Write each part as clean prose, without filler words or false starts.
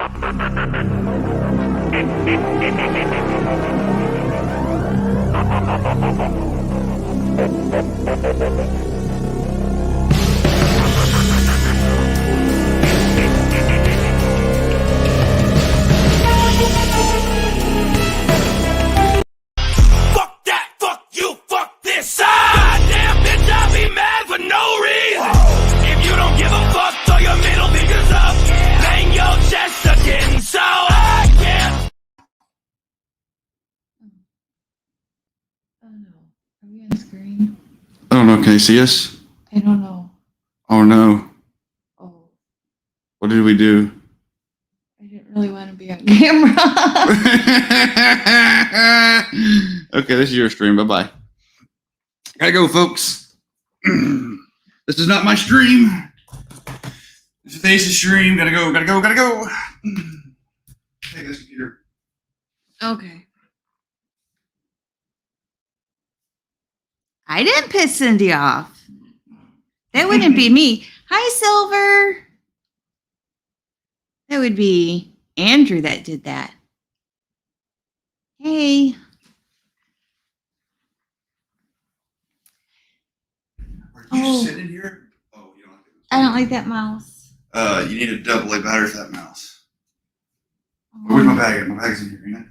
Fuck that, fuck you, fuck this. Goddamn bitch, I'll be mad for no reason. If you don't give a fuck, throw your middle fingers up. Bang your chest again, so I can't. Oh no. Are we on screen? I don't know. Can you see us? I don't know. Oh no. Oh, What did we do? I didn't really want to be on camera. Okay, this is your stream. Bye-bye. Gotta go, folks. This is not my stream. This is Ace's stream. Gotta go. Take this computer. Okay. I didn't piss Cindy off. That wouldn't be me. Hi, Silver. That would be Andrew that did that. Hey. Are you sitting here? Oh, you don't like it. I don't like that mouse. You need a double A battery for that mouse. Where's my bag at? My bag's in here, ain't it?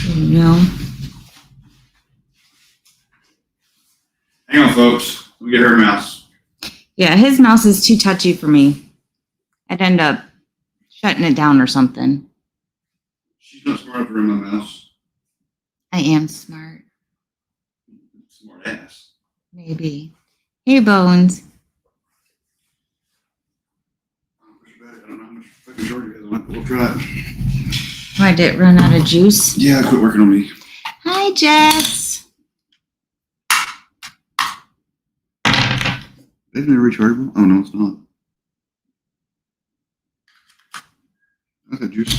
There you go. Hang on, folks. Let me get her mouse. Yeah, his mouse is too touchy for me. I'd end up shutting it down or something. She's not smart enough to run my mouse. I am smart. Smart ass. Maybe. Hey, Bones. I don't know how much fucking short you guys want, but we'll try it. Why did it run out of juice? Yeah, quit working on me. Hi, Jess. Isn't it rechargeable? Oh, no, it's not. That's that juice.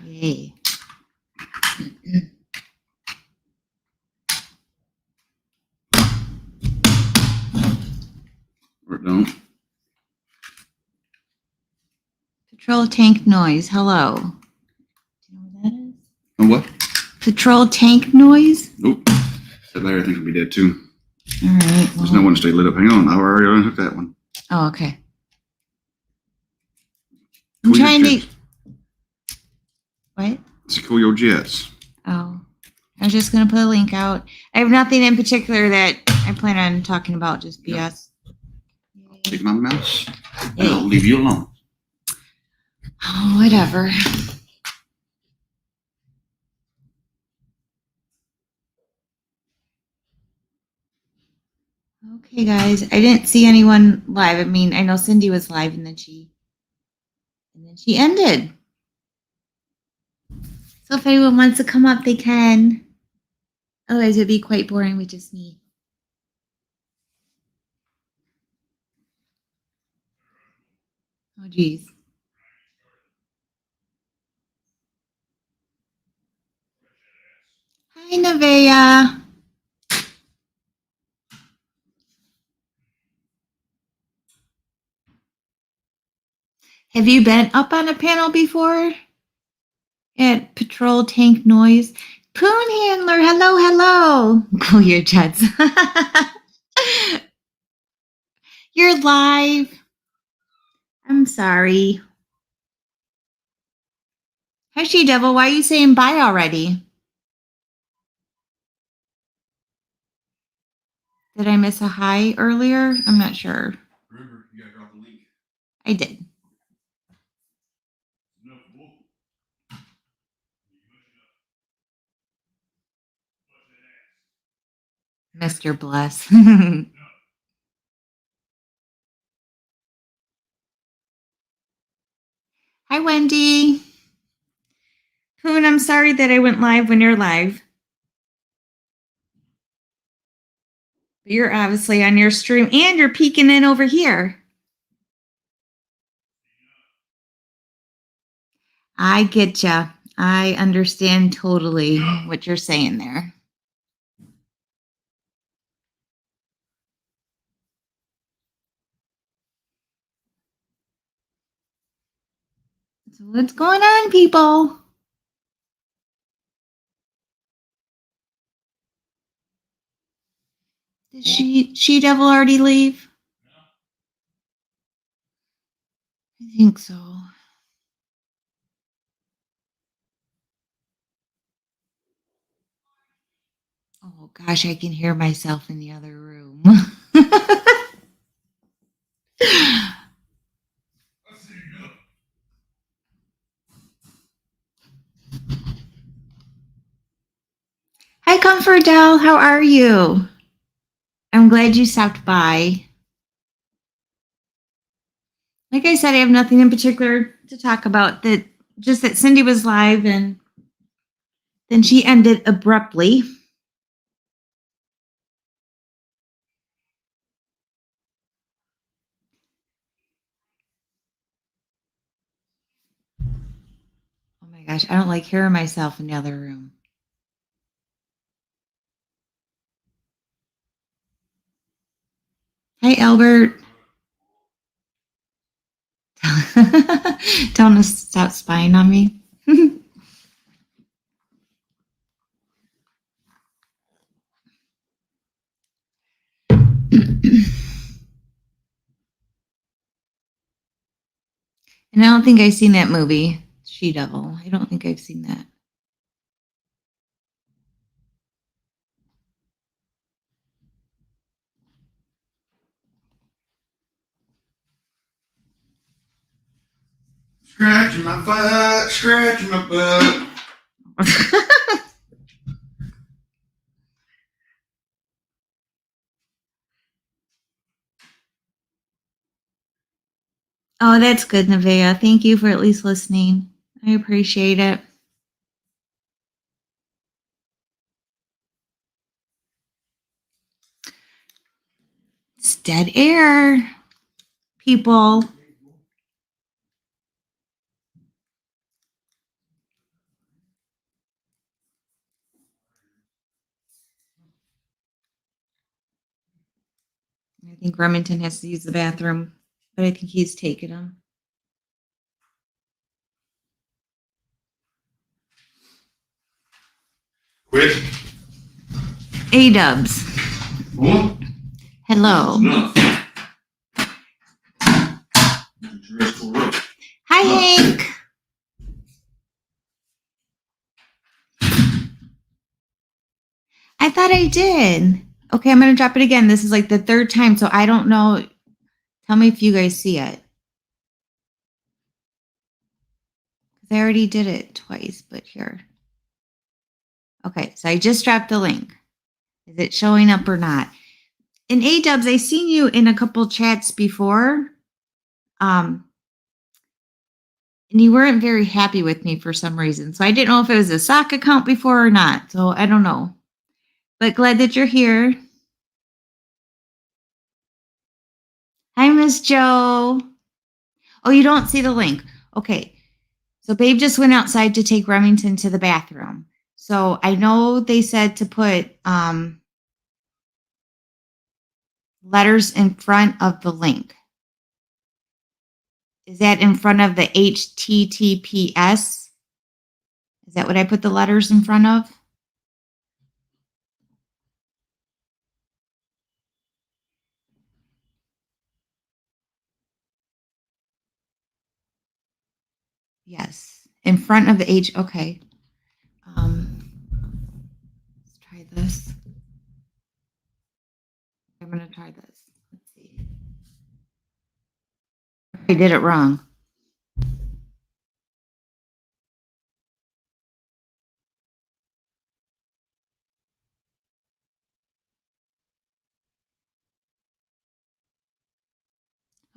Yay. Or it don't. Patrol tank noise. Hello. Do you know what that is? And what? Patrol tank noise? Nope. That battery I think will be dead too. All right. There's no one to stay lit up. Hang on. I already unhooked that one. Oh, okay. I'm trying to. What? It's cool your jets. Oh, I was just going to put a link out. I have nothing in particular that I plan on talking about, just BS. Take my mouse and I'll leave you alone. Oh, whatever. Okay, guys. I didn't see anyone live. I mean, I know Cindy was live and then she ended. So if anyone wants to come up, they can. Otherwise, it'd be quite boring with just me. Oh, geez. Hi, Nevaeh. Have you been up on a panel before? At Patrol Tank Noise? Poon Handler, hello, hello. Cool your jets. You're live. I'm sorry. Hi, She Devil. Why are you saying bye already? Did I miss a hi earlier? I'm not sure. Remember, you gotta drop the link. I did. Mr. Bless. Hi, Wendy. Poon, I'm sorry that I went live when you're live. But you're obviously on your stream and you're peeking in over here. I get ya. I understand totally what you're saying there. So what's going on, people? Did she devil already leave? I think so. Oh gosh, I can hear myself in the other room. Hi, Comfort Doll. How are you? I'm glad you stopped by. Like I said, I have nothing in particular to talk about. Just that Cindy was live and then she ended abruptly. Oh my gosh, I don't like hearing myself in the other room. Hi, Albert. Tell him to stop spying on me. And I don't think I've seen that movie, She Devil. I don't think I've seen that. Scratching my butt, scratching my butt. Oh, that's good, Nevaeh. Thank you for at least listening. I appreciate it. It's dead air, people. I think Remington has to use the bathroom, but I think he's taken them. Quit. A-dubs. What? Hello. No. Hi, Hank. I thought I did. Okay, I'm going to drop it again. This is like the third time, so I don't know. Tell me if you guys see it. I already did it twice, but here. Okay, so I just dropped the link. Is it showing up or not? In A-dubs, I seen you in a couple chats before. And you weren't very happy with me for some reason. So I didn't know if it was a sock account before or not. So I don't know. But glad that you're here. Hi, Miss Joe. Oh, you don't see the link. Okay. So Babe just went outside to take Remington to the bathroom. So I know they said to put letters in front of the link. Is that in front of the HTTPS? Is that what I put the letters in front of? Yes. In front of the H. Okay. Let's try this. I'm going to try this. Let's see. I did it wrong.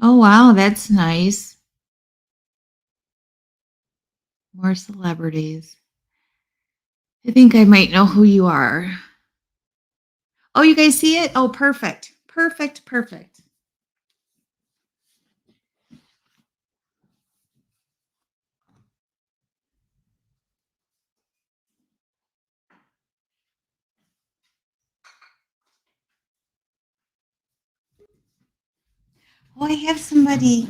Oh, wow. That's nice. More celebrities. I think I might know who you are. Oh, you guys see it? Oh, perfect. Perfect. Perfect. Oh, I have somebody.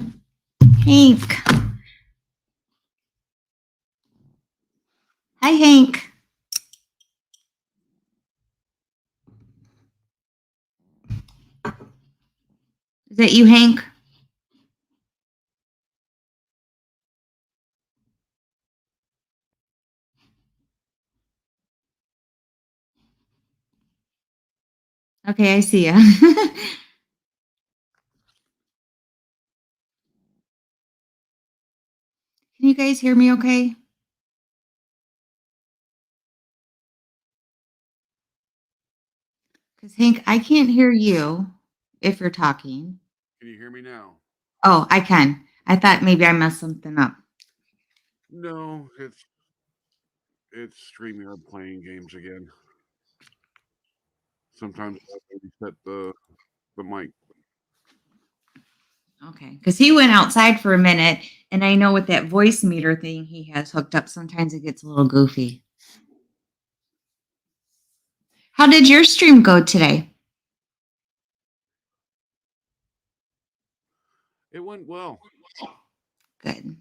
Hank. Hi, Hank. Is that you, Hank? Okay, I see ya. Can you guys hear me okay? Because Hank, I can't hear you if you're talking. Can you hear me now? Oh, I can. I thought maybe I messed something up. No, it's StreamYard playing games again. Sometimes I have to reset the mic. Okay, because he went outside for a minute, and I know with that voice meter thing he has hooked up, sometimes it gets a little goofy. How did your stream go today? It went well. Good.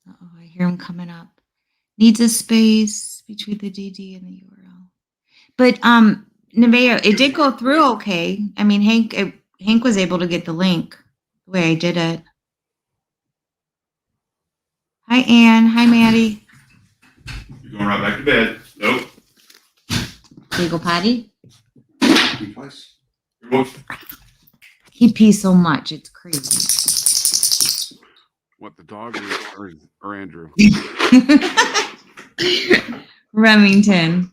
Oh, I hear him coming up. Needs a space between the DD and the URL. But Nevaeh, it did go through okay. I mean, Hank was able to get the link the way I did it. Hi, Ann. Hi, Maddie. You're going right back to bed. Nope. Legal potty? Twice. You're both. He pees so much, it's crazy. What, the dog or Andrew? Remington.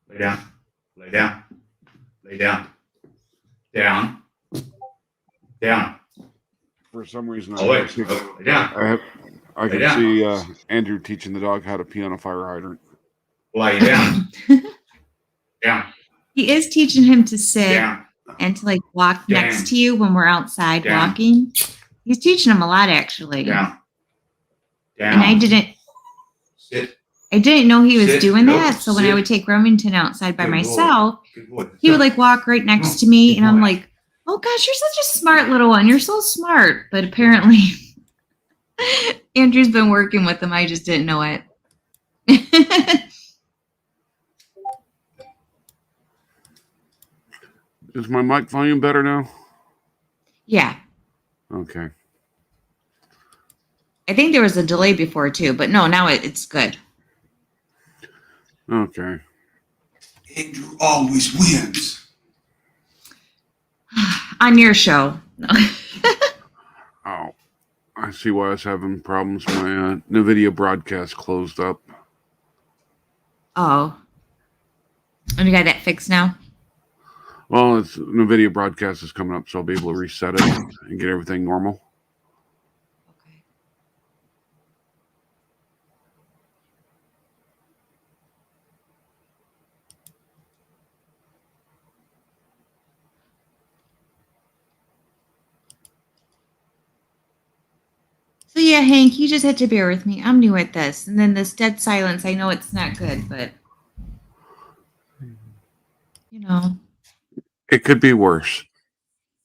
Lay down. Lay down. Lay down. Down. Down. For some reason, Oh, wait. Oh, lay down. I can down. see Andrew teaching the dog how to pee on a fire hydrant. Lay down. Down. He is teaching him to sit Down. and to like walk Down. next to you when we're outside Down. walking. He's teaching him a lot actually. Down. Down. And Sit. I didn't know he was Sit. doing Nope. that. So when I Sit. would take Remington outside by Good boy. myself, Good boy. he would like walk right next on. to me, Good and I'm boy. like, "Oh gosh, you're such a smart little one. You're so smart." But apparently, Andrew's been working with him. I just didn't know it. Is my mic volume better now? Yeah, Okay. I think there was a delay before too, but no, now it's good. Okay. Andrew always wins. On your show. Oh, I see why I was having problems. My NVIDIA broadcast closed up. Oh, and you got that fixed now? Well, it's NVIDIA broadcast is coming up, so I'll be able to reset it and get everything normal. Okay. So yeah, Hank, you just had to bear with me. I'm new at this. And then this dead silence, I know it's not good, but you know, It could be worse.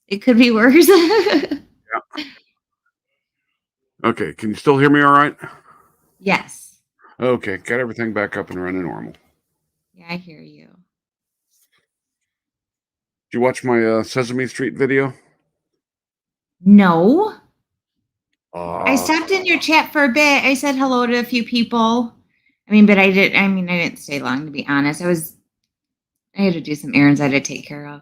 it could be worse. Okay, can you still hear me all right? Yes. Okay, got everything back up and running normal. Yeah, I hear you. Did you watch my Sesame Street video? No. I Uh, stopped in your chat for a bit. I said hello to a few people. I mean, but I didn't stay long to be honest. I had to do some errands I had to take care of.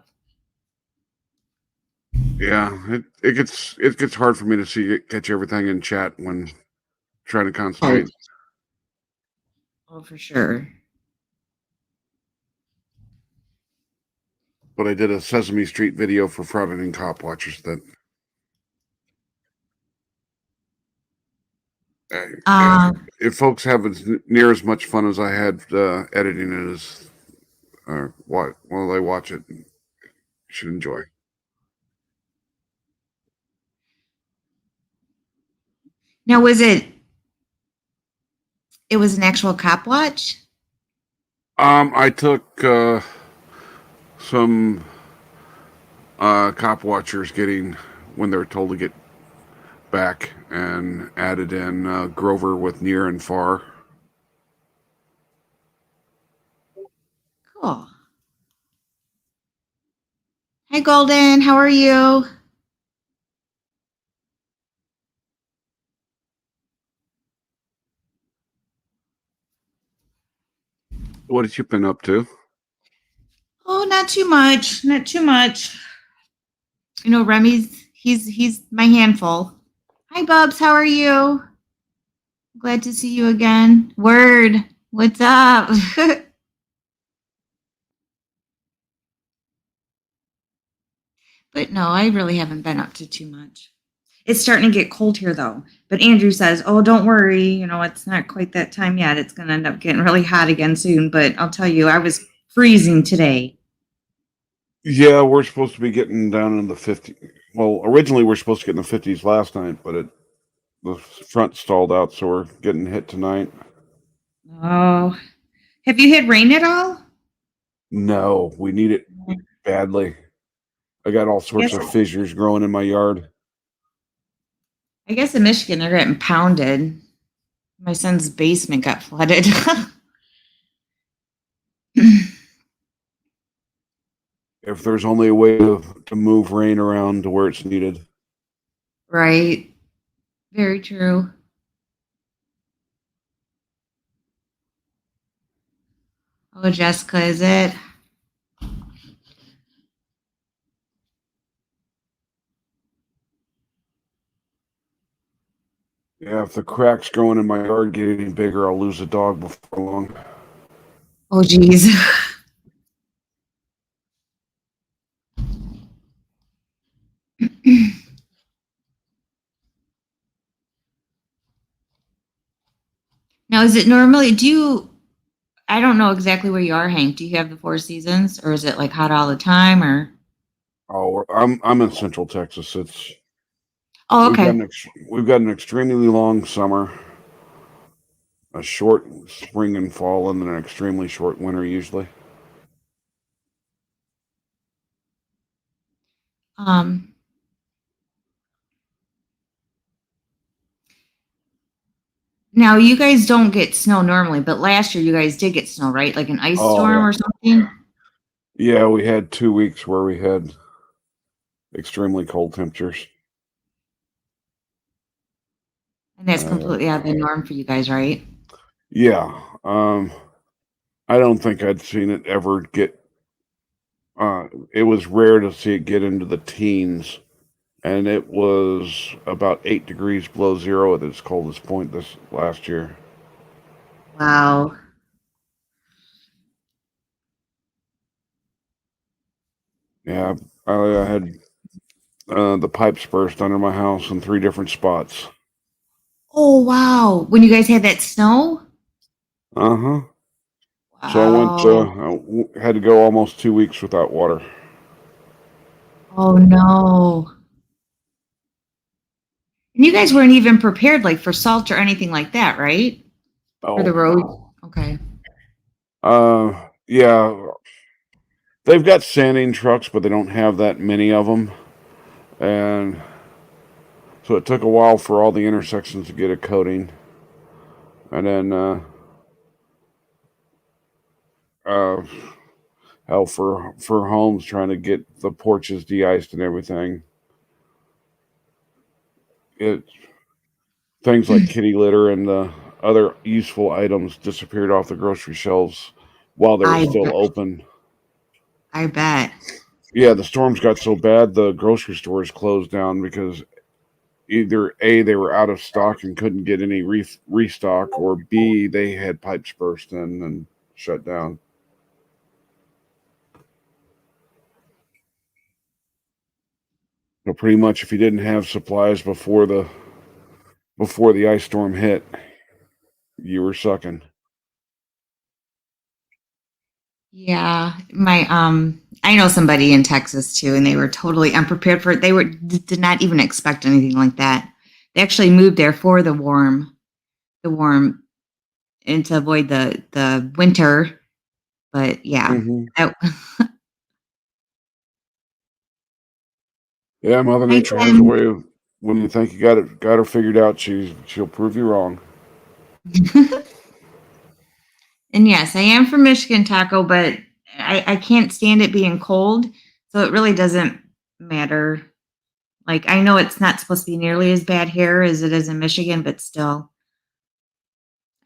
yeah, it gets hard for me to catch everything in chat when trying to concentrate. Oh, for sure. But I did a Sesame Street video for fraudulent cop watchers that if folks have near as much fun as I had editing it as while they watch it, you should enjoy. Now, was it It was an actual cop watch? I took some cop watchers getting when they're told to get back and added in Grover with near and far. Cool. Hi, Golden. How are you? What have you been up to? Oh, not too much. Not too much. You know, Remy's he's my handful. Hi, Bubs. How are you? Glad to see you again. Word. What's up? But no, I really haven't been up to too much. It's starting to get cold here though. But Andrew says, "Oh, don't worry. You know, it's not quite that time yet. It's going to end up getting really hot again soon." But I'll tell you, I was freezing today. Yeah, we're supposed to be getting down in the 50s. Well, originally we're supposed to get in the 50s last night, but the front stalled out, so we're getting hit tonight. Oh, have you had rain at all? No, we need it badly. I got all sorts of fissures growing in my yard. I guess in Michigan they're getting pounded. My son's basement got flooded. If there's only a way to move rain around to where it's needed. Right. Very true. Oh, Jessica, is it? Yeah, if the cracks growing in my yard get any bigger, I'll lose a dog before long. Oh, geez. Now, is it normally, I don't know exactly where you are, Hank. Do you have the Four Seasons or is it like hot all the time or? Oh, I'm in Central Texas. Oh, okay. We've got an extremely long summer, a short spring and fall, and then an extremely short winter usually. Um, Now you guys don't get snow normally, but last year you guys did get snow, right? Like an ice Oh storm yeah, or something? yeah. We had 2 weeks where we had extremely cold temperatures. And that's Uh, completely out of the norm for you guys, right? yeah. I don't think I'd seen it ever get. It was rare to see it get into the teens, and it was about 8 degrees below zero at its coldest point this last year. Wow. Yeah, I had the pipes burst under my house in 3 different spots. Oh, wow. When you guys had that snow? Uh huh. So Wow. had to go almost 2 weeks without water. Oh, no. And you guys weren't even prepared like for salt or anything like that, right? For the Oh road? no. Okay. Yeah, they've got sanding trucks, but they don't have that many of them, and so it took a while for all the intersections to get a coating, and then uh, hell for homes trying to get the porches de-iced and everything. It things like kitty litter and the other useful items disappeared off the grocery shelves while they were I still bet. open. I bet. Yeah, the storms got so bad the grocery stores closed down because either A, they were out of stock and couldn't get any restock, or B, they had pipes burst in and shut down. So pretty much if you didn't have supplies before the ice storm hit, you were sucking. Yeah, I know somebody in Texas too, and they were totally unprepared for it. They did not even expect anything like that. They actually moved there for the warm, and to avoid the winter. But yeah, Mhm. that, Yeah, Mother hi Nature has a Tim. way of when you think you got her figured out, she'll prove you wrong. And yes, I am from Michigan, Taco, but I can't stand it being cold, so it really doesn't matter. Like I know it's not supposed to be nearly as bad here as it is in Michigan, but still.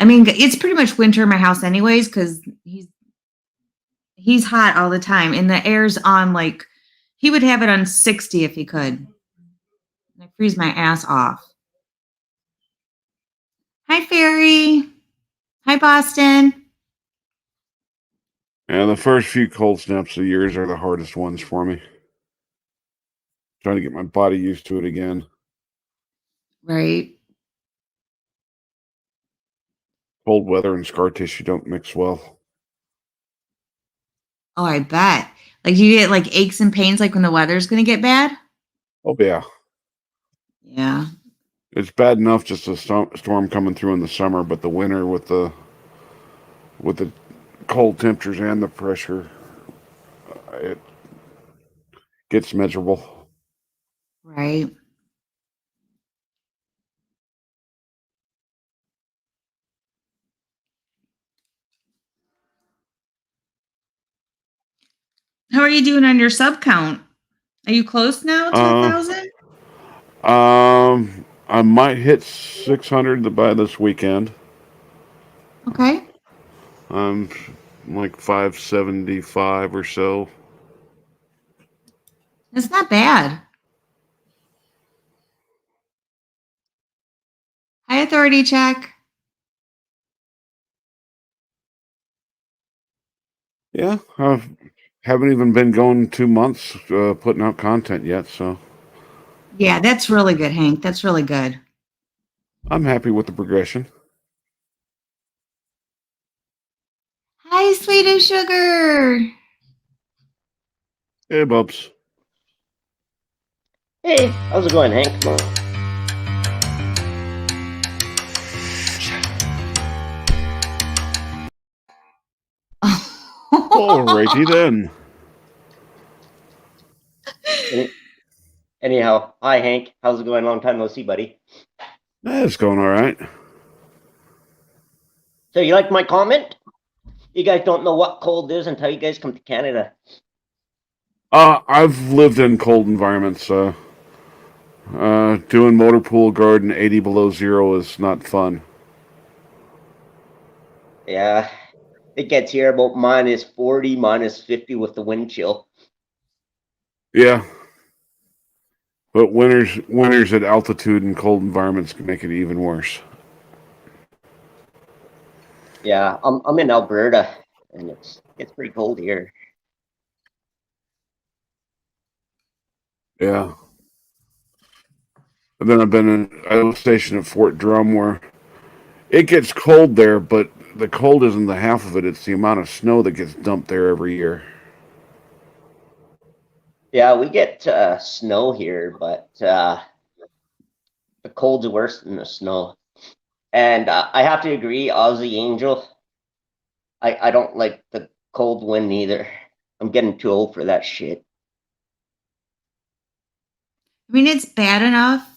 I mean, it's pretty much winter in my house anyways because he's hot all the time, and the air's on like he would have it on 60 if he could. I freeze my ass off. Hi, Fairy. Hi, Boston. And the first few cold snaps of years are the hardest ones for me. Trying to get my body used to it again. Right. Cold weather and scar tissue don't mix well. Oh, I bet. Like you get like aches and pains like when the weather's going to get bad. Oh yeah, Yeah. it's bad enough just a storm coming through in the summer, but the winter with the cold temperatures and the pressure, it gets miserable. Right. How are you doing on your sub count? Are you close now to a Uh, thousand? I might hit 600 by this weekend. Okay. I'm like 575 or so. That's not bad. Hi, authority check. Yeah, I haven't even been going 2 months putting out content yet, so Yeah, that's really good, Hank. That's really good. I'm happy with the progression. Hi, sweet as sugar. Hey, Bubs. Hey, how's it going, Hank? Alrighty then. Anyhow, hi, Hank. How's it going? Long time no see, buddy. It's going all right. So you like my comment? You guys don't know what cold is until you guys come to Canada. I've lived in cold environments. Doing motor pool garden 80 below zero is not fun. Yeah, it gets here about -40, -50 with the wind chill. Yeah, but winters at altitude and cold environments can make it even worse. Yeah, I'm in Alberta, and it's pretty cold here. Yeah. And then I was stationed at Fort Drum where it gets cold there, but the cold isn't the half of it. It's the amount of snow that gets dumped there every year. Yeah, we get snow here, but the cold's worse than the snow. And I have to agree, Aussie Angel. I don't like the cold wind either. I'm getting too old for that shit. I mean, it's bad enough,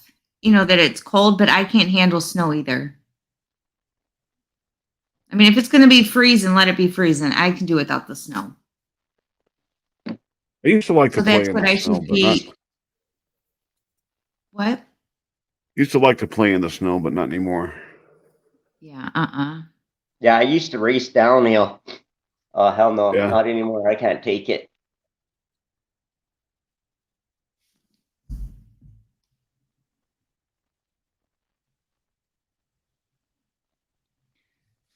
that it's cold, but I can't handle snow either. I mean, if it's going to be freezing, let it be freezing. I can do without the snow. I used to like So to play that's in what the I snow, should but not be. What? used to like to play in the snow, but not anymore. Yeah, Yeah, I used to race downhill. Oh, hell no, Yeah. not anymore. I can't take it.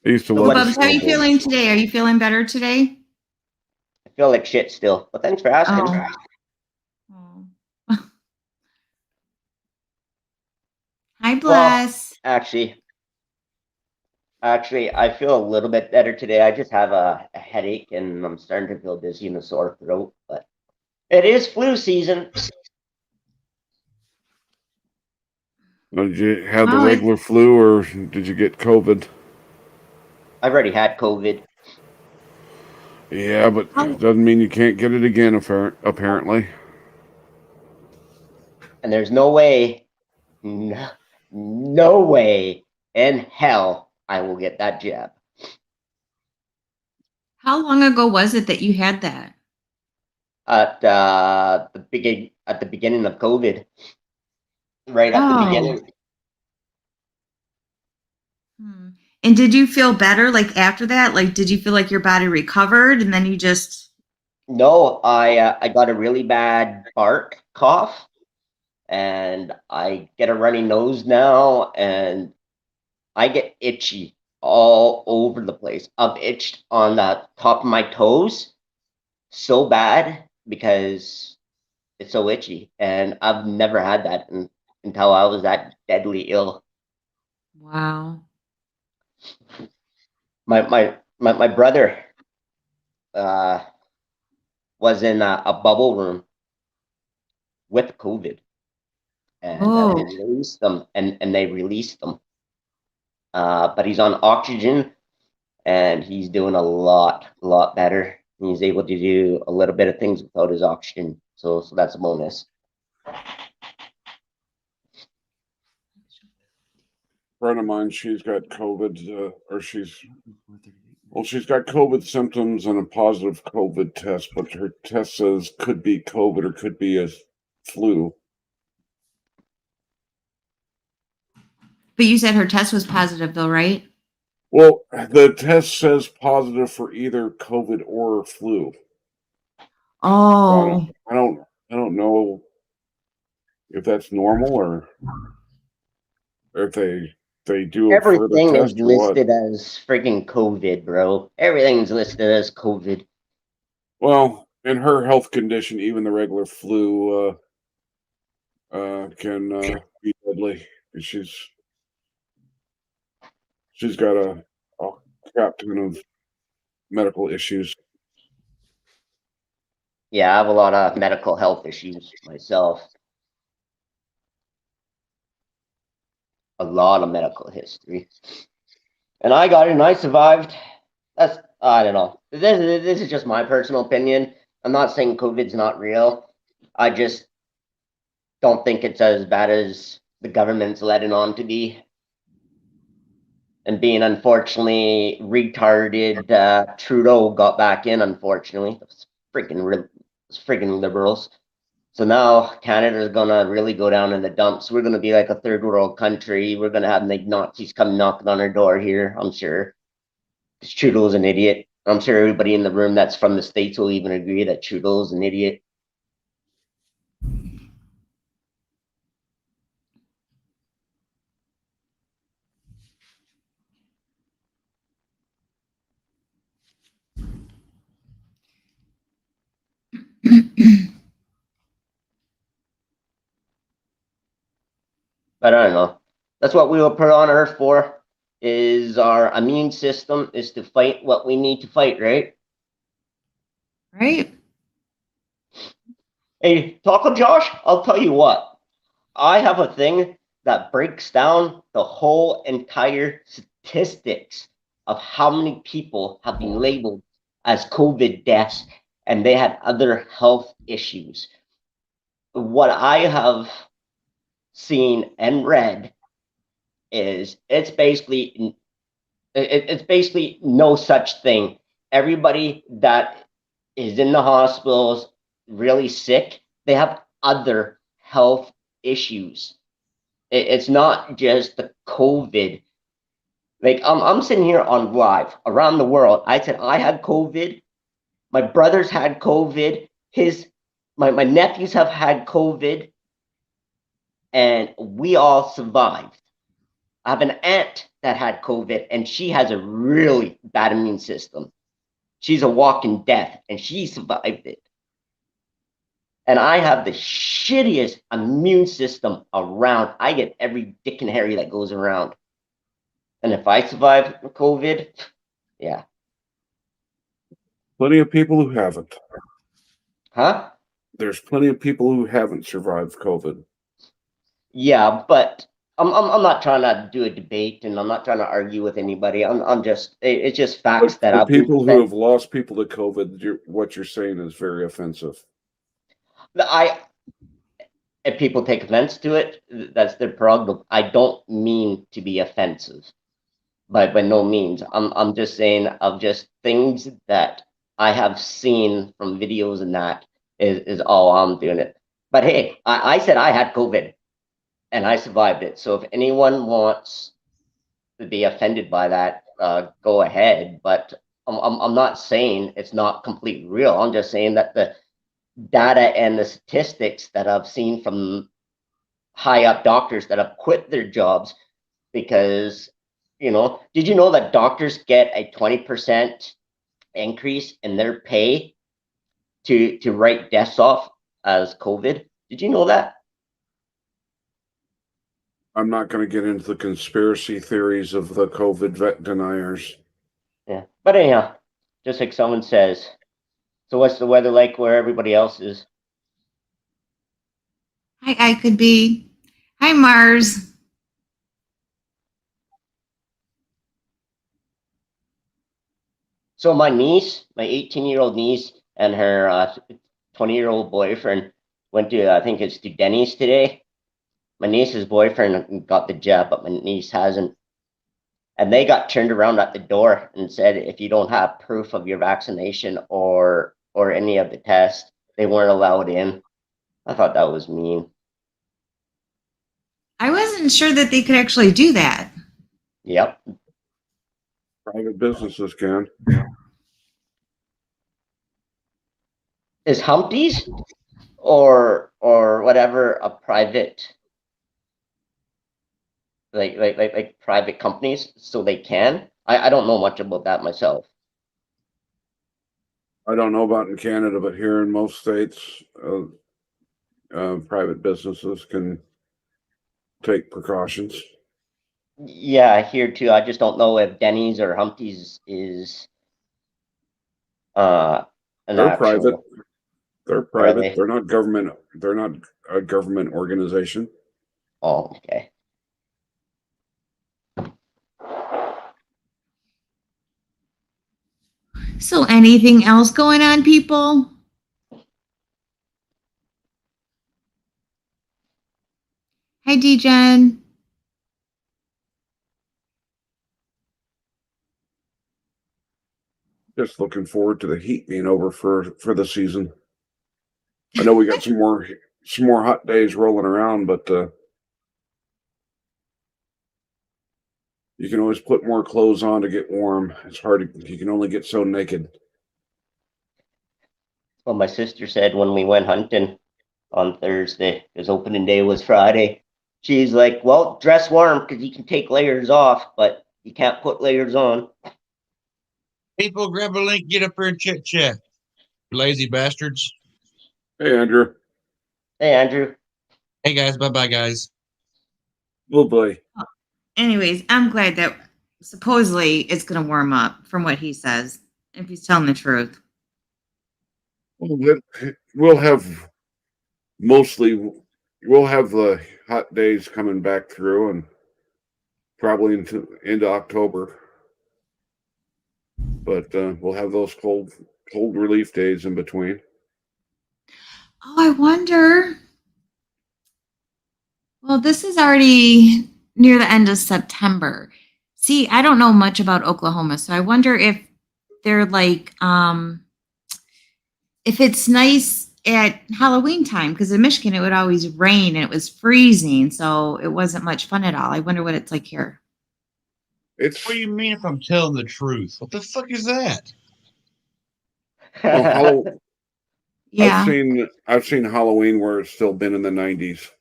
I used to So So, love to Bubs, how are you snowboard. feeling today? Are you feeling better today? I feel like shit still. But thanks for asking. Oh. Oh. Hi, Well, Bless. actually, I feel a little bit better today. I just have a headache and I'm starting to feel dizzy and a sore throat. But it is flu season. Did you have the Oh, regular flu or did you get COVID? I've already had COVID. Yeah, but How- doesn't mean you can't get it again, apparently. And there's no way, no way in hell I will get that jab. How long ago was it that you had that? At the beginning of COVID, right at the Oh. beginning. Hmm. And did you feel better like after that? Like, did you feel like your body recovered and then you just? No, I got a really bad bark cough, and I get a runny nose now, and I get itchy all over the place. I've itched on the top of my toes so bad because it's so itchy, and I've never had that until I was that deadly ill. Wow. My brother uh, was in a bubble room with COVID, and Oh. they released them, and they released them. But he's on oxygen, and he's doing a lot better. He's able to do a little bit of things without his oxygen, so that's a bonus. Friend of mine, she's got COVID, she's got COVID symptoms and a positive COVID test, but her test says could be COVID or could be a flu. But you said her test was positive though, right? Well, the test says positive for either COVID or flu. Oh. I don't know if that's normal or if they do a further Everything is test or what. listed as freaking COVID, bro. Everything's listed as COVID. Well, in her health condition, even the regular flu can be deadly. She's got a crap ton of medical issues. Yeah, I have a lot of medical health issues myself. A lot of medical history. And I got it and I survived. I don't know. This is just my personal opinion. I'm not saying COVID's not real. I just don't think it's as bad as the government's letting on to be. And being unfortunately retarded, Trudeau got back in, unfortunately. Those freaking liberals. So now Canada's gonna really go down in the dumps. We're gonna be like a third world country. We're gonna have Nazis come knocking on our door here, I'm sure. Because Trudeau's an idiot. I'm sure everybody in the room that's from the States will even agree that Trudeau's an idiot. But I don't know. That's what we were put on Earth for, is our immune system is to fight what we need to fight, right? Right? Hey, Taco Josh, I'll tell you what. I have a thing that breaks down the whole entire statistics of how many people have been labeled as COVID deaths and they had other health issues. What I have seen and read is it's basically no such thing. Everybody that is in the hospitals really sick, they have other health issues. It's not just the COVID. Like I'm sitting here on live around the world. I said I had COVID. My brothers had COVID. My nephews have had COVID, and we all survived. I have an aunt that had COVID, and she has a really bad immune system. She's a walking death, and she survived it. And I have the shittiest immune system around. I get every dick and Harry that goes around. And if I survive COVID, yeah. Plenty of people who haven't. Huh? There's plenty of people who haven't survived COVID. Yeah, but I'm not trying to do a debate, and I'm not trying to argue with anybody. I'm just it's just facts But that for I've been people who fed. have lost people to COVID, what you're saying is very offensive. I If people take offense to it, that's their prerogative. I don't mean to be offensive, by no means. I'm just saying of just things that I have seen from videos, and that is all I'm doing it. But hey, I said I had COVID and I survived it. So if anyone wants to be offended by that, go ahead. But I'm not saying it's not completely real. I'm just saying that the data and the statistics that I've seen from high up doctors that have quit their jobs because, did you know that doctors get a 20% increase in their pay to write deaths off as COVID? Did you know that? I'm not going to get into the conspiracy theories of the COVID vet deniers. Yeah. But anyhow, just like someone says, so what's the weather like where everybody else is? I could be. Hi, Mars. So my niece, my 18-year-old niece, and her 20-year-old boyfriend went to, I think it's to Denny's today. My niece's boyfriend got the jab, but my niece hasn't. And they got turned around at the door and said, if you don't have proof of your vaccination or any of the tests, they weren't allowed in. I thought that was mean. I wasn't sure that they could actually do that. Yep. Private businesses can. Is Humpty's or whatever a private like private companies so they can? I don't know much about that myself. I don't know about in Canada, but here in most states, private businesses can take precautions. Yeah, here too. I just don't know if Denny's or Humpty's is uh an They're private. actual. They're Are private. they? They're not government. They're not a government organization. Oh, okay. So, anything else going on, people? Hi, DJen. Just looking forward to the heat being over for the season. I know we got some more hot days rolling around, but you can always put more clothes on to get warm. It's hard. You can only get so naked. Well, my sister said when we went hunting on Thursday, because opening day was Friday. She's like, "Well, dress warm because you can take layers off, but you can't put layers on." People, grab a link, get up here and chit chat. Lazy bastards. Hey, Andrew. Hey, Andrew. Hey guys, bye bye guys. Oh boy. Anyways, I'm glad that supposedly it's going to warm up from what he says, if he's telling the truth. We'll have mostly. We'll have the hot days coming back through, and probably into October. But we'll have those cold relief days in between. Oh, I wonder. Well, this is already near the end of September. See, I don't know much about Oklahoma, so I wonder if they're like, if it's nice at Halloween time, because in Michigan it would always rain and it was freezing, so it wasn't much fun at all. I wonder what it's like here. It's What do you mean if I'm telling the truth? What the fuck is that? Yeah. I've seen Halloween where it's still been in the 90s.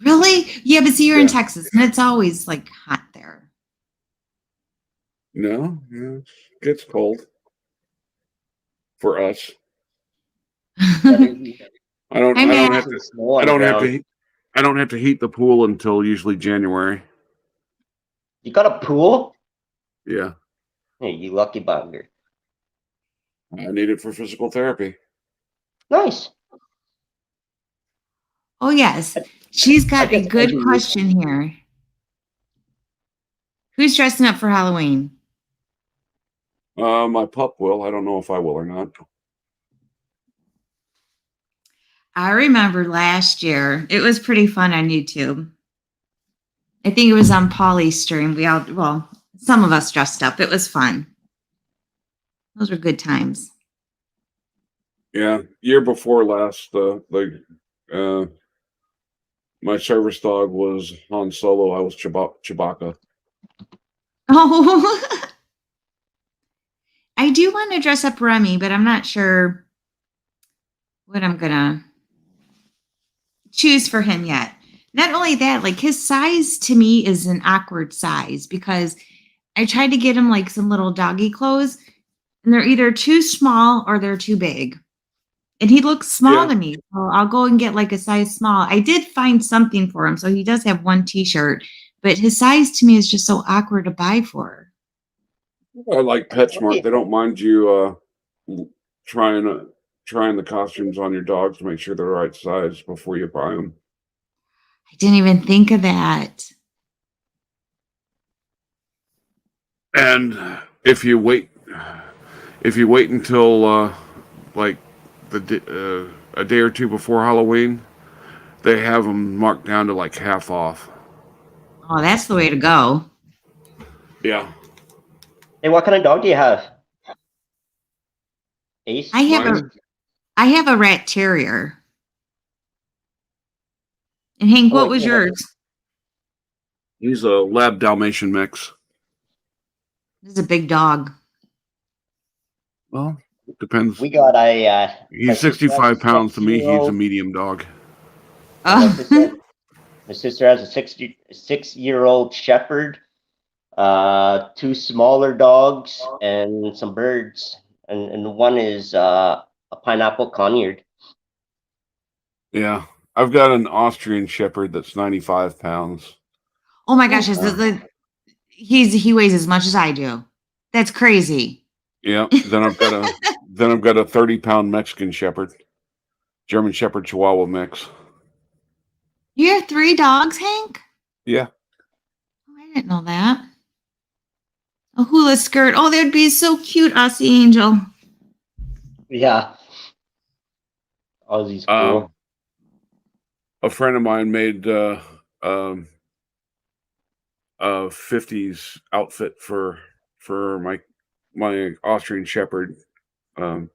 Really? Yeah, but see, you're in Yeah. Texas and it's always like hot there. No, it gets cold for us. Hi, I don't. Hi, I Matt. don't have to. snow on I the don't have to. ground. Heat, I don't have to heat the pool until usually January. You got a pool? Yeah, Hey, you lucky bugger. I need it for physical therapy. Nice. Oh, yes. She's got a guess good Andrew- question here. Who's dressing up for Halloween? My pup will. I don't know if I will or not. I remember last year. It was pretty fun on YouTube. I think it was on Polly's stream. Some of us dressed up. It was fun. Those were good times. Yeah, year before last, my service dog was Han Solo. I was Chewbacca. Oh, I do want to dress up Remy, but I'm not sure what I'm gonna choose for him yet. Not only that, like his size to me is an awkward size because I tried to get him like some little doggy clothes and they're either too small or they're too big. And he looks small Yeah. to me. So I'll go and get like a size small. I did find something for him. So he does have one t-shirt, but his size to me is just so awkward to buy for. I like PetSmart. They don't mind you trying the costumes on your dogs to make sure they're the right size before you buy them. I didn't even think of that. And if you wait until like a day or two before Halloween, they have them marked down to like half off. Oh, that's the way to go. Yeah. Hey, what kind of dog do you have? Ace? I have Mine? I have a rat terrier. And Hank, Oh, what wait, was yeah. yours? He's a Lab Dalmatian mix. This is a big dog. Well, it depends. We got a. my He's sister has a 65 pounds to me. He's a 6-year-old medium dog. My Oh. sister, my sister has a 6-year-old shepherd, two smaller dogs, and some birds, and one is a pineapple conure. Yeah. I've got an Austrian Shepherd that's 95 pounds. Oh my gosh, he weighs as much as I do. That's crazy. Yeah. Then I've got a 30-pound Mexican Shepherd, German Shepherd Chihuahua mix. You have 3 dogs, Hank? Yeah. Oh, I didn't know that. A hula skirt. Oh, that'd be so cute, Aussie Angel. Yeah, Aussie's cool. A friend of mine made a 50s outfit for my Austrian Shepherd, a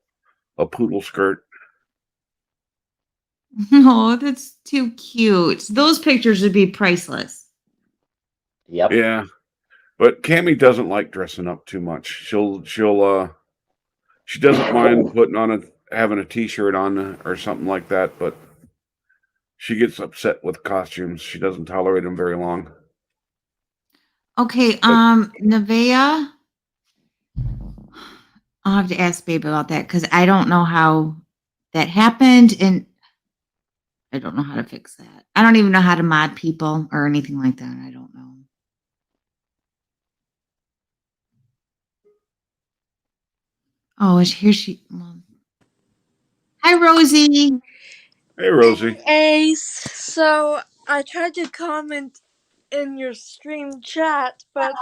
poodle skirt. Oh, that's too cute. Those pictures would be priceless. Yep. Yeah, but Cammy doesn't like dressing up too much. She doesn't mind having a t-shirt on or something like that, but she gets upset with costumes. She doesn't tolerate them very long. Okay, Nevaeh, I'll have to ask Babe about that because I don't know how that happened and I don't know how to fix that. I don't even know how to mod people or anything like that. I don't know. Oh, here she. Well. Hi, Rosie. Hey, Rosie. Ace. So I tried to comment in your stream chat, but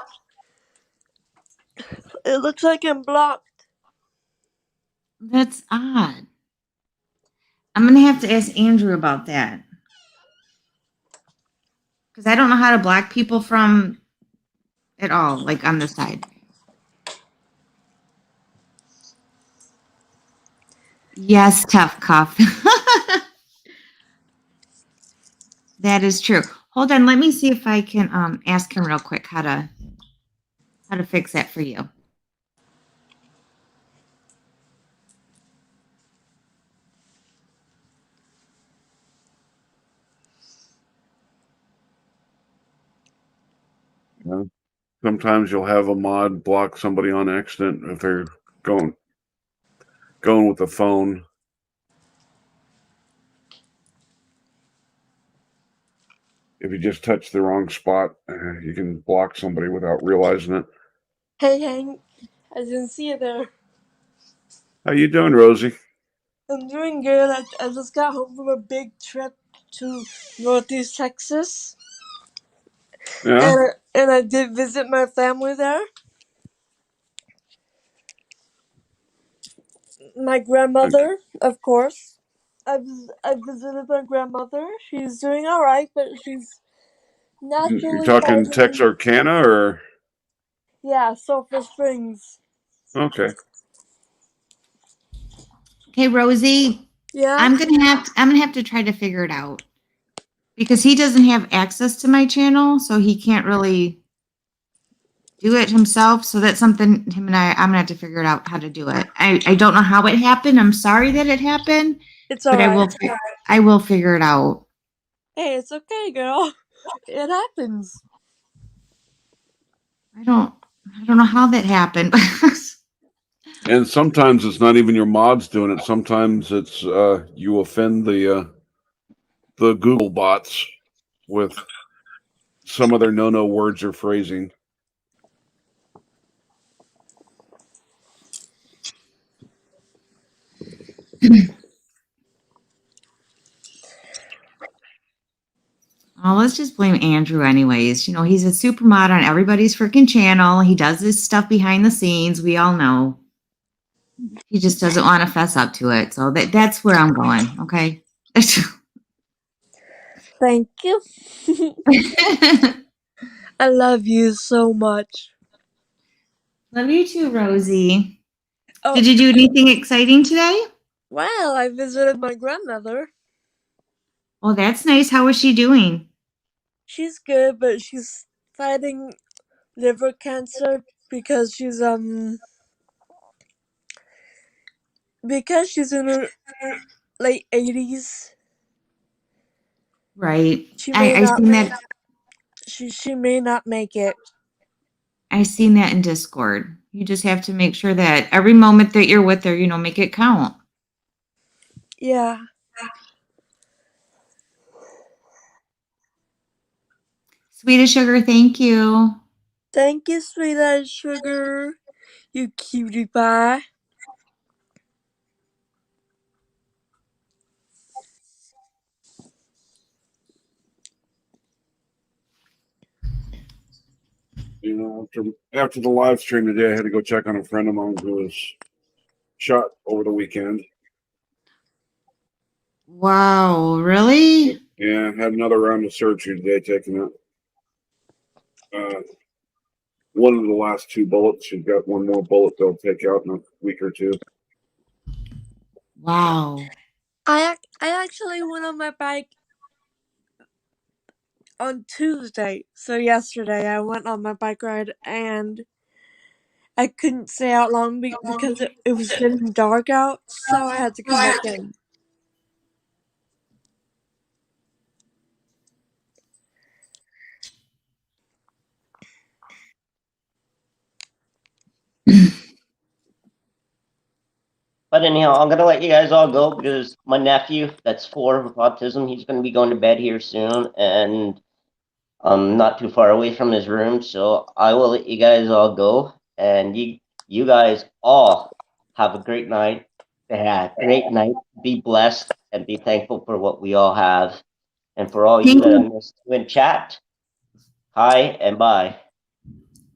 it looks like I'm blocked. That's odd. I'm gonna have to ask Andrew about that because I don't know how to block people from at all, like on the side. Yes, tough cuff. That is true. Hold on, let me see if I can ask him real quick how to fix that for you. Yeah. Sometimes you'll have a mod block somebody on accident if they're going with the phone. If you just touch the wrong spot, you can block somebody without realizing it. Hey, Hank. I didn't see you there. How you doing, Rosie? I'm doing good. I just got home from a big trip. to Northeast Texas, Yeah. and I did visit my family there. My grandmother, of course. I visited my grandmother. She's doing all right, but she's You're naturally talking fighting. Texarkana or Yeah, Sulphur Springs. okay. Okay, Rosie, Yeah, I'm gonna have to try to figure it out because he doesn't have access to my channel, so he can't really do it himself. So that's something I'm gonna have to figure it out how to do it. I don't know how it happened. I'm sorry that it happened, it's all but right. I will figure it out. Hey, it's okay, girl. It happens. I don't know how that happened. And sometimes it's not even your mods doing it. Sometimes it's you offend the Google bots with some of their no words or phrasing. Oh, let's just blame Andrew anyways. You know, he's a super mod on everybody's freaking channel. He does this stuff behind the scenes. We all know. He just doesn't want to fess up to it. So that's where I'm going. Okay. Thank you. I love you so much. Love you too, Rosie. Oh, Did you do anything exciting today? well, I visited my grandmother. Oh, that's nice. How is she doing? She's good, but she's fighting liver cancer because she's in her late 80s. Right. She may I not seen that. she may not make it. I seen that in Discord. You just have to make sure that every moment that you're with her, you know, make it count. Yeah. Sweet as sugar, thank you. Thank you, sweetheart sugar. You cutie pie. You know, after the live stream today, I had to go check on a friend of mine who was shot over the weekend. Wow, really? Yeah, had another round of surgery today, taking it. One of the last two bullets. She's got one more bullet they'll take out in a week or two. Wow. I actually went on my bike on Tuesday. So yesterday I went on my bike ride and I couldn't stay out long because it was getting dark out, so I had to come back in. But anyhow, I'm gonna let you guys all go because my nephew, that's 4 with autism, he's gonna be going to bed here soon, and I'm not too far away from his room, so I will let you guys all go, and you guys all have a great night. Yeah, great night. Be blessed and be thankful for what we all have, and for all you Thank that I you. missed in chat. Hi and bye.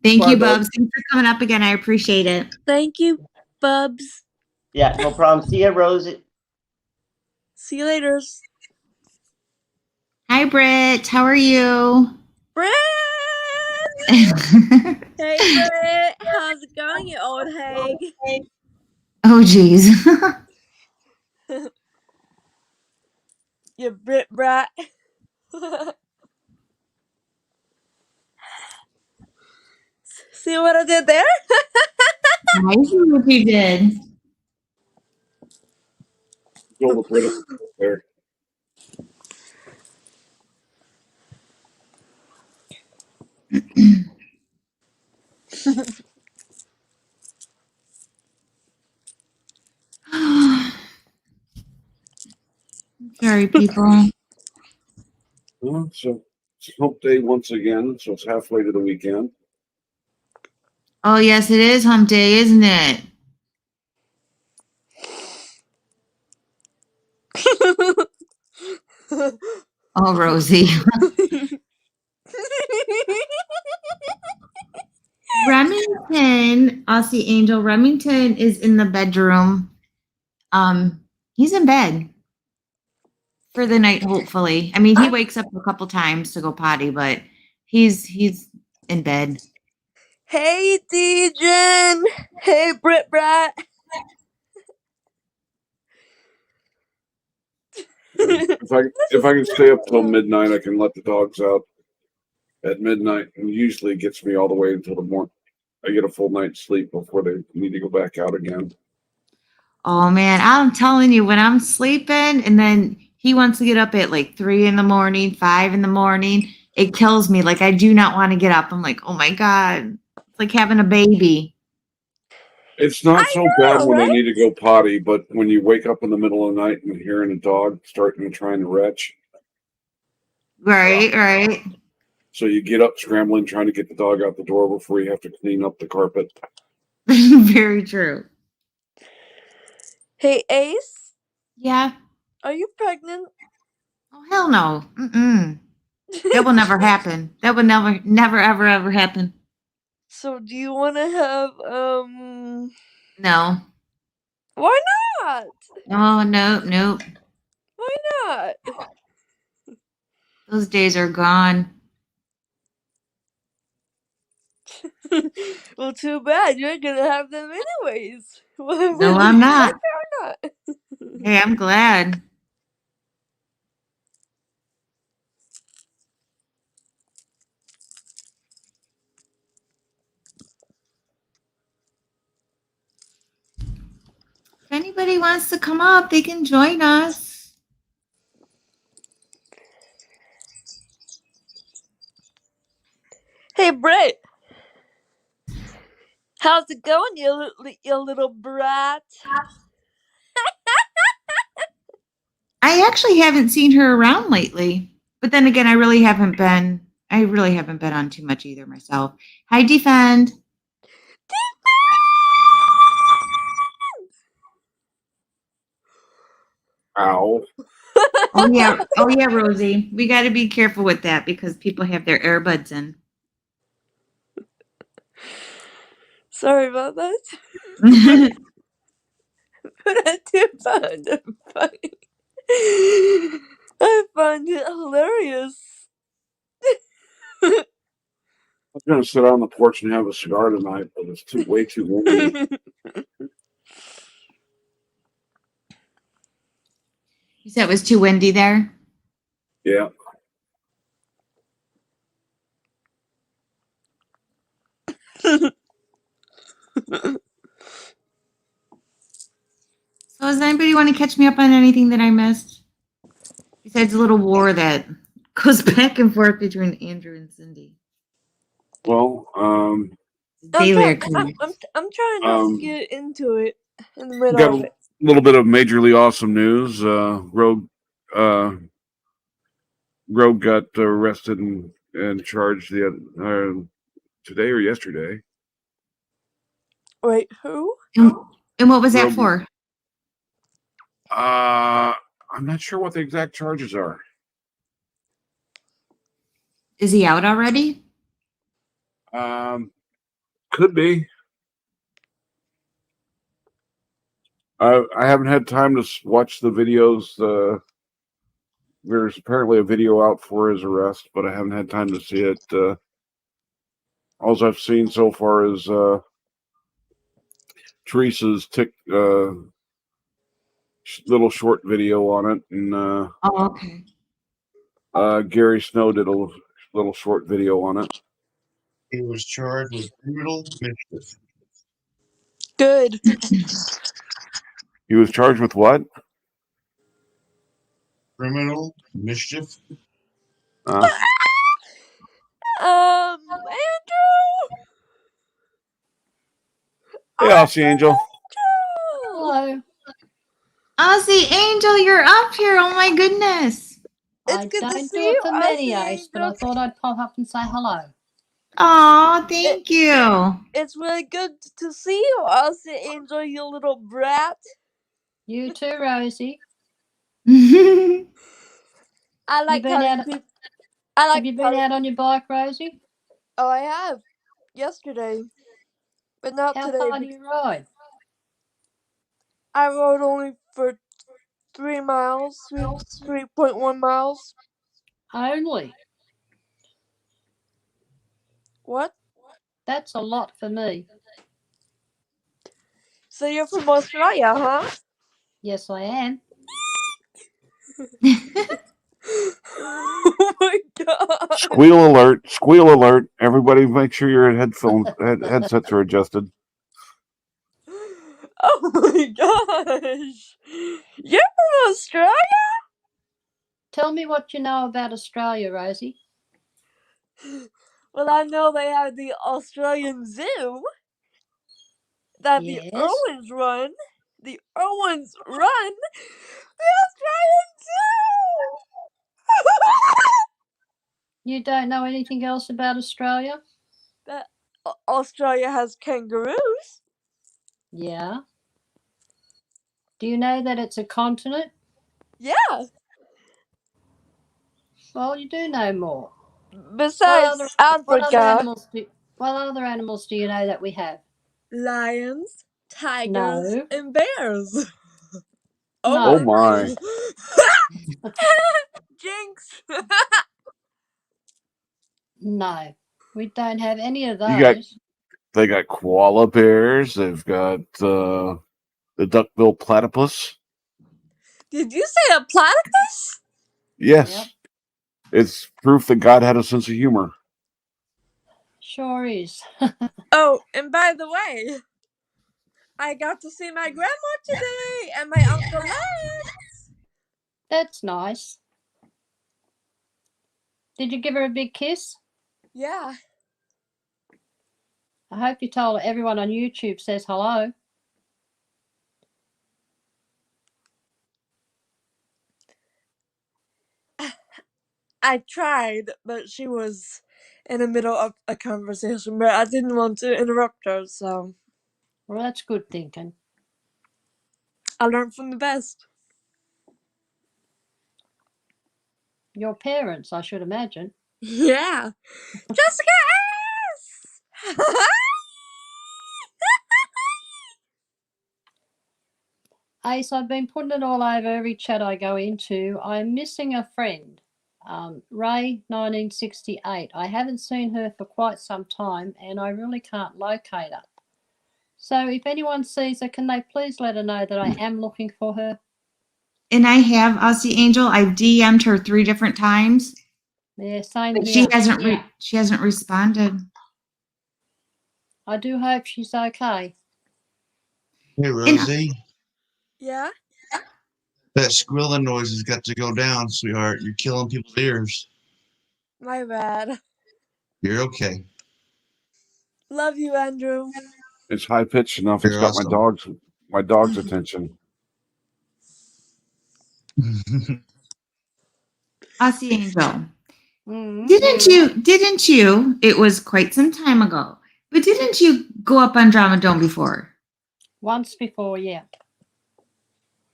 Thank Bye, you, Bub. Bubs. Thanks for coming up again. I appreciate it. Thank you, Bubs. Yeah, no problem. See ya, Rosie. See you later. Hi, Britt. How are you? Brett! Hey, Brett. How's it going, you old hag? Oh, geez. You Brit brat. See what I did there? I see what you did. Go with Britta there. Sorry, people. So it's hump day once again, so it's halfway to the weekend. Oh, yes, it is hump day, isn't it? Oh, Rosie. Remington, Aussie Angel. Remington is in the bedroom. He's in bed for the night, hopefully. I mean, he wakes up a couple times to go potty, but he's in bed. Hey, Dejan. Hey, Brit Brat. If I can stay up till midnight, I can let the dogs out at midnight, and usually gets me all the way until the morning. I get a full night's sleep before they need to go back out again. Oh man, I'm telling you, when I'm sleeping and then he wants to get up at like 3 in the morning, 5 in the morning, it kills me. Like I do not want to get up. I'm like, oh my God. It's like having a baby. It's not so bad when right? they need to go potty, but when you wake up in the middle of the night and hearing a dog starting to trying to retch, Right, right. so you get up scrambling trying to get the dog out the door before you have to clean up the carpet. Very true. Hey, Ace. Yeah. Are you pregnant? Oh hell no. Mm-mm. That will never happen. That would never, ever happen. So, do you want to have, No. Why not? Oh no, nope. Why not? Those days are gone. Well, too bad. You're gonna have them anyways. No, I'm not. Or not. Hey, I'm glad. If anybody wants to come up, they can join us. Hey, Britt. How's it going, you little brat? I actually haven't seen her around lately. But then again, I really haven't been on too much either myself. Hi, Defend. Ow. Oh yeah, Rosie. We got to be careful with that because people have their earbuds in. Sorry about that. But I do find it funny. I find it hilarious. I was gonna sit on the porch and have a cigar tonight, but it's way too windy. You said it was too windy there? Yeah. So does anybody want to catch me up on anything that I missed? Besides a little war that goes back and forth between Andrew and Cindy. Well, Daily I'm occurrence. trying not to get into it in the middle got of a it. little bit of majorly awesome news. Rogue got arrested and charged today or yesterday. Wait, who? And what was that Rogue- for? I'm not sure what the exact charges are. Is he out already? Could be. I haven't had time to watch the videos. There's apparently a video out for his arrest, but I haven't had time to see it. All I've seen so far is Teresa's little short video on it, and Oh, okay. Gary Snow did a little short video on it. He was charged with criminal mischief. Good. He was charged with what? Criminal mischief. Andrew. Hey, Aussie Angel. Hello. Aussie Angel, you're up here. Oh my goodness. It's I good to don't see do you, it for many Aussie Ace, but I Angel. thought I'd pop up and say hello. Oh, thank you. It's really good to see you, Aussie Angel, you little brat. You too, Rosie. I like been telling out- people. I like Have you been telling out on your bike, Rosie? Oh, I have yesterday, but not How today. far do you ride? I rode only for 3 miles, 3.1 miles. Only. What? That's a lot for me. So you're from Australia, huh? Yes, I am. Oh my god! Squeal alert! Squeal alert! Everybody, make sure your headsets are adjusted. Oh my gosh! You're from Australia? Tell me what you know about Australia, Rosie. Well, I know they have the Australian Zoo that the Yes. Irwins run. The Irwins run the Australian Zoo! You don't know anything else about Australia? That Australia has kangaroos. Yeah. Do you know that it's a continent? Yeah. Well, you do know more. Besides What other Africa, animals do you know that we have? lions, tigers, No. and bears. Oh No. my! Jinx. No. We don't have any of You got those. They got koala bears. They've got the duck-billed platypus. Did you say a platypus? Yes, Yep. it's proof that God had a sense of humor. Sure is. Oh, and by the way, I got to see my grandma today and my Uncle Lance. That's nice. Did you give her a big kiss? Yeah. I hope you told everyone on YouTube says hello. I tried, but she was in the middle of a conversation, but I didn't want to interrupt her, so Well, that's good thinking. I learned from the best. Your parents, I should imagine. Yeah. Jessica S! Ace, I've been putting it all over every chat I go into. I'm missing a friend. Ray, 1968. I haven't seen her for quite some time and I really can't locate her. So if anyone sees her, can they please let her know that I am looking for her? And I have Aussie Angel. I've DM'd her 3 different times. Yeah, same But here. she hasn't responded. I do hope she's okay. Hey, Rosie. Yeah? That squealing noise has got to go down, sweetheart. You're killing people's ears. My bad. You're okay. Love you, Andrew. It's high pitched enough. It's You're got awesome. my dog's attention. Aussie Angel. Mm. Didn't you, it was quite some time ago, but didn't you go up on Drama Dome before? Once before, yeah.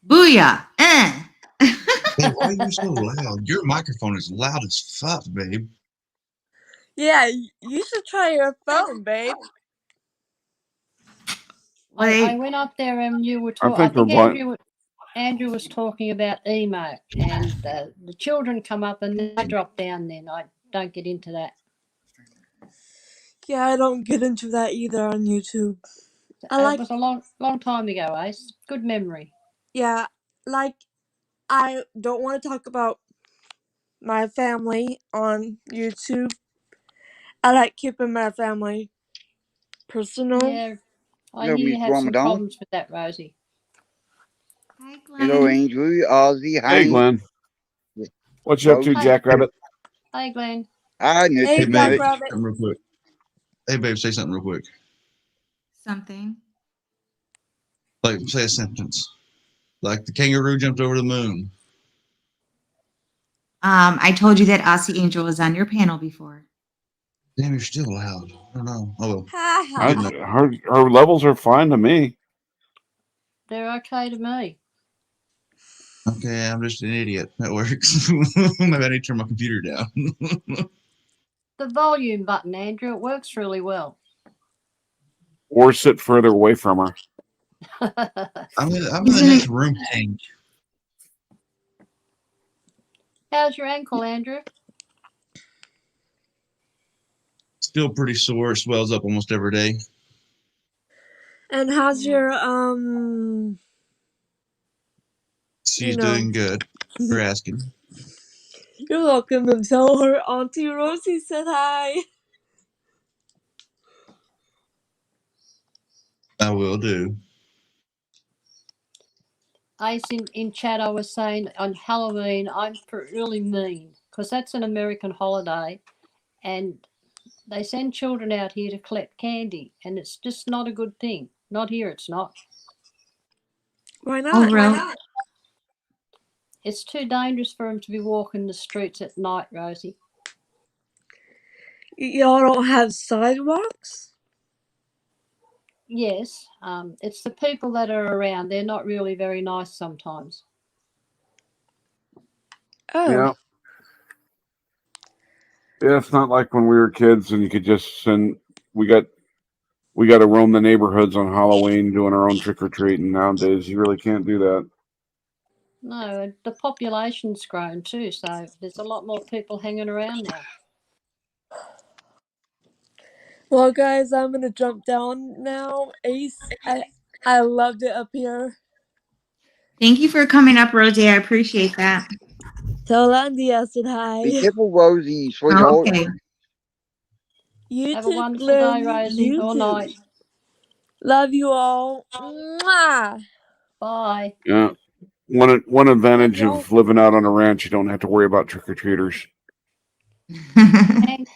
Booyah. Hey, why are you so loud? Your microphone is loud as fuck, babe. Yeah, you should try your phone, babe. I went up there and you were I talking. I think they're think blind. Andrew was talking about emo, and the children come up and they drop down. Then I don't get into that. Yeah, I don't get into that either on YouTube. It was a long time ago, Ace. Good memory. Yeah, like, I don't want to talk about my family on YouTube. I like keeping my family personal. Yeah, I Hello, hear you Miss have some Ramadan. problems with that, Rosie. Hi, Hello, Glenn. Angel, Ozzy, Hey, Honey. Glenn. What you up to, Rosie. Jackrabbit? Hey, Glenn. I knew Hey, Hey, too babe, much. say Jackrabbit. something real quick. Hey, babe, say something real quick. Something. Like, say a sentence. Like the kangaroo jumped over the moon. I told you that Aussie Angel was on your panel before. Damn, you're still loud. I don't know. Oh, well. Ha ha. Good night. Her levels are fine to me. They're okay to me. Okay, I'm just an idiot. That works. Maybe I need to turn my computer down. The volume button, Andrew, it works really well. Or sit further away from her. I'm in the Isn't next it- room. Dang. How's your ankle, Andrew? Still pretty sore. It swells up almost every day. And how's Yeah. your She's doing good. For asking. You're welcome, and tell her Auntie Rosie said hi. I will do. Ace in chat, I was saying on Halloween, I'm really mean because that's an American holiday and they send children out here to collect candy and it's just not a good thing. Not here, it's not. Why Oh, not? really? It's too dangerous for them to be walking the streets at night, Rosie. Y'all don't have sidewalks? Yes, it's the people that are around. They're not really very nice sometimes. Oh. Yeah. Yeah, it's not like when we were kids and you could just send. We got to roam the neighborhoods on Halloween doing our own trick or treating. Nowadays, you really can't do that. No, the population's grown too, so there's a lot more people hanging around now. Well, guys, I'm gonna jump down now. Ace, I loved it up here. Thank you for coming up, Rosie. I appreciate that. Tell Andy I said hi. Be careful, Rosie, sweetheart. Okay. You Have a too, wonderful Glenn. day, Rosie, You or too. night. Love you all. Mwah! Bye. Yeah. One advantage Love y'all. of living out on a ranch, you don't have to worry about trick or treaters. And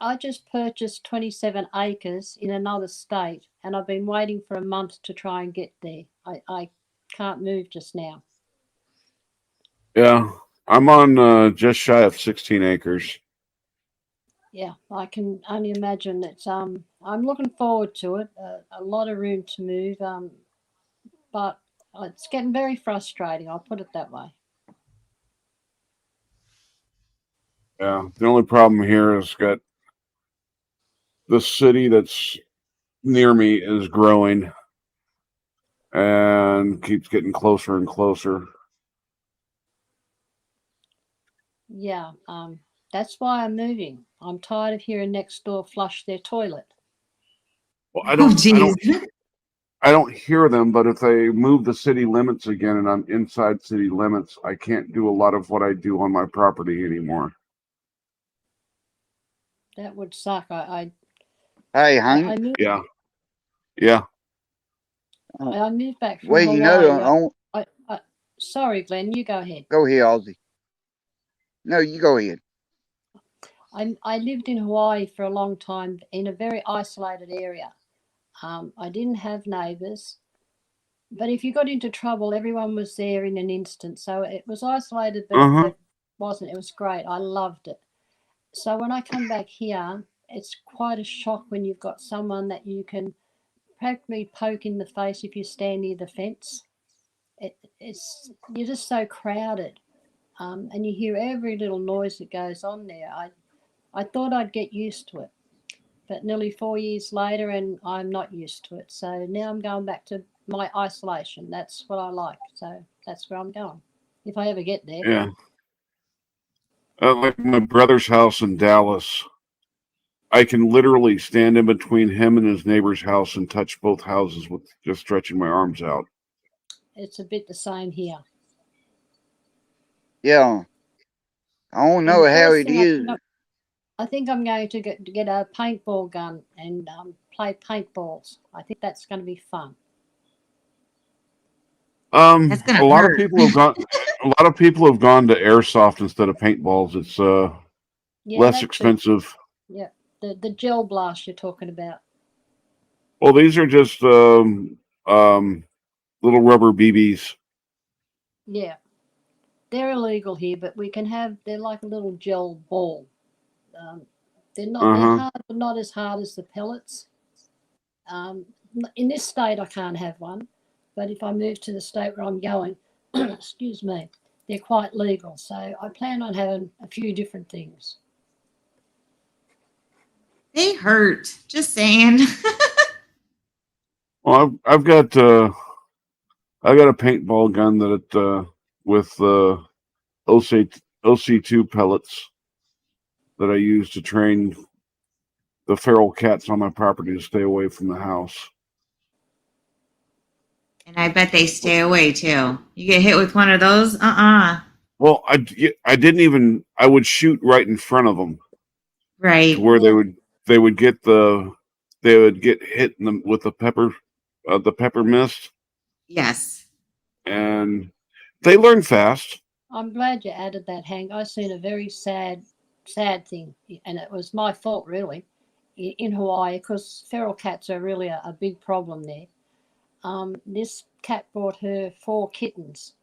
I just purchased 27 acres in another state, and I've been waiting for a month to try and get there. I can't move just now. Yeah, I'm on just shy of 16 acres. Yeah, I can only imagine. It's I'm looking forward to it. A lot of room to move, but it's getting very frustrating. I'll put it that way. Yeah, the only problem here is got the city that's near me is growing and keeps getting closer and closer. Yeah, that's why I'm moving. I'm tired of hearing next door flush their toilet. Well, Oh, geez. I don't hear them, but if they move the city limits again and I'm inside city limits, I can't do a lot of what I do on my property anymore. That would suck. Hey, I hon. moved, Yeah. Yeah. I moved back from Well, you know, Hawaii. Sorry, Glenn, you go ahead. go ahead, Ozzy. No, you go ahead. I lived in Hawaii for a long time in a very isolated area. I didn't have neighbours, but if you got into trouble, everyone was there in an instant. So it was isolated, but it wasn't. It was great. I loved it. So when I come back here, it's quite a shock when you've got someone that you can practically poke in the face if you stand near the fence. It's you're just so crowded, and you hear every little noise that goes on there. I thought I'd get used to it, but nearly 4 years later, and I'm not used to it. So now I'm going back to my isolation. That's what I like. So that's where I'm going, if I ever get there. Yeah. Like my brother's house in Dallas, I can literally stand in between him and his neighbor's house and touch both houses with just stretching my arms out. It's a bit the same here. Yeah. I don't And know the how first it thing is. I think I'm going to get a paintball gun and play paintballs. I think that's going to be fun. That's gonna A lot hurt. of people have gone. A lot of people have gone to airsoft instead of paintballs. It's Yeah, less that's expensive. Yeah, the gel blast you're talking about. Well, these are just little rubber BBs. Yeah, they're illegal here, but they're like a little gel ball. They're hard, but not as hard as the pellets. In this state, I can't have one, but if I move to the state where I'm going, excuse me, they're quite legal. So I plan on having a few different things. They hurt. Just saying. Well, I've got a paintball gun that with OC2 pellets that I use to train the feral cats on my property to stay away from the house. And I bet they stay away too. You get hit with one of those? Well, I didn't even. I would shoot right in front of them Right. to where they would get hit with the pepper mist, Yes. and they learn fast. I'm glad you added that, Hank. I seen a very sad thing, and it was my fault really, in Hawaii, because feral cats are really a big problem there. This cat brought her 4 kittens,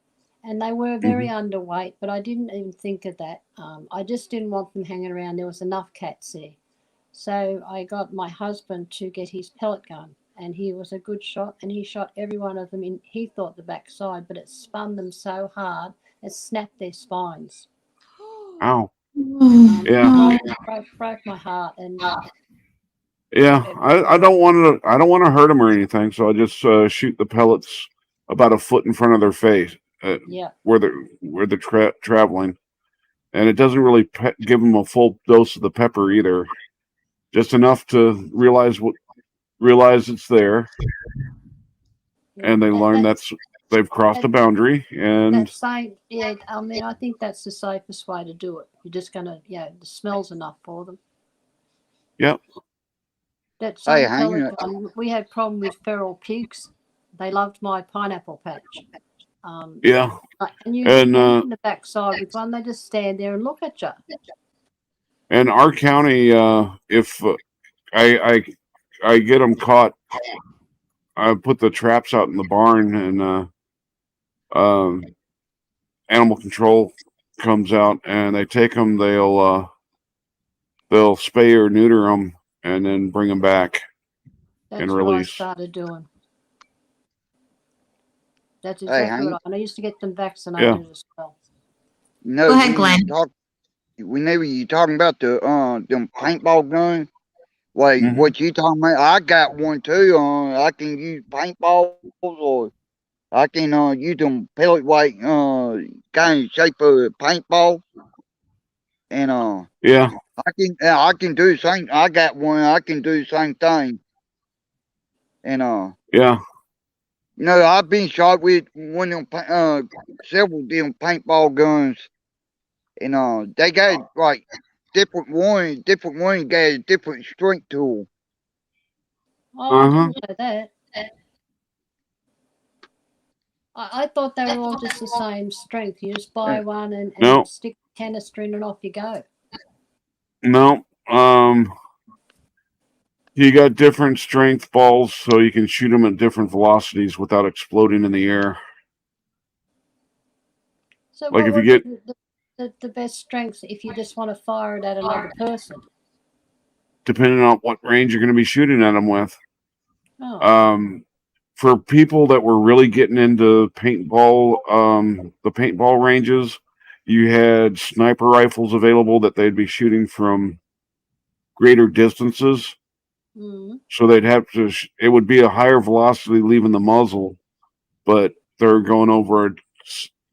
and they were very underweight, but I didn't even think of that. I just didn't want them hanging around. There was enough cats there. So I got my husband to get his pellet gun, and he was a good shot, and he shot every one of them in, he thought, the backside, but it spun them so hard, it snapped their spines. Ow. Yeah. Broke my heart. And Yeah, I don't want to hurt them or anything, so I just shoot the pellets about a foot in front of their face, yeah, where they're traveling, and it doesn't really give them a full dose of the pepper either, just enough to realize it's there, and they learn they've crossed a boundary, and yeah, I mean, I think that's the safest way to do it. You're just gonna, the smell's enough for them. Yep. That Hey, same pellet gun, we had problem with feral pigs. They loved my pineapple patch. Yeah. And you get in the backside with one, they just stand there and look at you. And our county, if I get them caught, I put the traps out in the barn, and animal control comes out and they take them. They'll spay or neuter them and then bring them back and release. What I started doing. That's exactly what I used to get them vaccinated as well. No, go ahead, Glenn. Whenever you talking about them paintball guns, like what you talking about, I got one too. I can use paintballs, or I can use them pellet weight kind of shape of a paintball, and I can do the same. I got one. I can do the same thing, and no, I've been shot with one of them several different paintball guns, and they got like different one got a different strength tool. Oh, I didn't know that. I thought they were all just the same strength. You just buy one and stick the canister in and off you go. No. You got different strength balls, so you can shoot them at different velocities without exploding in the air. So like if you get the best strength if you just want to fire it at another person? Depending on what range you're going to be shooting at them with. Oh. For people that were really getting into paintball, the paintball ranges, you had sniper rifles available that they'd be shooting from greater distances. So they'd have to, it would be a higher velocity leaving the muzzle, but they're going over it.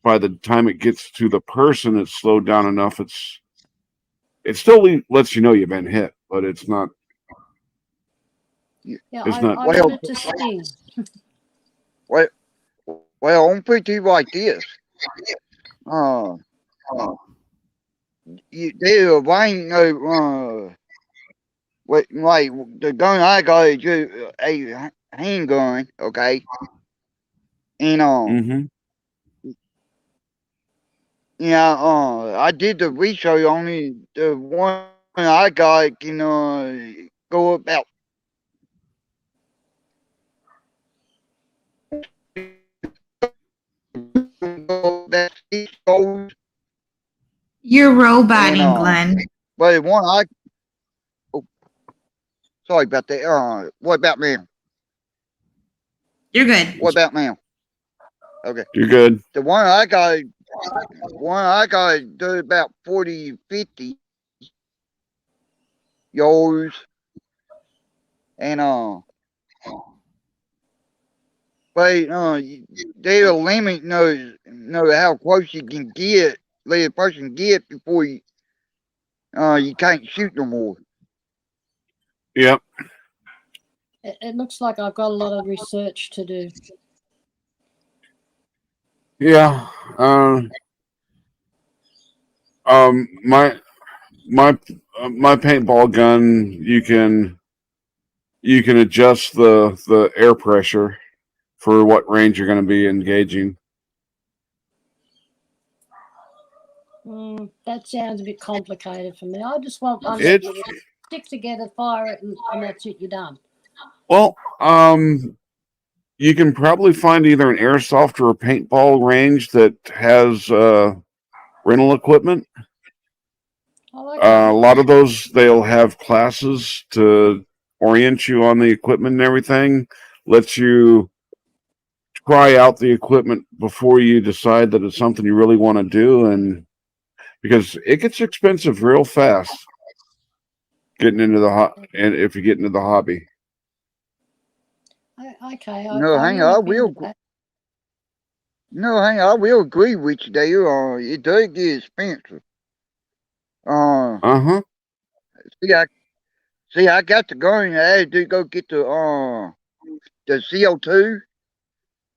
By the time it gets to the person, it's slowed down enough. It still lets you know you've been hit, but it's not. Yeah, I wanted to sting. Well, I'm pretty like this. There ain't like the gun I got is just a handgun, okay? And I did the research on it. The one I got can go about. You're roboting, Glenn. But the one sorry about that. What about now? You're good. What about now? Okay. You're good. The one I got do about 40, 50 yards, and but they'll limit know how close you can get, let a person get before you can't shoot no more. Yep. It looks like I've got a lot of research to do. Yeah. My my paintball gun, you can adjust the air pressure for what range you're going to be engaging. That sounds a bit complicated for me. I just want one that It's you stick together, fire it, and that's it. You're done. well, you can probably find either an airsoft or a paintball range that has rental equipment. Oh, okay. A lot of those, they'll have classes to orient you on the equipment and everything. Lets you try out the equipment before you decide that it's something you really want to do, and because it gets expensive real fast getting into and if you get into the hobby. Okay, No, I hang on, will look into that. No, hang on, I will agree with you there. It does get expensive. Uh-huh. I got the gun. I had to go get the CO2,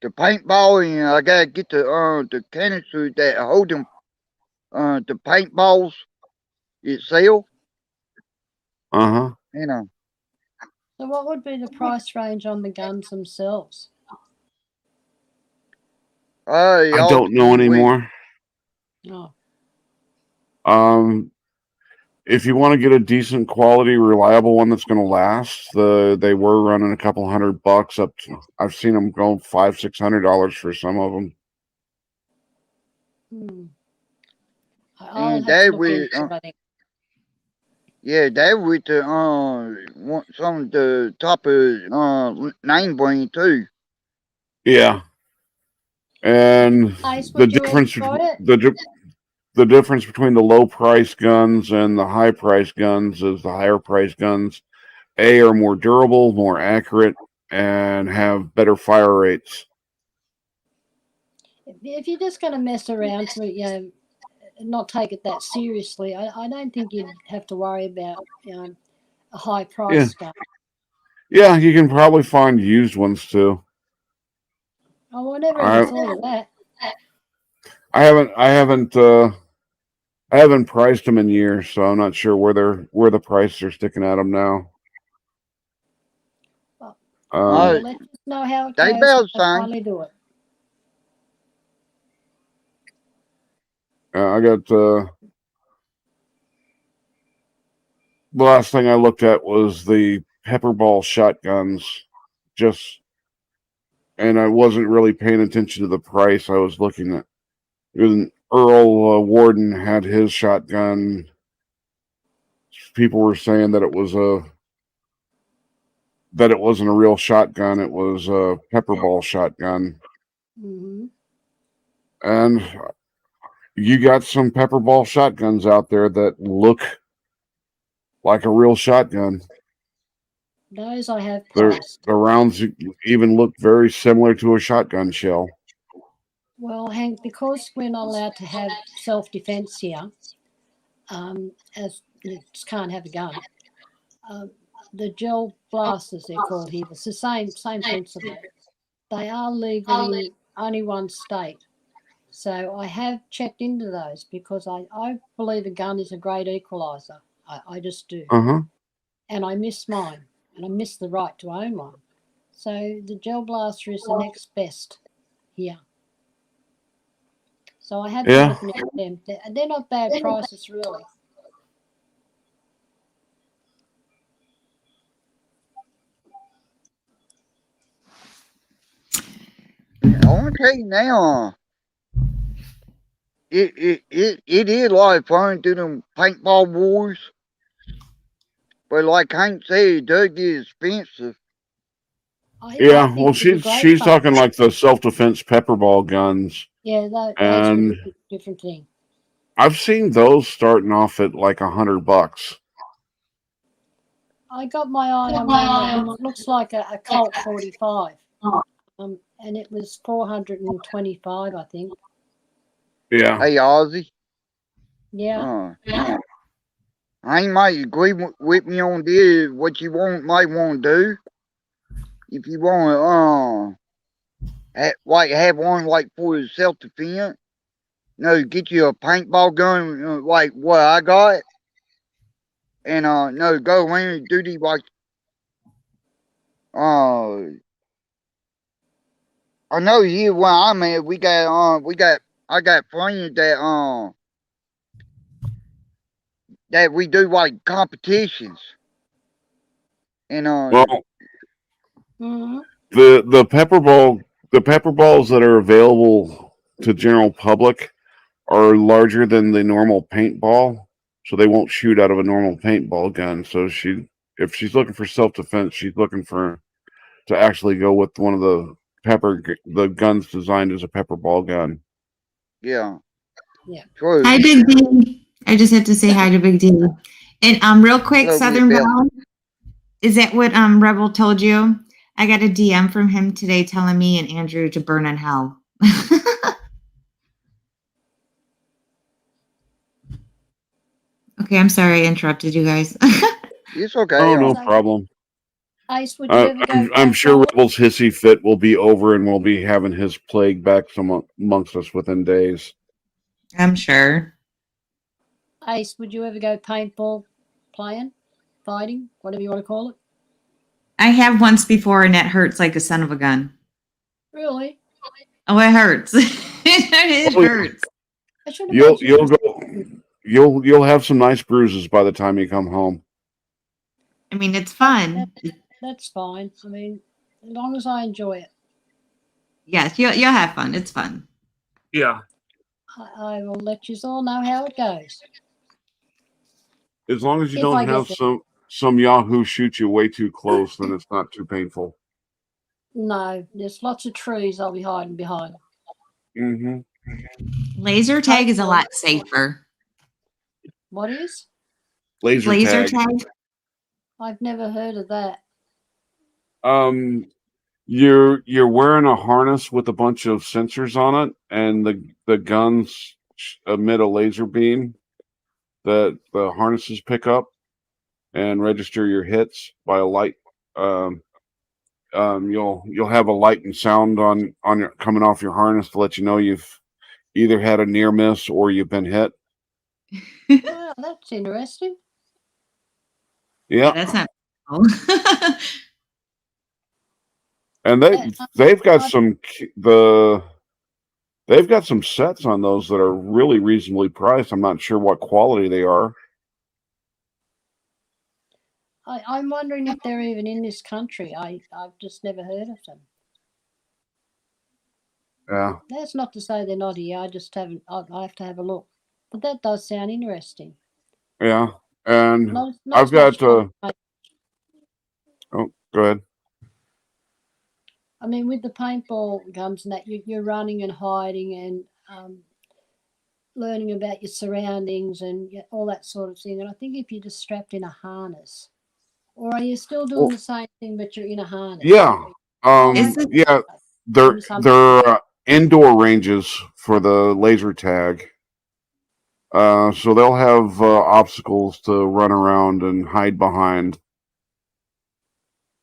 the paintball, and I gotta get the canister that hold them the paintballs itself. Uh-huh. You know, So, what would be the price range on the guns themselves? I don't know anymore. Oh, If you want to get a decent quality, reliable one that's going to last, they were running a couple $100 up to, I've seen them go $500-600 for some of them. I'll and have to that look with into it, I think. yeah, that with the some of the top of name brand too. Yeah, and Ace, the would you ever difference try it? the difference between the low price guns and the high price guns is the higher price guns are more durable, more accurate, and have better fire rates. If you're just going to mess around, so not take it that seriously, I don't think you'd have to worry about a high Yeah, price gun. yeah, you can probably find used ones too. Oh, I never even I thought of that. I haven't priced them in years, so I'm not sure where the prices are sticking at them now. Well, let's just know how it They goes when about I sign. finally do it. I got the last thing I looked at was the pepperball shotguns, just and I wasn't really paying attention to the price. I was looking at it was an Earl Warden had his shotgun. People were saying that it wasn't a real shotgun. It was a pepperball shotgun. And you got some pepperball shotguns out there that look like a real shotgun. Those I have The priced. rounds even look very similar to a shotgun shell. Well, Hank, because we're not allowed to have self-defense here, as you just can't have a gun. The gel blasters, they're called here. It's the same principle. They are legal in only one state. So I have checked into those because I believe a gun is a great equalizer. I just do. Uh-huh. And I miss mine. And I miss the right to own one. So the gel blaster is the next best here. So I have been Yeah. looking at them. They're not bad prices, really. I want to tell you now. It is a lot of fun doing them paintball wars, but like Hank said, it does get expensive. Yeah, think well, it was a great she's fun. talking like the self-defense pepper ball guns, Yeah, those were and a different thing. I've seen those starting off at like $100. I got my eye on one that looks like a Colt 45, and it was 425, I think. Yeah. Hey, Ozzy. Yeah. I ain't might agree with me on this. What you might want to do, if you want to, like have one like for self defense. No, get you a paintball gun like what I got, and no, go around and do the like I know here where I'm at. I got friends that we do like competitions, and Well, Mm-hmm. the pepper balls that are available to general public are larger than the normal paintball, so they won't shoot out of a normal paintball gun. So if she's looking for self defense, she's looking for to actually go with one of the guns designed as a pepper ball gun. yeah, Yeah. true. Hi, Big D. I just have to say hi to Big D. And real quick, Hello, Southern Bell. Belle, is that what Rebel told you? I got a DM from him today telling me and Andrew to burn in hell. Okay, I'm sorry I interrupted you guys. It's okay. Oh, no problem. Ace, would you ever go I'm sure paintballing? Rebel's hissy fit will be over, and we'll be having his plague back amongst us within days. I'm sure. Ace, would you ever go paintball playing, fighting, whatever you want to call it? I have once before, and it hurts like a son of a gun. Really? Oh, it hurts. It hurts. I should You'll have some nice bruises by the time you come home. I mean, it's fun. That's fine. I mean, as long as I enjoy it. Yes, you'll have fun. It's fun. Yeah. I will let you all know how it goes. As long as you If don't I get have there. some Yahoo shoot you way too close, then it's not too painful. No, there's lots of trees I'll be hiding behind. Mm-hmm. Laser tag is a lot safer. What is? Laser tag. I've never heard of that. You're wearing a harness with a bunch of sensors on it, and the guns emit a laser beam that the harnesses pick up and register your hits by a light. You'll have a light and sound on your coming off your harness to let you know you've either had a near miss or you've been hit. Well, that's interesting. Yeah, that's not. And they've got some sets on those that are really reasonably priced. I'm not sure what quality they are. I'm wondering if they're even in this country. I've just never heard of them. Yeah. That's not to say they're not here. I just haven't. I have to have a look. But that does sound interesting. Yeah, and Not I've got. Oh, go ahead. I mean, with the paintball guns and that, you're running and hiding and learning about your surroundings and all that sort of thing. And I think if you're just strapped in a harness, or are you still doing the same thing but you're in a harness? Yeah. Yeah. They're indoor ranges for the laser tag. So they'll have obstacles to run around and hide behind.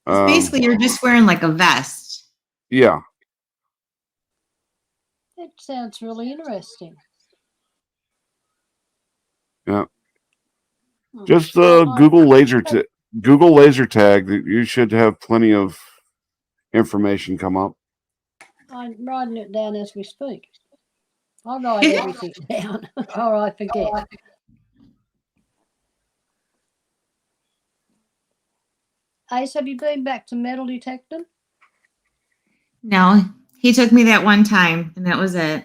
Basically, you're just wearing like a vest. Yeah. That sounds really interesting. Yeah. Just Google laser tag. You should have plenty of information come up. I'm writing it down as we speak. I write everything down or I forget. Ace, have you been back to metal detecting? No, he took me that one time, and that was it.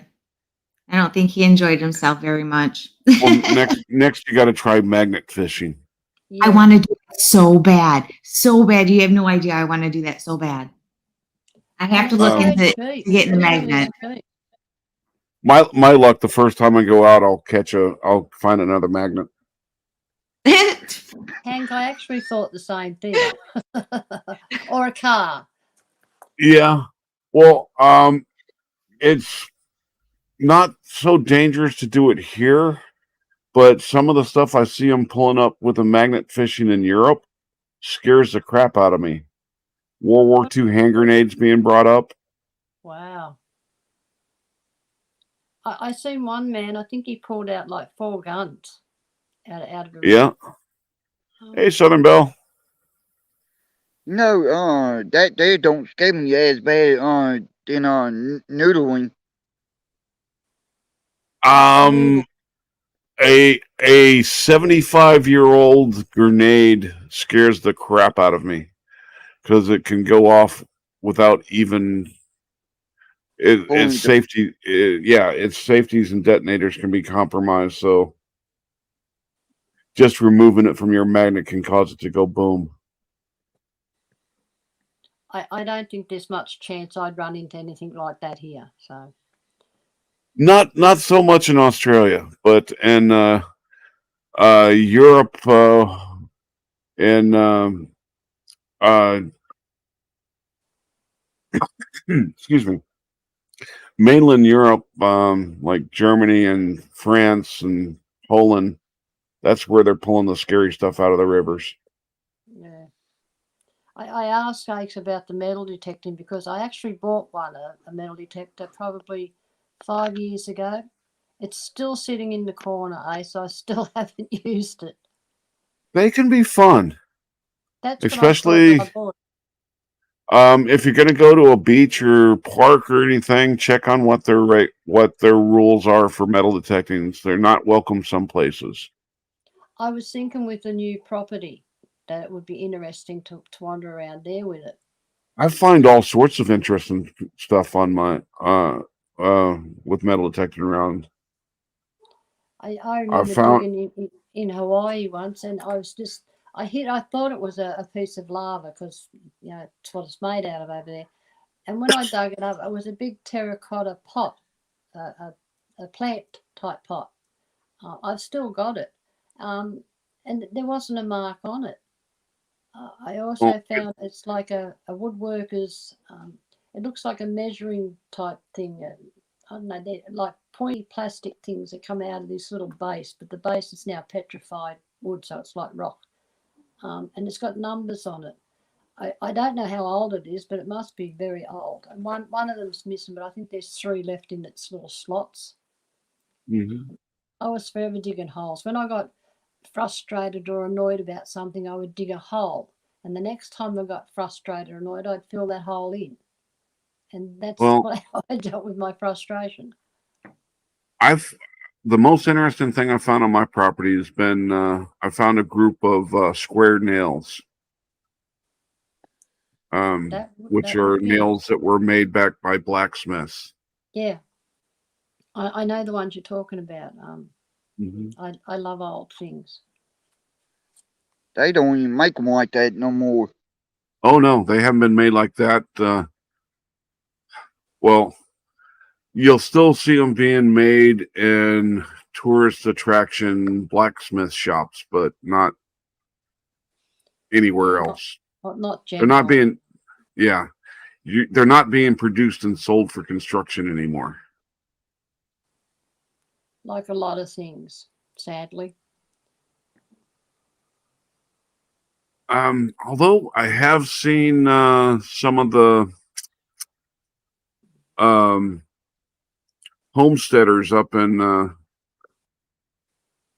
I don't think he enjoyed himself very much. Well, next you got to try magnet fishing. Yeah. I want to do it so bad. So bad. You have no idea. I want to do that so bad. I have And to it's look so into cheap. getting the Really, really magnet. cheap. My luck, the first time I go out, I'll find another magnet. Hank, I actually thought the same thing. Or a car. Yeah. Well, it's not so dangerous to do it here, but some of the stuff I see them pulling up with a magnet fishing in Europe scares the crap out of me. World War II hand grenades being brought up. Wow. I seen one man, I think he pulled out like 4 guns out of a Yeah. Hey, Southern Belle. No, that there don't scare me as bad, than, noodling. Um, a 75-year-old grenade scares the crap out of me because it can go off without even its Pulling the safety. Its safeties and detonators can be compromised. So just removing it from your magnet can cause it to go boom. I don't think there's much chance I'd run into anything like that here. So Not so much in Australia, but in Europe, and excuse me, mainland Europe, like Germany and France and Poland. That's where they're pulling the scary stuff out of the rivers. yeah. I asked Jakes about the metal detecting because I actually bought one, a metal detector, probably 5 years ago. It's still sitting in the corner, so I still haven't used it. They can be fun, That's what I thought when I especially bought it. if you're going to go to a beach or park or anything. Check on what their rules are for metal detecting. They're not welcome some places. I was thinking with the new property that it would be interesting to wander around there with it. I find all sorts of interesting stuff on my with metal detecting around. I I remember found digging in Hawaii once, and I thought it was a piece of lava because, it's what it's made out of over there. And when I dug it up, it was a big terracotta pot, a plant type pot. I've still got it. And there wasn't a mark on it. I well, also found it's like a woodworker's, it looks like a measuring type thing. I don't know, they're like pointy plastic things that come out of this little base, but the base is now petrified wood, so it's like rock. And it's got numbers on it. I don't know how old it is, but it must be very old. And one of them's missing, but I think there's 3 left in its little slots. mhm. I was forever digging holes. When I got frustrated or annoyed about something, I would dig a hole. And the next time I got frustrated or annoyed, I'd fill that hole in. And that's Well, how I dealt with my frustration. I've the most interesting thing I found on my property has been I found a group of square nails, which That are would be nails interesting. that were made back by blacksmiths. Yeah, I know the ones you're talking about. Mhm. I love old things. they don't even make them like that no more. Oh no, they haven't been made like that. Well, you'll still see them being made in tourist attraction blacksmith shops, but not anywhere Yeah, else. not They're not general. being, yeah, they're not being produced and sold for construction anymore. Like a lot of things, sadly. Although I have seen some of the um, homesteaders up in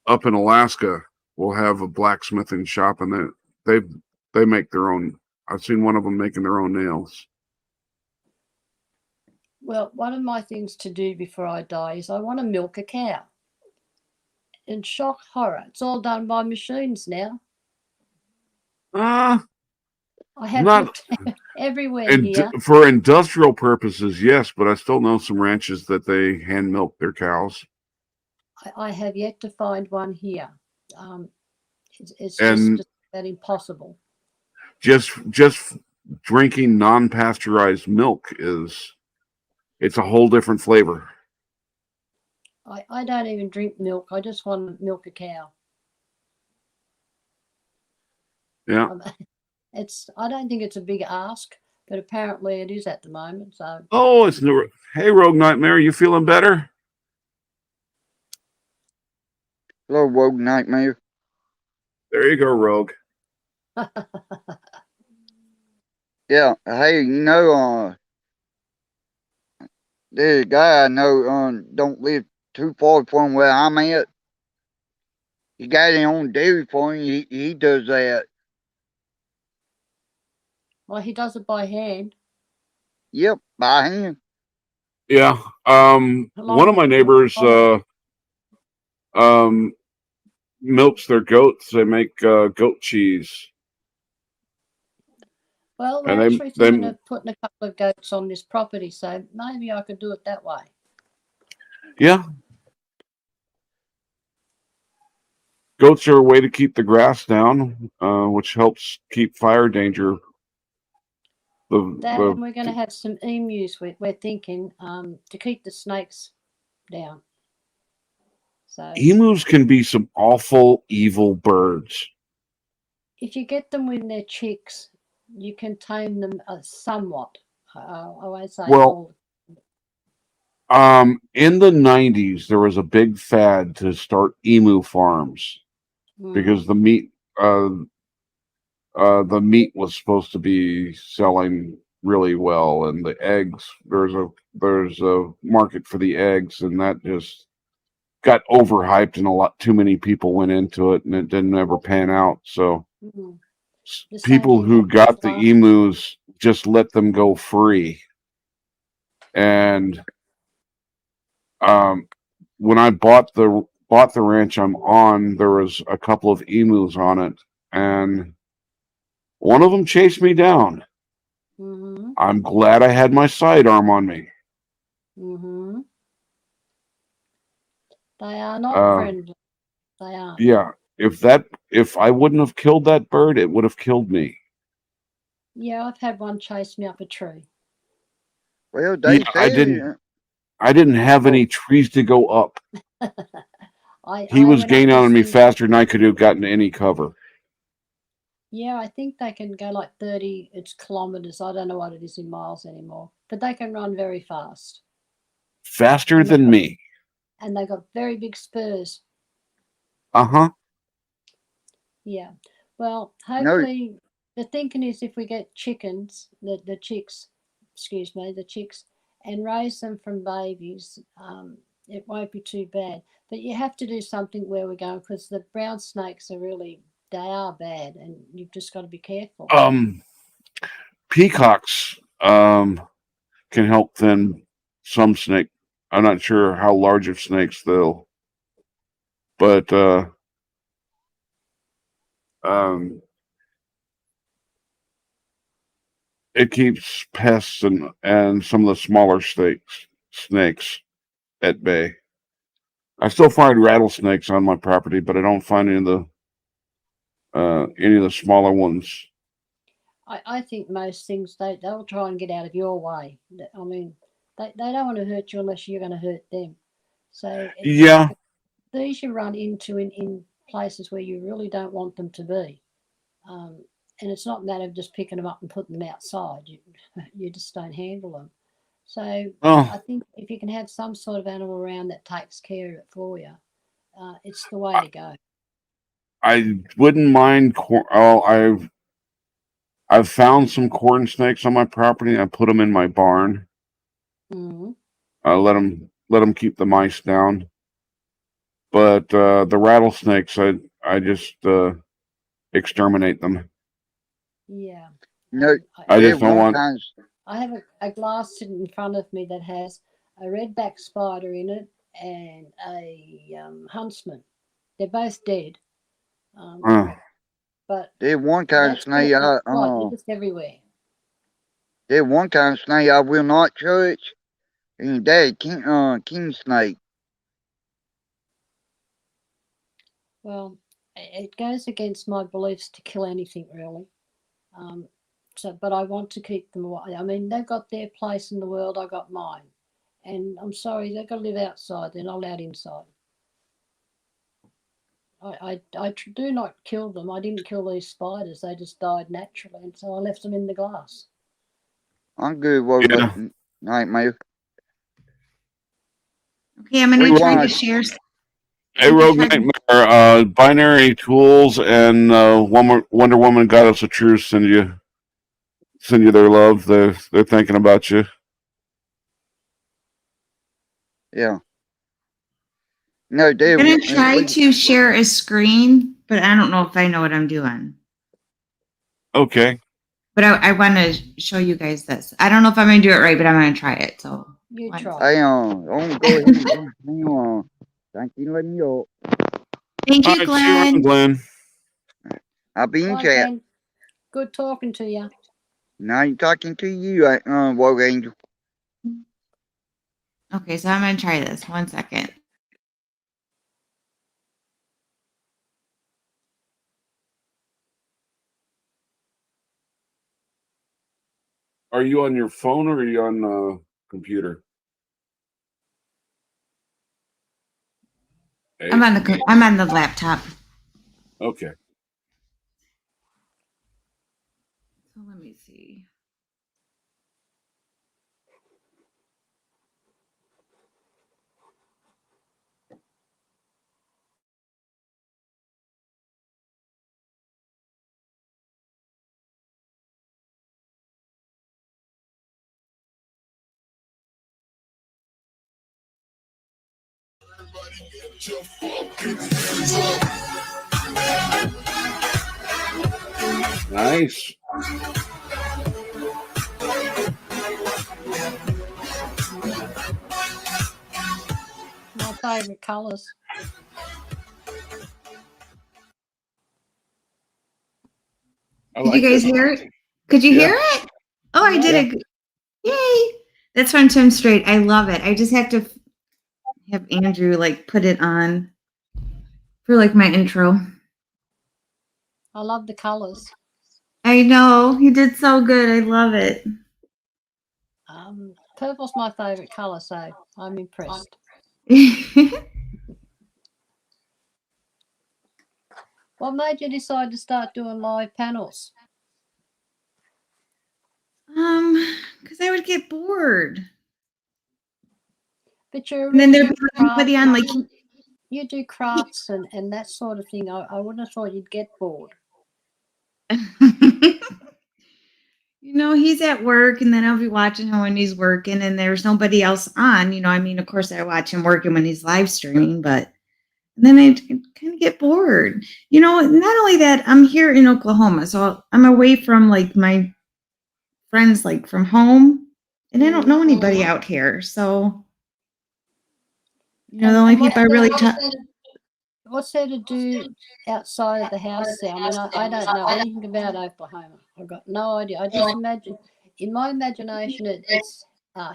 Alaska will have a blacksmithing shop, and they make their own. I've seen one of them making their own nails. Well, one of my things to do before I die is I want to milk a cow. And shock horror, it's all done by machines now. Uh, I have not looked everywhere here. for industrial purposes, yes, but I still know some ranches that they hand milk their cows, I have yet to find one here. It's and just that impossible. just drinking non-pasteurized milk it's a whole different flavor. I don't even drink milk. I just want to milk a cow. Yeah. I don't think it's a big ask, but apparently it is at the moment. So Oh, it's new. Hey, Rogue Nightmare, you feeling better? Hello, Rogue Nightmare. There you go, Rogue. Yeah. Hey, there's a guy I know don't live too far from where I'm at. He got his own dairy farm. He does that. well, he does it by hand. Yep, by hand. Yeah. One of my neighbors milks their goats. They make goat cheese. Well, we're And actually they thinking of putting a couple of goats on this property, so maybe I could do it that way. yeah. Goats are a way to keep the grass down, which helps keep fire danger. That, and we're going to have some emus. We're thinking to keep the snakes down. So Emus can be some awful, evil birds. if you get them when they're chicks, you can tame them somewhat. I won't say Well, all. in the 90s, there was a big fad to start emu farms because the meat was supposed to be selling really well, and the eggs, there's a market for the eggs, and that just got overhyped, and a lot too many people went into it, and it didn't ever pan out. So people who got the emus just let them go free. And when I bought the ranch I'm on, there was a couple of emus on it, and one of them chased me down. I'm glad I had my sidearm on me. They are not friendly. They aren't. Yeah, if I wouldn't have killed that bird, it would have killed me. Yeah, I've had one chase me up a tree. Well, they I didn't have any trees to go up. He was gaining on me faster than I could have gotten any cover. Yeah, I think they can go like 30 kilometers. I don't know what it is in miles anymore, but they can run very fast. Faster than me. And they got very big spurs. Uh-huh. Yeah. Well, hopefully the thinking is if we get chickens, the chicks, and raise them from babies, it won't be too bad. But you have to do something where we're going because the brown snakes they are bad, and you've just got to be careful. Peacocks can help thin some snake. I'm not sure how large of snakes they'll, but it keeps pests and some of the smaller snakes at bay. I still find rattlesnakes on my property, but I don't find any of the smaller ones. I think most things they'll try and get out of your way. I mean, they don't want to hurt you unless you're going to hurt them. So these you run into in places where you really don't want them to be. And it's not a matter of just picking them up and putting them outside. You just don't handle them. So I think if you can have some sort of animal around that takes care of it for you, it's the way to go. I wouldn't mind. I've found some corn snakes on my property. I put them in my barn. I let them keep the mice down. But the rattlesnakes, I just exterminate them. Yeah. No, I just don't want. I have a glass sitting in front of me that has a redback spider in it and a huntsman. They're both dead. But there's one kind of snake you're just everywhere. There's one kind of snake I will not touch, and that king snake. Well, it goes against my beliefs to kill anything really. So, but I want to keep them away. I mean, they've got their place in the world. I got mine, and I'm sorry they've got to live outside. They're not allowed inside. I do not kill them. I didn't kill these spiders. They just died naturally, and so I left them in the glass. I'm good with Yeah. it. Nightmare. Okay, I'm going We to try want- to share. Hey, Rogue Nightmare, Binary Tools and Wonder Woman Goddess of Truth send you their love. They're thinking about you. Yeah. No, dude. I'm going to try to share a screen, but I don't know if I know what I'm doing. Okay. But I want to show you guys this. I don't know if I'm going to do it right, but I'm going to try it. So You try. Hang on. Oh, go ahead. Hang on. Thank you for letting me know. Thank you, All right, see you around, Glenn. Glenn. I'll be in Bye, chat. Glenn. Good talking to you. Now I'm talking to you, Rogue Angel. Okay, so I'm going to try this. 1 second. Are you on your phone or are you on the computer? Hey. I'm on the laptop. Okay. So let me see. Nice. My favourite colours. Did you guys hear it? Could you hear it? Oh, I did it. Yay. That's from Tim Straight. I love it. I just have to have Andrew like put it on for like my intro. I love the colours. I know. He did so good. I love it. Purple's my favourite colour, so I'm impressed. What made you decide to start doing live panels? Because I would get bored. But you're And then really there'd be somebody on like you do crafts and that sort of thing. I wouldn't have thought you'd get bored. You know, he's at work and then I'll be watching him when he's working and there's nobody else on. You know, I mean, of course I watch him working when he's live streaming, but then I kind of get bored. You know, not only that, I'm here in Oklahoma, so I'm away from like my friends like from home and I don't know anybody out here. So, you know, the only people I really talk. What's there to do outside of the house there? I mean, I don't know anything about Oklahoma. I've got no idea. I just imagine, in my imagination, it's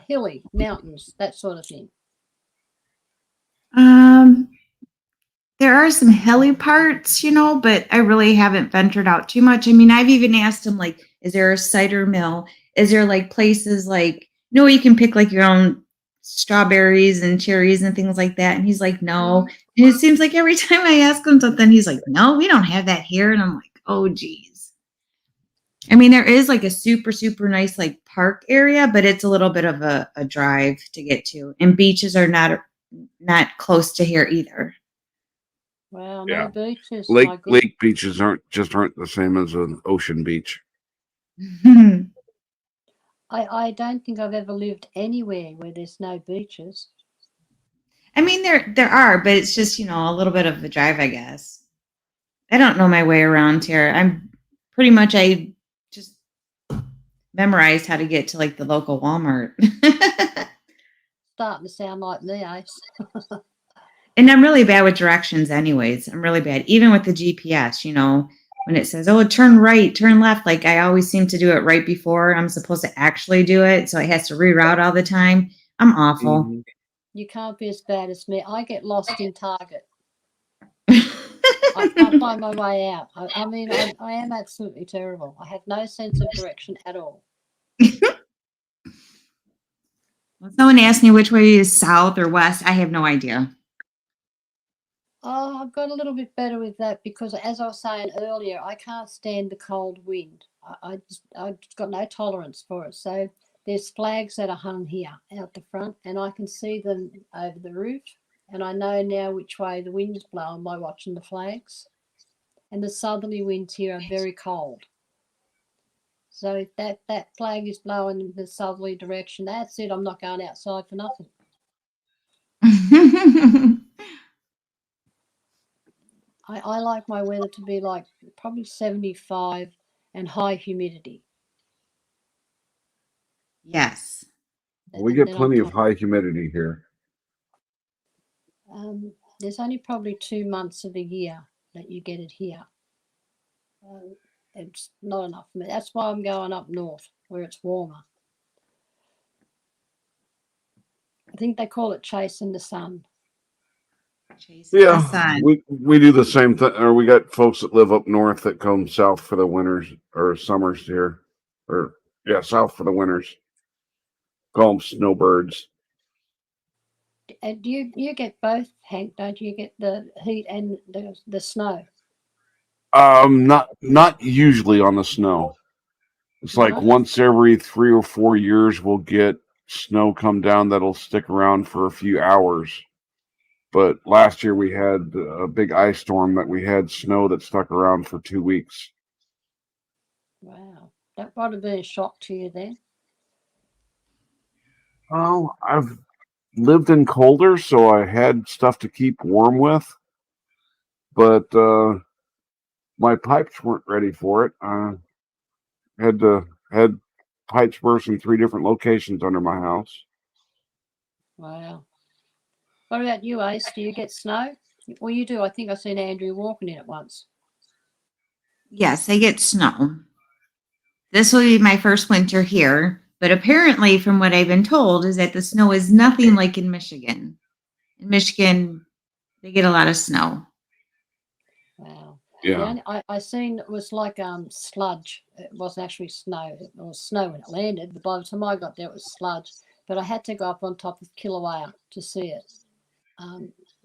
hilly, mountains, that sort of thing. There are some hilly parts, you know, but I really haven't ventured out too much. I mean, I've even asked him, like, is there a cider mill? Is there like places like, you know, you can pick like your own strawberries and cherries and things like that? And he's like, no. And it seems like every time I ask him something, he's like, no, we don't have that here. And I'm like, oh, geez. I mean, there is like a super, super nice like park area, but it's a little bit of a drive to get to. And beaches are not close to here either. Well, no beaches. Lake beaches aren't the same as an ocean beach. I don't think I've ever lived anywhere where there's no beaches. I mean, there are, but it's just, you know, a little bit of a drive, I guess. I don't know my way around here. I just memorized how to get to like the local Walmart. Starting to sound like me, Ace. And I'm really bad with directions anyways. I'm really bad. Even with the GPS, you know, when it says, oh, turn right, turn left, like I always seem to do it right before I'm supposed to actually do it. So it has to reroute all the time. I'm awful. You can't be as bad as me. I get lost in Target. I can't find my way out. I mean, I am absolutely terrible. I have no sense of direction at all. When someone asks me which way is south or west, I have no idea. Oh, I've got a little bit better with that because, as I was saying earlier, I can't stand the cold wind. I've got no tolerance for it. So there's flags that are hung here out the front, and I can see them over the roof. And I know now which way the wind's blowing by watching the flags. And the southerly winds here are very cold. So if that flag is blowing in the southerly direction, that's it. I'm not going outside for nothing. I like my weather to be like probably 75 and high humidity. Yes. We get plenty of high humidity here. There's only probably 2 months of the year that you get it here. It's not enough for me. That's why I'm going up north where it's warmer. I think they call it chasing the sun. Chasing the Yeah, sun. we do the same thing. Or we got folks that live up north that come south for the winters or summers here, or yeah, south for the winters. Call them snowbirds. Do you get both, Hank? Don't you get the heat and the snow? Not usually on the snow. It's like No? once every 3 or 4 years we'll get snow come down that'll stick around for a few hours. But last year we had a big ice storm that we had snow that stuck around for 2 weeks. Wow, that might have been a shock to you then. Oh, I've lived in colder, so I had stuff to keep warm with. But my pipes weren't ready for it. Had pipes burst in 3 different locations under my house. Wow. What about you, Ace? Do you get snow? Well, you do. I think I've seen Andrew walking in it once. Yes, I get snow. This will be my first winter here, but apparently, from what I've been told, is that the snow is nothing like in Michigan. In Michigan, they get a lot of snow. Wow. Yeah. I seen it was like sludge. It wasn't actually snow. It was snow when it landed, but by the time I got there, it was sludge. But I had to go up on top of Kilauea to see it.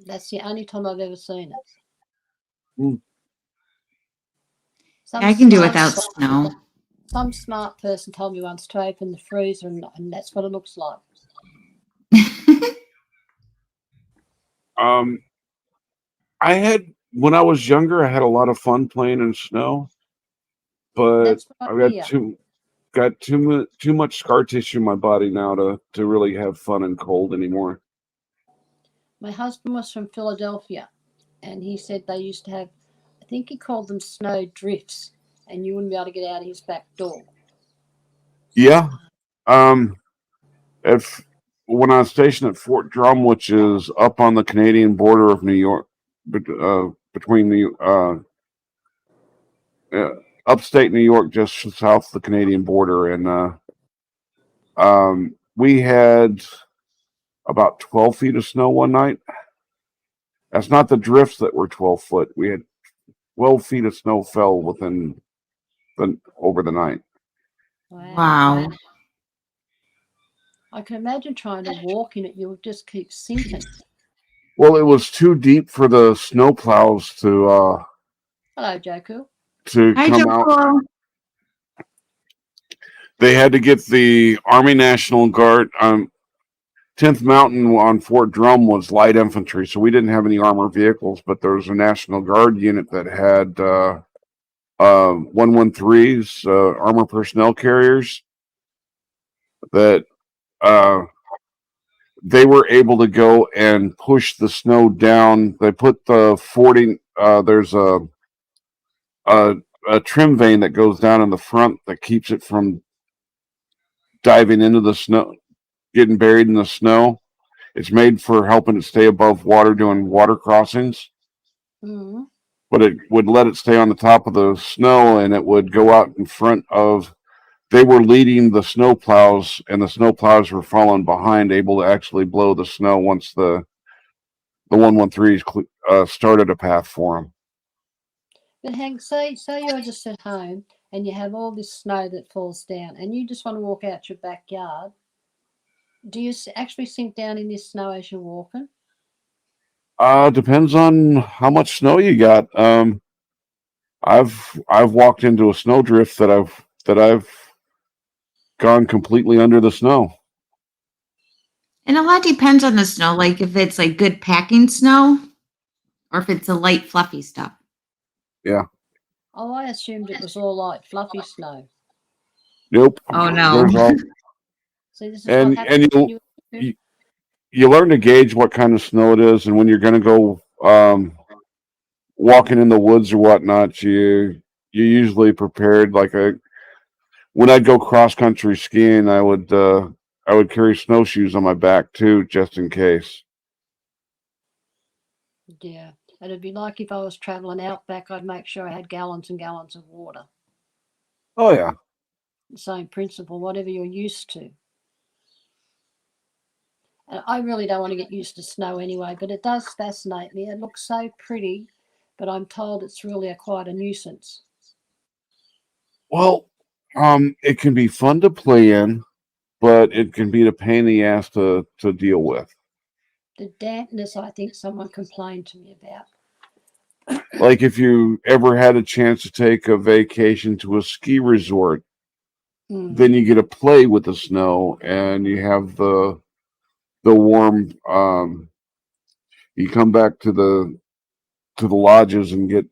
That's the only time I've ever seen it. Mm. I can do without snow. Some smart person told me once to open the freezer, and that's what it looks like. I had when I was younger, I had a lot of fun playing in snow, but That's what I've I got too much scar tissue in my body now to really have fun in cold anymore. My husband was from Philadelphia, and he said they used to have, I think he called them snow drifts, and you wouldn't be able to get out of his back door. Yeah. If when I was stationed at Fort Drum, which is up on the Canadian border of New York, between the upstate New York, just south of the Canadian border, and we had about 12 feet of snow one night. That's not the drifts that were 12 foot. We had 12 feet of snow fell over the night. Wow. I can imagine trying to walk in it. You would just keep sinking. Well, it was too deep for the snow plows to Hello, Joku. Hi, come out. Joe. They had to get the Army National Guard. 10th Mountain on Fort Drum was light infantry, so we didn't have any armored vehicles, but there was a National Guard unit that had 113s, armor personnel carriers, that they were able to go and push the snow down. They put the fording, there's a trim vane that goes down in the front that keeps it from diving into the snow, getting buried in the snow. It's made for helping it stay above water doing water crossings. Mm-hmm. But it would let it stay on the top of the snow, and it would go out in front of. They were leading the snow plows, and the snow plows were falling behind, able to actually blow the snow once the 113s started a path for them. But Hank, say you're just at home and you have all this snow that falls down, and you just want to walk out your backyard. Do you actually sink down in this snow as you're walking? Depends on how much snow you got. I've walked into a snowdrift that I've gone completely under the snow. And a lot depends on the snow, like if it's like good packing snow or if it's a light, fluffy stuff. Yeah. Oh, I assumed it was all light, fluffy snow. Nope. Oh no. There's all, See, this is and what happens when you learn to gauge what kind of snow it is, and when you're going to go walking in the woods or whatnot, you usually prepared. When I'd go cross country skiing, I would carry snowshoes on my back too, just in case. Yeah, it'd be like if I was traveling outback, I'd make sure I had gallons and gallons of water. Oh yeah. The same principle, whatever you're used to. And I really don't want to get used to snow anyway, but it does fascinate me. It looks so pretty, but I'm told it's really quite a nuisance. Well, it can be fun to play in, but it can be a pain in the ass to deal with. The dampness, I think someone complained to me about. Like if you ever had a chance to take a vacation to a ski resort, then you get to play with the snow and you have the warm. You come back to the lodges and get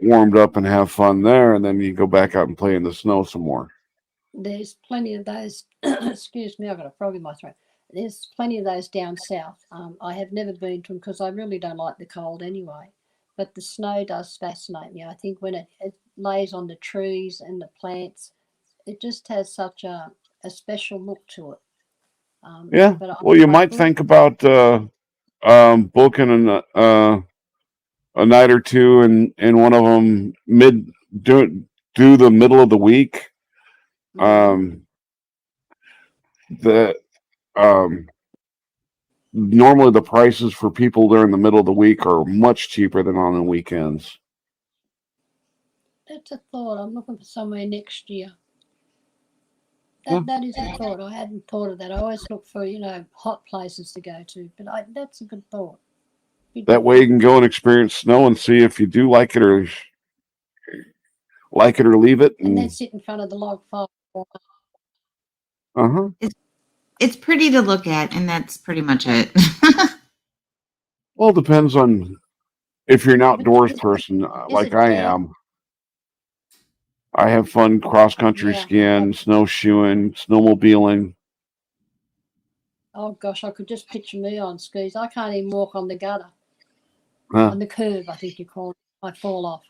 warmed up and have fun there, and then you go back out and play in the snow some more. There's plenty of those. Excuse me, I've got a frog in my throat. There's plenty of those down south. I have never been to them because I really don't like the cold anyway. But the snow does fascinate me. I think when it lays on the trees and the plants, it just has such a special look to it. Yeah. But Well, you might think about booking a night or two in one of them do the middle of the week. The Normally the prices for people during the middle of the week are much cheaper than on the weekends. That's a thought. I'm looking for somewhere next year. That is a thought. I hadn't thought of that. I always look for, hot places to go to, but that's a good thought. That way you can go and experience snow and see if you do like it or leave it. And then sit in front of the log fire. Uh-huh. It's pretty to look at, and that's pretty much it. Well, it depends on if you're an outdoors person like I am. I have fun cross-country skiing, snowshoeing, snowmobiling. Oh, gosh, I could just picture me on skis. I can't even walk on the gutter. Huh. On the curve, I think you call it. I fall off.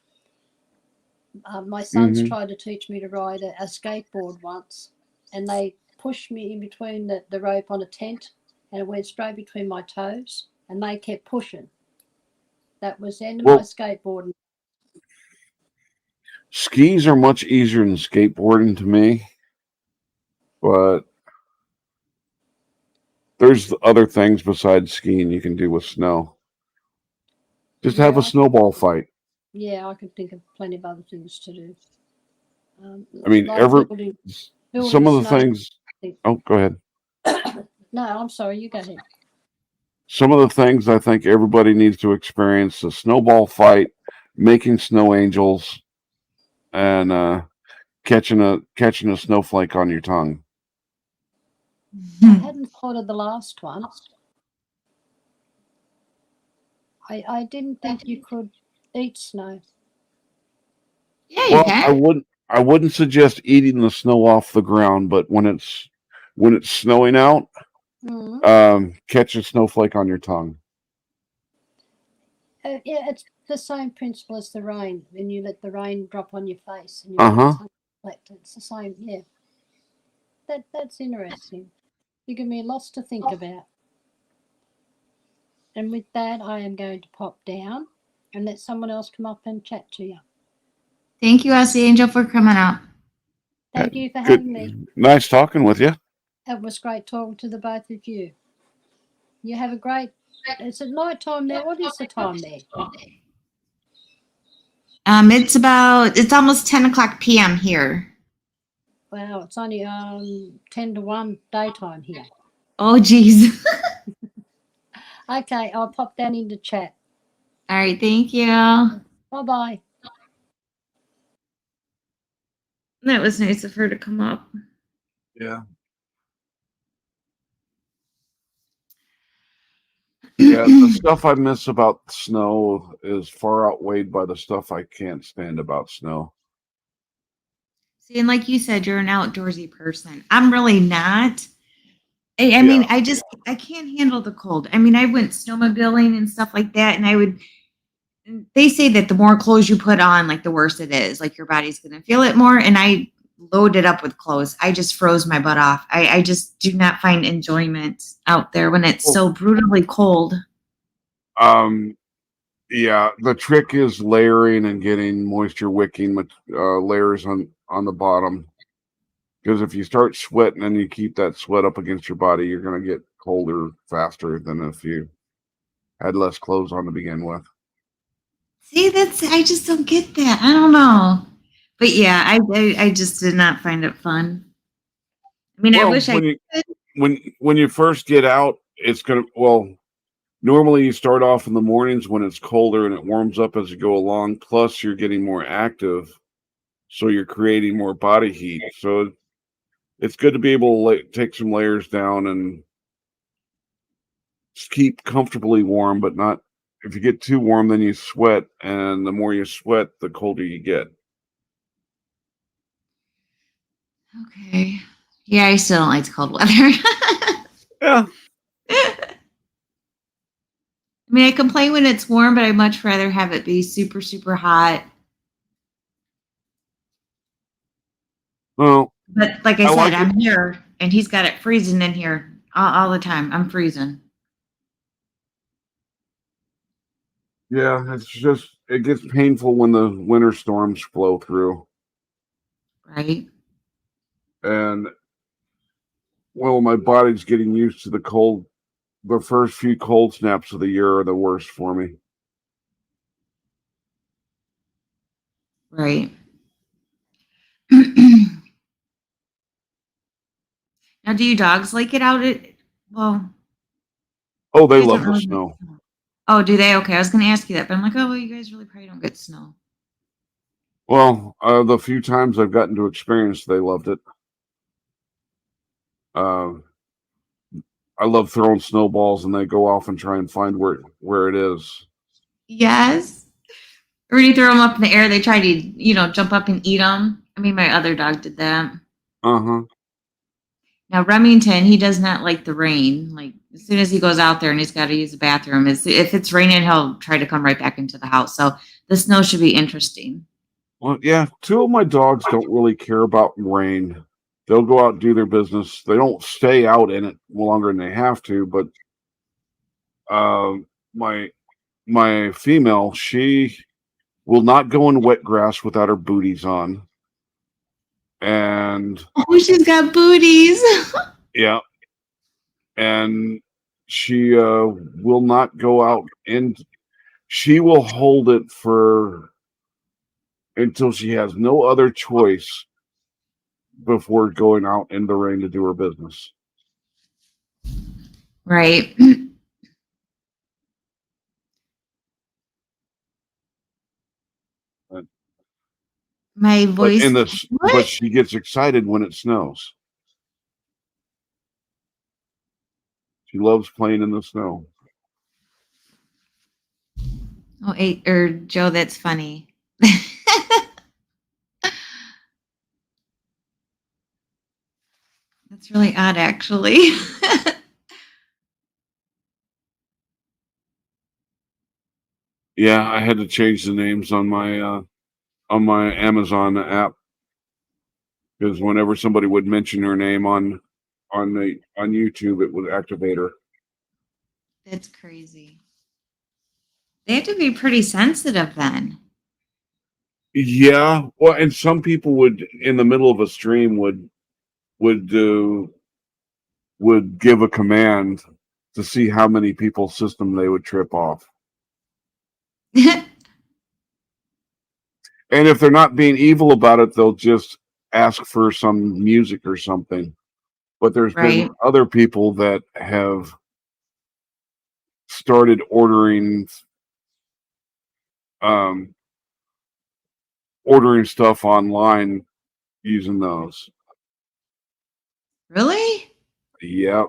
My sons tried to teach me to ride a skateboard once, and they pushed me in between the rope on a tent, and it went straight between my toes, and they kept pushing. That was the end of my skateboarding. Skis are much easier than skateboarding to me, but there's other things besides skiing you can do with snow. Just have a snowball fight. Yeah, I could think of plenty of other things to do. I mean, building some of the things. Oh, go ahead. No, I'm sorry. You go ahead. Some of the things I think everybody needs to experience: the snowball fight, making snow angels, and catching a snowflake on your tongue. I hadn't thought of the last one. I didn't think you could eat snow. Yeah, you can. I wouldn't suggest eating the snow off the ground, but when it's snowing out, catch a snowflake on your tongue. Yeah, it's the same principle as the rain. When you let the rain drop on your face and your tongue reflect, it's the same. Yeah, that's interesting. You give me lots to think about. And with that, I am going to pop down and let someone else come up and chat to you. Thank you, Aussie Angel, for coming out. Thank you for having me. Nice talking with you. It was great talking to the both of you. You have a great Is it night time there? What is the time there? It's almost 10 o'clock p.m. here. Wow, it's only 10 to 1 daytime here. Oh, geez. Okay, I'll pop that into chat. All right, thank you. Bye-bye. That was nice of her to come up. Yeah. Yeah, the stuff I miss about snow is far outweighed by the stuff I can't stand about snow. See, and like you said, you're an outdoorsy person. I'm really not. I mean, I can't handle the cold. I mean, I went snowmobiling and stuff like that, and they say that the more clothes you put on, like the worse it is. Like your body's going to feel it more. And I loaded up with clothes. I just froze my butt off. I just do not find enjoyment out there when it's so brutally cold. Yeah, the trick is layering and getting moisture wicking layers on the bottom. Because if you start sweating and you keep that sweat up against your body, you're going to get colder faster than if you had less clothes on to begin with. See, I just don't get that. I don't know. But yeah, I just did not find it fun. I mean, Well, I wish I could. when you first get out, it's gonna normally you start off in the mornings when it's colder and it warms up as you go along. Plus, you're getting more active, so you're creating more body heat. So it's good to be able to take some layers down and just keep comfortably warm, but not. If you get too warm, then you sweat, and the more you sweat, the colder you get. Okay. Yeah, I still don't like cold weather. Yeah. I mean, I complain when it's warm, but I'd much rather have it be super, super hot. Well, But like I I said, like I'm here and he's got it freezing in here all the time. I'm freezing. Yeah, it's just it gets painful when the winter storms blow through. Right. And well, my body's getting used to the cold. The first few cold snaps of the year are the worst for me. Right. Now, do you dogs like it out at, well, Oh, you they guys don't love the really get snow. snow. Oh, do they? Okay. I was going to ask you that, but I'm like, oh, well, you guys really probably don't get snow. Well, the few times I've gotten to experience, they loved it. I love throwing snowballs, and they go off and try and find where it is. Yes. Or when you throw them up in the air, they try to, jump up and eat them. I mean, my other dog did that. Uh-huh. Now, Remington, he does not like the rain. Like, as soon as he goes out there and he's got to use the bathroom, if it's raining, he'll try to come right back into the house. So the snow should be interesting. Well, yeah, two of my dogs don't really care about rain. They'll go out and do their business. They don't stay out in it longer than they have to, but my female, she will not go in wet grass without her booties on. And Oh, she's got booties. yeah, and she will not go out, and she will hold it for until she has no other choice before going out in the rain to do her business. Right. My But voice. but What? she gets excited when it snows. She loves playing in the snow. Oh, Joe, that's funny. That's really odd, actually. Yeah, I had to change the names on my Amazon app because whenever somebody would mention her name on YouTube, it would activate her. That's crazy. They have to be pretty sensitive then. Yeah, well, and some people would in the middle of a stream would give a command to see how many people's system they would trip off. And if they're not being evil about it, they'll just ask for some music or something. But there's been Right. other people that have started ordering stuff online using those. Really? Yep.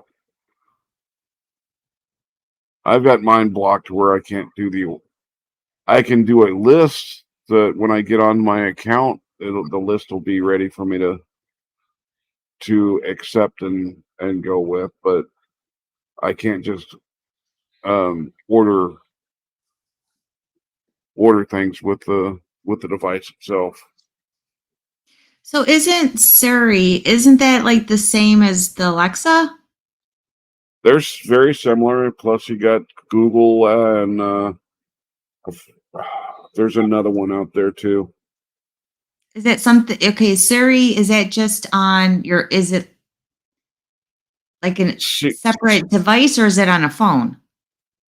I've got mine blocked where I can't do I can do a list that when I get on my account, the list will be ready for me to accept and go with, but I can't just order things with the device itself. So isn't that like the same as the Alexa? They're very similar. Plus, you got Google and there's another one out there too. Is that something? Okay, Siri, is that just on your? Is it like a separate device, or is it on a phone?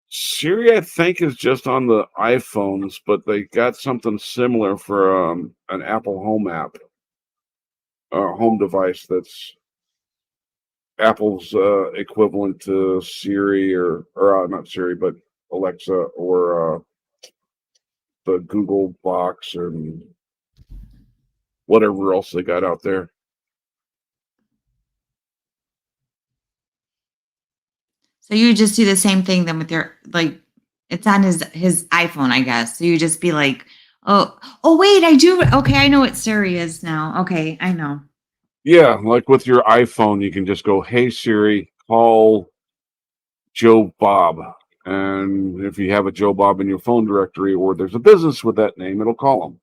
Siri, I think, is just on the iPhones, but they got something similar for an Apple Home app, home device that's Apple's equivalent to Siri or not Siri, but Alexa or the Google Box and whatever else they got out there. So you just do the same thing then with your it's on his iPhone, I guess. So you just be like, oh wait, I do. Okay, I know what Siri is now. Okay, I know. Yeah, like with your iPhone, you can just go, "Hey Siri, call Joe Bob." And if you have a Joe Bob in your phone directory or there's a business with that name, it'll call them.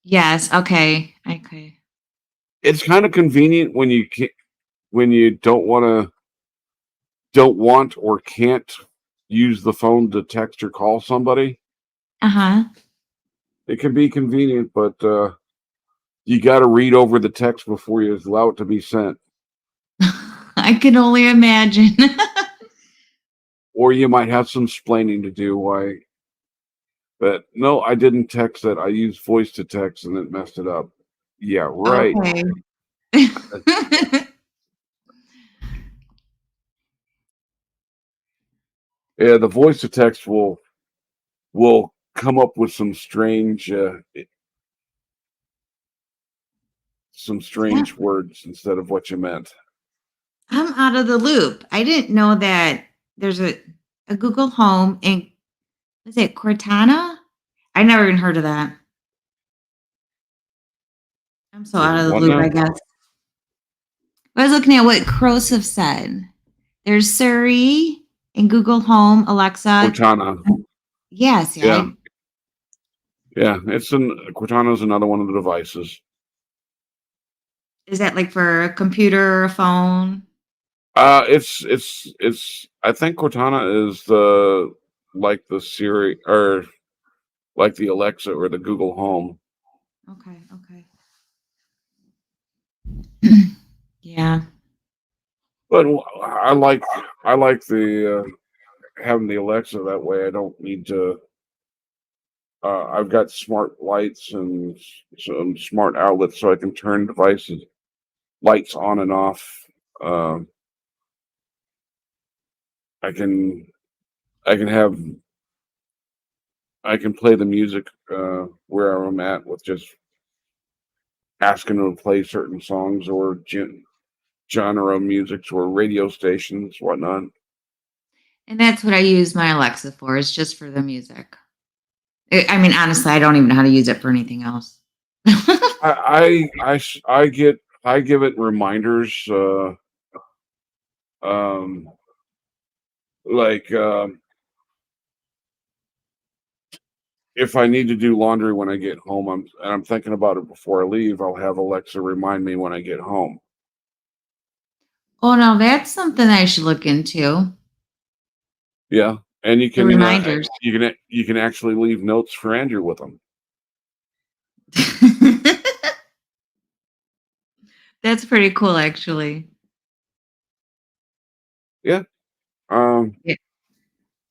Yes. Okay. Okay. It's kind of convenient when you don't want or can't use the phone to text or call somebody. Uh-huh. It can be convenient, but you got to read over the text before you allow it to be sent. I can only imagine. Or you might have some explaining to do why. But no, I didn't text it. I used voice to text and it messed it up. Yeah, right. Okay. Yeah, the voice to text will come up with some strange words instead of what you meant. I'm out of the loop. I didn't know that there's a Google Home and was it Cortana? I never even heard of that. I'm so out of the What loop, now? I guess. I was looking at what Crosef said. There's Siri and Google Home, Alexa. Cortana. Yes, Yeah. Yeah, Cortana's another one of the devices. Is that like for a computer or a phone? It's I think Cortana is like the Siri or like the Alexa or the Google Home. Okay. Yeah. But I like the having the Alexa that way. I don't need to. I've got smart lights and some smart outlets, so I can turn devices lights on and off. I can play the music where I'm at with just asking them to play certain songs or genre musics or radio stations, whatnot. And that's what I use my Alexa for. It's just for the music. I mean, honestly, I don't even know how to use it for anything else. I give it reminders. Like if I need to do laundry when I get home, I'm thinking about it before I leave. I'll have Alexa remind me when I get home. Oh no, that's something I should look into. Yeah, and you The can reminders. you can actually leave notes for Andrew with them. That's pretty cool, actually. Yeah, Yeah.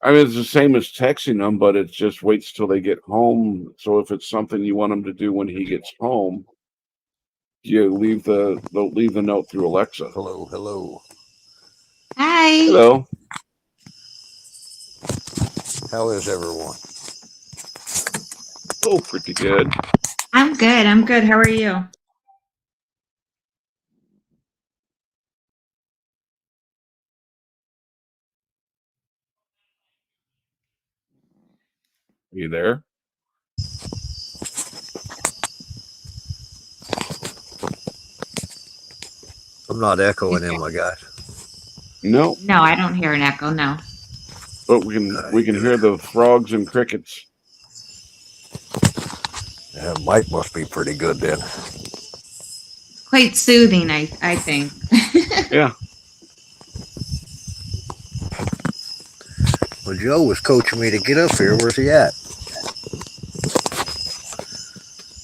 I mean, it's the same as texting them, but it just waits till they get home. So if it's something you want him to do when he gets home, you leave the note through Alexa. Hello, hello. Hi. Hello. How is everyone? Oh, pretty good. I'm good. I'm good. How are you? You there? I'm not echoing in, my guys. No, No, I don't hear an echo. No. but we can hear the frogs and crickets. Yeah, mic must be pretty good then. Quite soothing, I think. Yeah. Well, Joe was coaching me to get up here. Where's he at?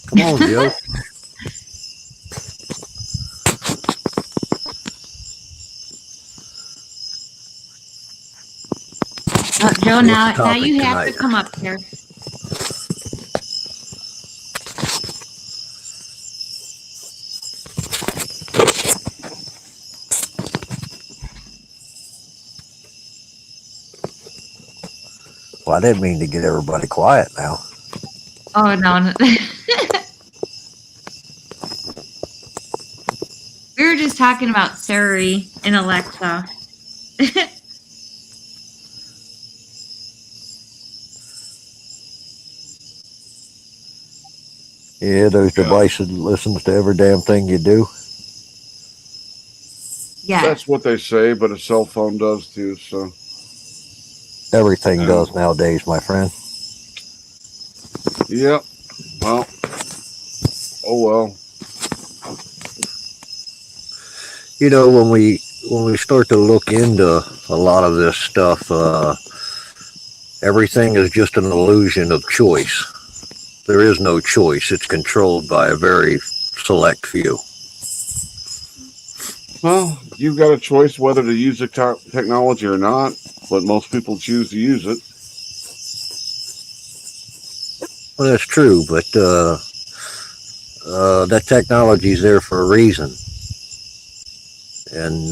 Come on, Joe. Oh, Joe, What's the now topic you have to tonight? come up here. Well, I didn't mean to get everybody quiet now. Oh no. We were just talking about Siri and Alexa. Yeah, those devices listens to every damn thing you do. Yeah. That's what they say, but a cell phone does too. So Everything does nowadays, my friend. yep. Well. Oh well. You know, when we start to look into a lot of this stuff, everything is just an illusion of choice. There is no choice. It's controlled by a very select few. Well, you've got a choice whether to use the technology or not, but most people choose to use it. Well, that's true, but that technology is there for a reason, and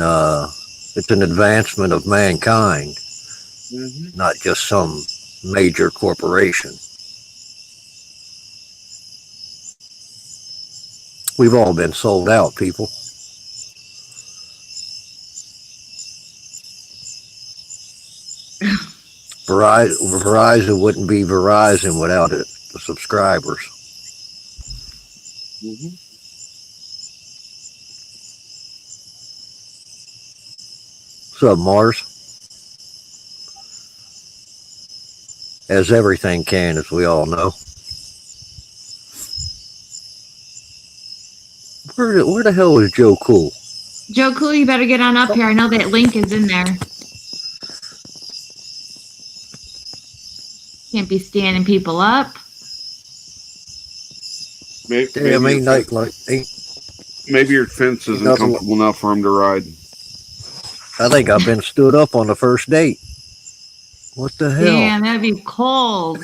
it's an advancement of mankind, not just some major corporation. We've all been sold out, people. Verizon wouldn't be Verizon without it, the subscribers. What's up, Mars? As everything can, as we all know. Where the hell is Joe Cool? Joe Cool, you better get on up here. I know that link is in there. Can't be standing people up. Maybe your fence isn't comfortable enough for him to ride. I think I've been stood up on the first date. What the hell? Damn, that'd be cold.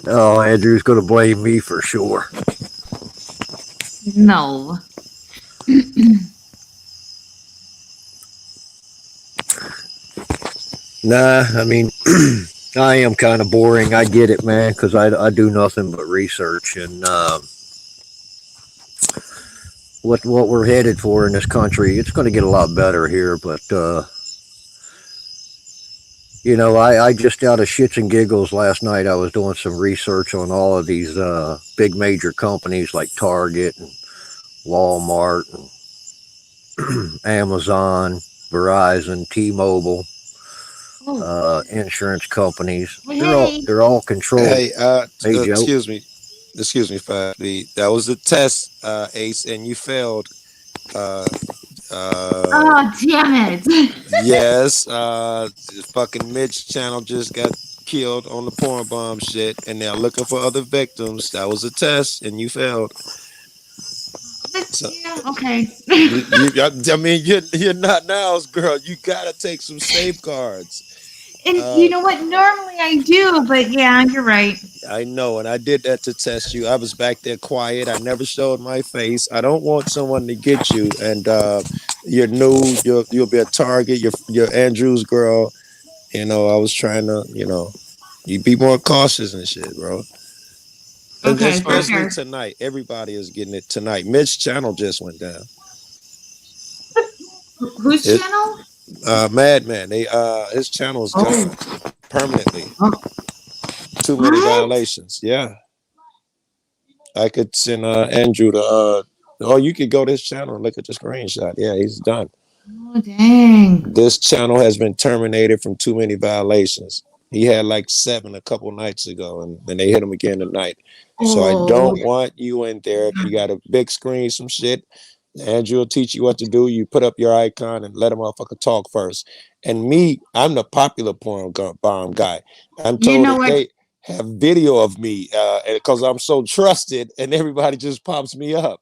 Oh, Andrew's going to blame me for sure. No. Nah, I mean, I am kind of boring. I get it, man, because I do nothing but research. And what we're headed for in this country, it's going to get a lot better here. But, you know, I just out of shits and giggles last night, I was doing some research on all of these big major companies like Target and Walmart and Amazon, Verizon, T-Mobile. Insurance companies. They're all controlled. Hey, Joe. excuse me, 5B. That was a test, Ace, and you failed. Oh, damn it! Yes, fucking Mitch channel just got killed on the porn bomb shit, and they're looking for other victims. That was a test, and you failed. That's So, Yeah, okay. I mean, you're not Niles, girl. You gotta take some safeguards. And you Uh, know what? Normally I do, but yeah, you're right. I know, and I did that to test you. I was back there quiet. I never showed my face. I don't want someone to get you, and you're new. You'll be a target. You're Andrew's girl. You know, I was trying to, you be more cautious and shit, bro. And Okay, fair, especially fair. tonight, everybody is getting it tonight. Mitch channel just went down. Whose It, channel? Madman, his channel is Oh, gone permanently. oh, Too many what? violations. Yeah, I could send Andrew to. Oh, you could go to his channel and look at the screenshot. Yeah, he's done. Oh, dang. This channel has been terminated from too many violations. He had like 7 a couple nights ago, and they hit him again tonight. So I Oh, don't want you in there. If you got a big screen, some shit, Andrew will teach you what to do. You put up your icon and let a motherfucker talk first. And me, I'm the popular bomb guy. I'm you told know that what? they have video of me because I'm so trusted, and everybody just pops me up.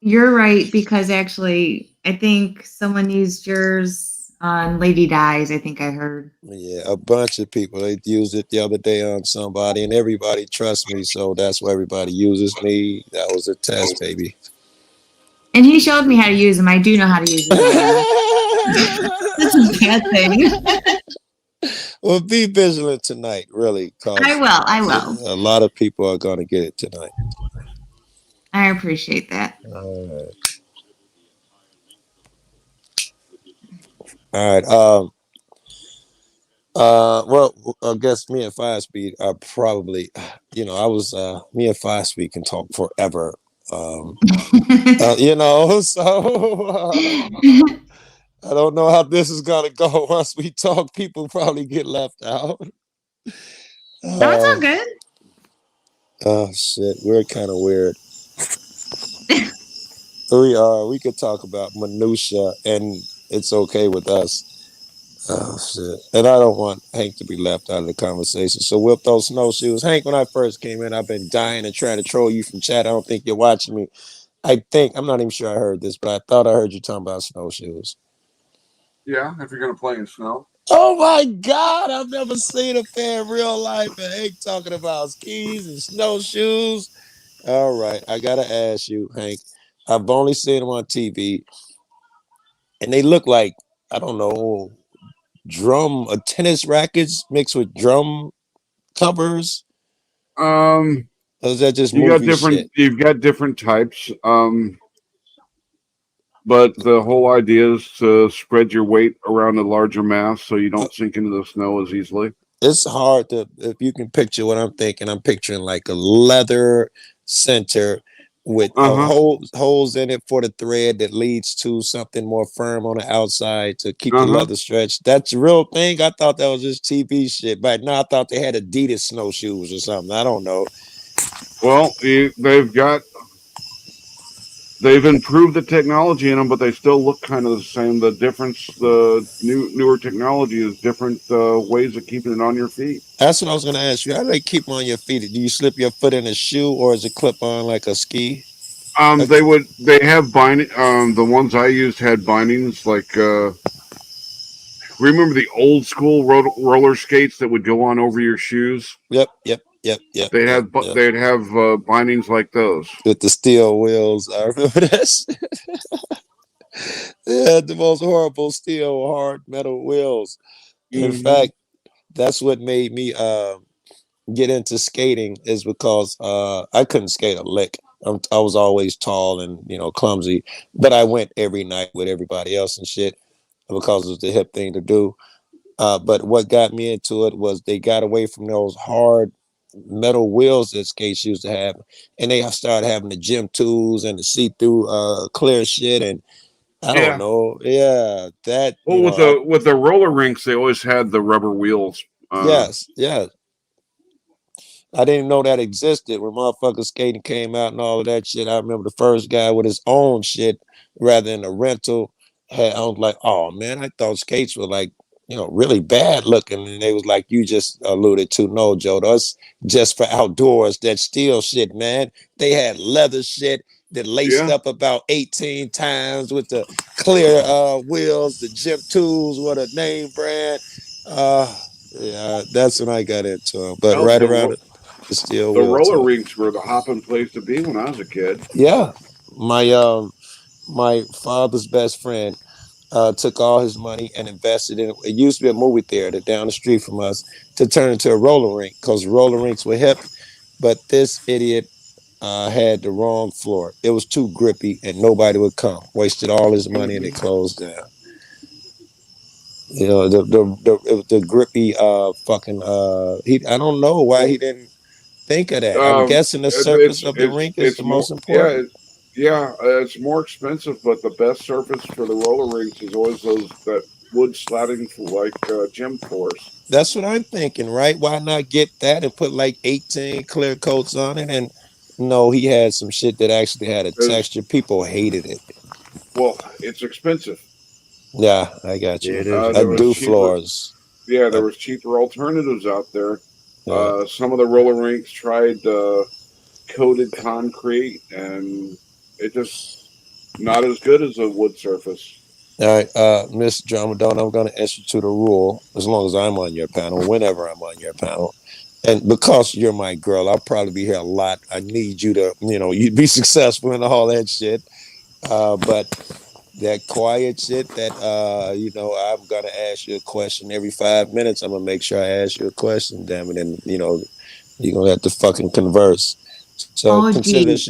You're right, because actually, I think someone used yours on Lady Dies. I think I heard. Yeah, a bunch of people. They used it the other day on somebody, and everybody trusts me, so that's why everybody uses me. That was a test, baby. And he showed me how to use them. I do know how to use them better. That's a bad thing. Well, be vigilant tonight, really, I because will. I will. a lot of people are going to get it tonight. I appreciate that. All right. All right. Well, I guess me and Five Speed are probably, I was, me and Five Speed can talk forever. So, I don't know how this is gonna go. Once we talk, people probably get left out. That's Uh, all good. oh shit, we're kind of weird. We could talk about minutia, and it's okay with us. Oh shit, and I don't want Hank to be left out of the conversation. So whip those snowshoes, Hank. When I first came in, I've been dying and trying to troll you from chat. I don't think you're watching me. I'm not even sure I heard this, but I thought I heard you talking about snowshoes. Yeah, if you're gonna play in snow. Oh my God, I've never seen a fan in real life and Hank talking about skis and snowshoes. All right, I gotta ask you, Hank. I've only seen them on TV, and they look like, I don't know, tennis rackets mixed with drum covers. Um, Or is that just movie shit? you've got different types. But the whole idea is to spread your weight around a larger mass so you don't sink into the snow as easily. It's hard to, if you can picture what I'm thinking. I'm picturing like a leather center with holes in it for the thread that leads to something more firm on the outside to keep the leather stretched. That's the real thing. I thought that was just TV shit, but no, I thought they had Adidas snowshoes or something. I don't know. Well, they've improved the technology in them, but they still look kind of the same. The difference, the newer technology is different ways of keeping it on your feet. That's what I was going to ask you. How do they keep them on your feet? Do you slip your foot in a shoe, or is it clip on like a ski? They have binding. The ones I used had bindings like. Remember the old school roller skates that would go on over your shoes? Yep. They'd have bindings like those with the steel wheels. I remember that. They had the most horrible steel hard metal wheels. In fact, that's what made me get into skating, is because I couldn't skate a lick. I was always tall and clumsy, but I went every night with everybody else and shit because it was the hip thing to do. But what got me into it was they got away from those hard metal wheels that skates used to have, and they started having the gym tools and the see-through clear shit, and I don't know. Yeah, that Well, with the roller rinks, they always had the rubber wheels. Yes. I didn't know that existed when motherfuckers skating came out and all of that shit. I remember the first guy with his own shit rather than a rental. I was like, oh man, I thought skates were like, really bad looking. And they was like, you just alluded to, no, Joe, that's just for outdoors. That steel shit, man. They had leather shit. that laced up about 18 times with the clear wheels, the Gym 2s, what a name brand. Yeah, that's when I got into them. But Hell, right around the steel the wheel roller too. rinks were the hopping place to be when I was a kid. Yeah, my father's best friend took all his money and invested in it. It used to be a movie theater down the street from us to turn into a roller rink because roller rinks were hip. But this idiot had the wrong floor. It was too grippy and nobody would come. Wasted all his money and it closed down. You know, the grippy fucking he I don't know why he didn't think of that. I'm guessing the surface of the rink is It's the more most important. it's more expensive, but the best surface for the roller rinks is always that wood slatting like gym floors. That's what I'm thinking, right? Why not get that and put like 18 clear coats on it? And no, he had some shit that actually had a Because texture. People hated it. well, it's expensive. Yeah, I got Yeah, you. it is I There was do expensive. cheaper. floors. Yeah, there I, was cheaper alternatives out there. yeah. Some of the roller rinks tried coated concrete, and it just not as good as a wood surface. All right, Miss Dramadon, I'm going to institute a rule as long as I'm on your panel, whenever I'm on your panel. And because you're my girl, I'll probably be here a lot. I need you to, you be successful and all that shit. But that quiet shit that, I'm going to ask you a question every 5 minutes. I'm going to make sure I ask you a question, damn it. And, you're going to have to fucking converse. So Oh, geez.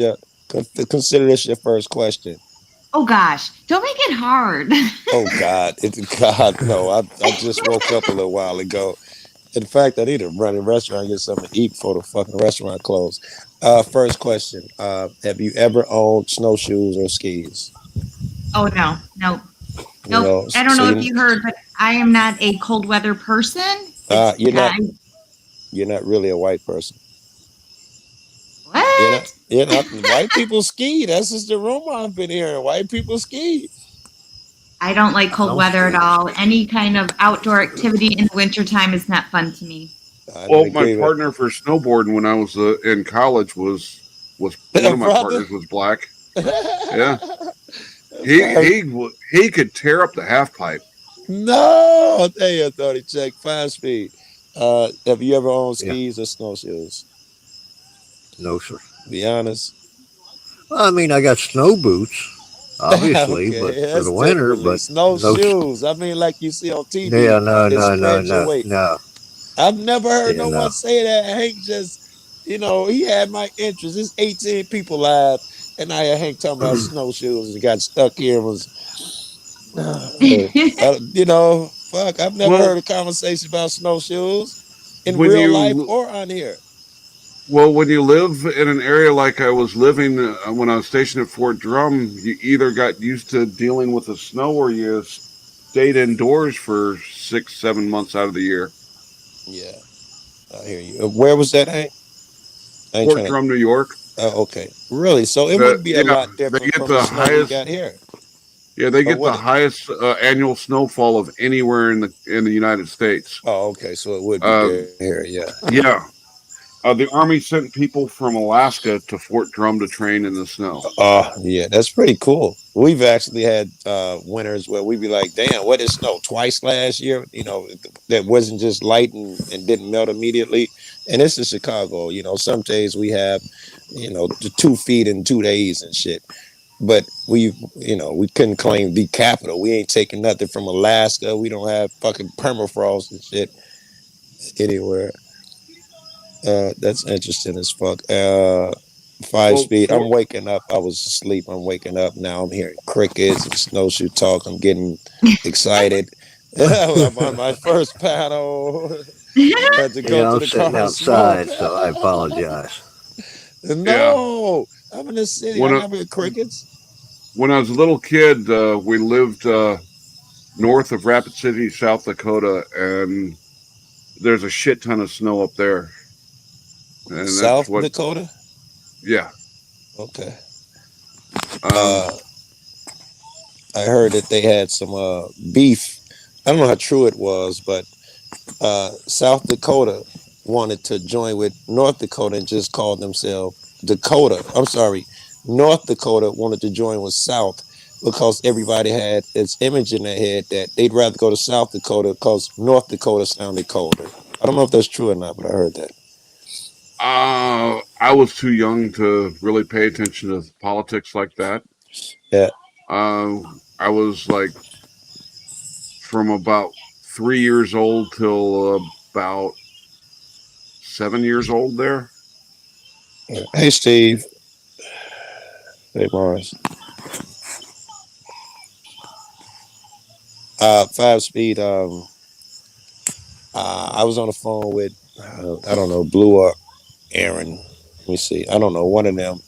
consider this your first question. Oh, gosh. Don't make it hard. Oh God! God, no! I just woke up a little while ago. In fact, I need to run a restaurant and get something to eat before the fucking restaurant closed. First question: have you ever owned snowshoes or skis? Oh, no. No. You Nope. know, I don't so know if you heard, but I am not a cold weather person. It's, you're not really a white person. You're not. what? You're not. White people ski. That's just the rumor I've been hearing. White people ski. I don't like I cold don't weather at ski. all. Any kind of outdoor activity in the wintertime is not fun to me. I can Well, my agree with partner for snowboarding when I was in college was one of my brother. partners was black. Yeah, he could tear up the half pipe. No, hey, authority check 5 speed. Have you ever owned Yeah, skis or snowshoes? no, sir. Be honest. Well, I mean, I got snow boots, obviously, but Okay, for the that's winter, differently. but no. Snowshoes. I mean, like you see on Yeah, TV, no, that no, no, spread your no, weight. no. I've never heard Yeah, no no. one say that. Hank just, he had my interest. There's 18 people live, and I heard Hank talking about snowshoes and got stuck here and was, fuck. I've never Well, heard a conversation about snowshoes in when real life you or on here. when you live in an area like I was living when I was stationed at Fort Drum, you either got used to dealing with the snow or you stayed indoors for 6 7 months out of the year. Yeah. I hear you. Where was that, Hank? I ain't Fort trying to. Drum, New York. Oh, okay. Really? So it The wouldn't be a yeah, lot they different get from the the snow we highest. got here. Yeah, they Or get the would it? highest annual snowfall of anywhere in the United States. Oh, okay. So it would be Uh, there here. Yeah. yeah, the Army sent people from Alaska to Fort Drum to train in the snow. Oh, yeah. That's pretty cool. We've actually had winters where we'd be like, damn, what is snow? Twice last year, that wasn't just light and didn't melt immediately. And this is Chicago. Some days we have, the 2 feet in 2 days and shit. But we couldn't claim the capital. We ain't taking nothing from Alaska. We don't have fucking permafrost and shit anywhere. That's interesting as fuck. Five Well, speed. I'm waking up. I was asleep. I'm waking up now. I'm hearing crickets and snowshoe talk. I'm getting excited. I'm on my first panel. I had to go Yeah, to I'm the sitting car and smoke. outside, so I apologize. yeah, No, I'm in the city. I when I, never hear crickets. when I was a little kid, we lived north of Rapid City, South Dakota, and there's a shit ton of snow up there, and that's South what. Dakota. Yeah, Okay. um, Uh, I heard that they had some beef. I don't know how true it was, but South Dakota wanted to join with North Dakota and just called themselves Dakota. I'm sorry, North Dakota wanted to join with South because everybody had this image in their head that they'd rather go to South Dakota because North Dakota sounded colder. I don't know if that's true or not, but I heard that. I was too young to really pay attention to politics like that. Yeah. I was like from about 3 years old till about 7 years old there. Hey, Steve. Hey, Morris. 5 Speed. I was on the phone with, I don't know, Blue or Aaron. Let me see. I don't know, one of them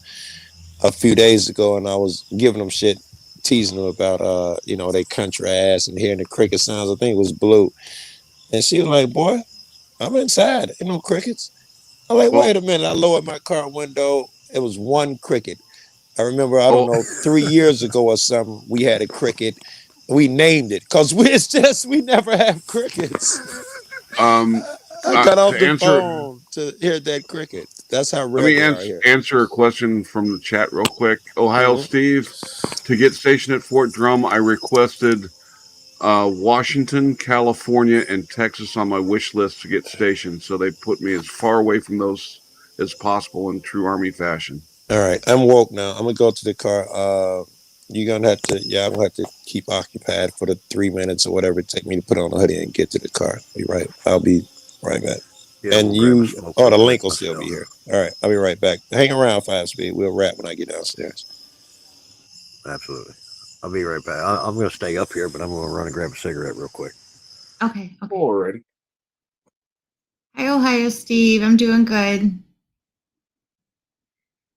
a few days ago, and I was giving them shit, teasing them about, they country ass and hearing the cricket sounds. I think it was Blue. And she was like, boy, I'm inside. Ain't no crickets. I'm like, Well, wait a minute. I lowered my car window. It was one cricket. I remember, I don't oh, know, 3 years ago or something, we had a cricket. We named it because we never have crickets. I got off to the answer, phone to hear that cricket. That's how let rare me they are here. answer a question from the chat real quick. Ohio Mhm. Steve, to get stationed at Fort Drum, I requested Washington, California, and Texas on my wish list to get stationed. So they put me as far away from those as possible in true Army fashion. All right, I'm woke now. I'm gonna go to the car. You're gonna have to, I'm gonna have to keep occupied for the 3 minutes or whatever it take me to put on a hoodie and get to the car. Be right. I'll be right back. Yeah, And we'll grab a you, smoke the real quick link will still be myself. here. All right, I'll be right back. Hang around, 5 Speed. We'll wrap when I get downstairs. Absolutely. I'll be right back. I'm going to stay up here, but I'm going to run and grab a cigarette real quick. Okay. Alrighty. Hi, Ohio Steve. I'm doing good.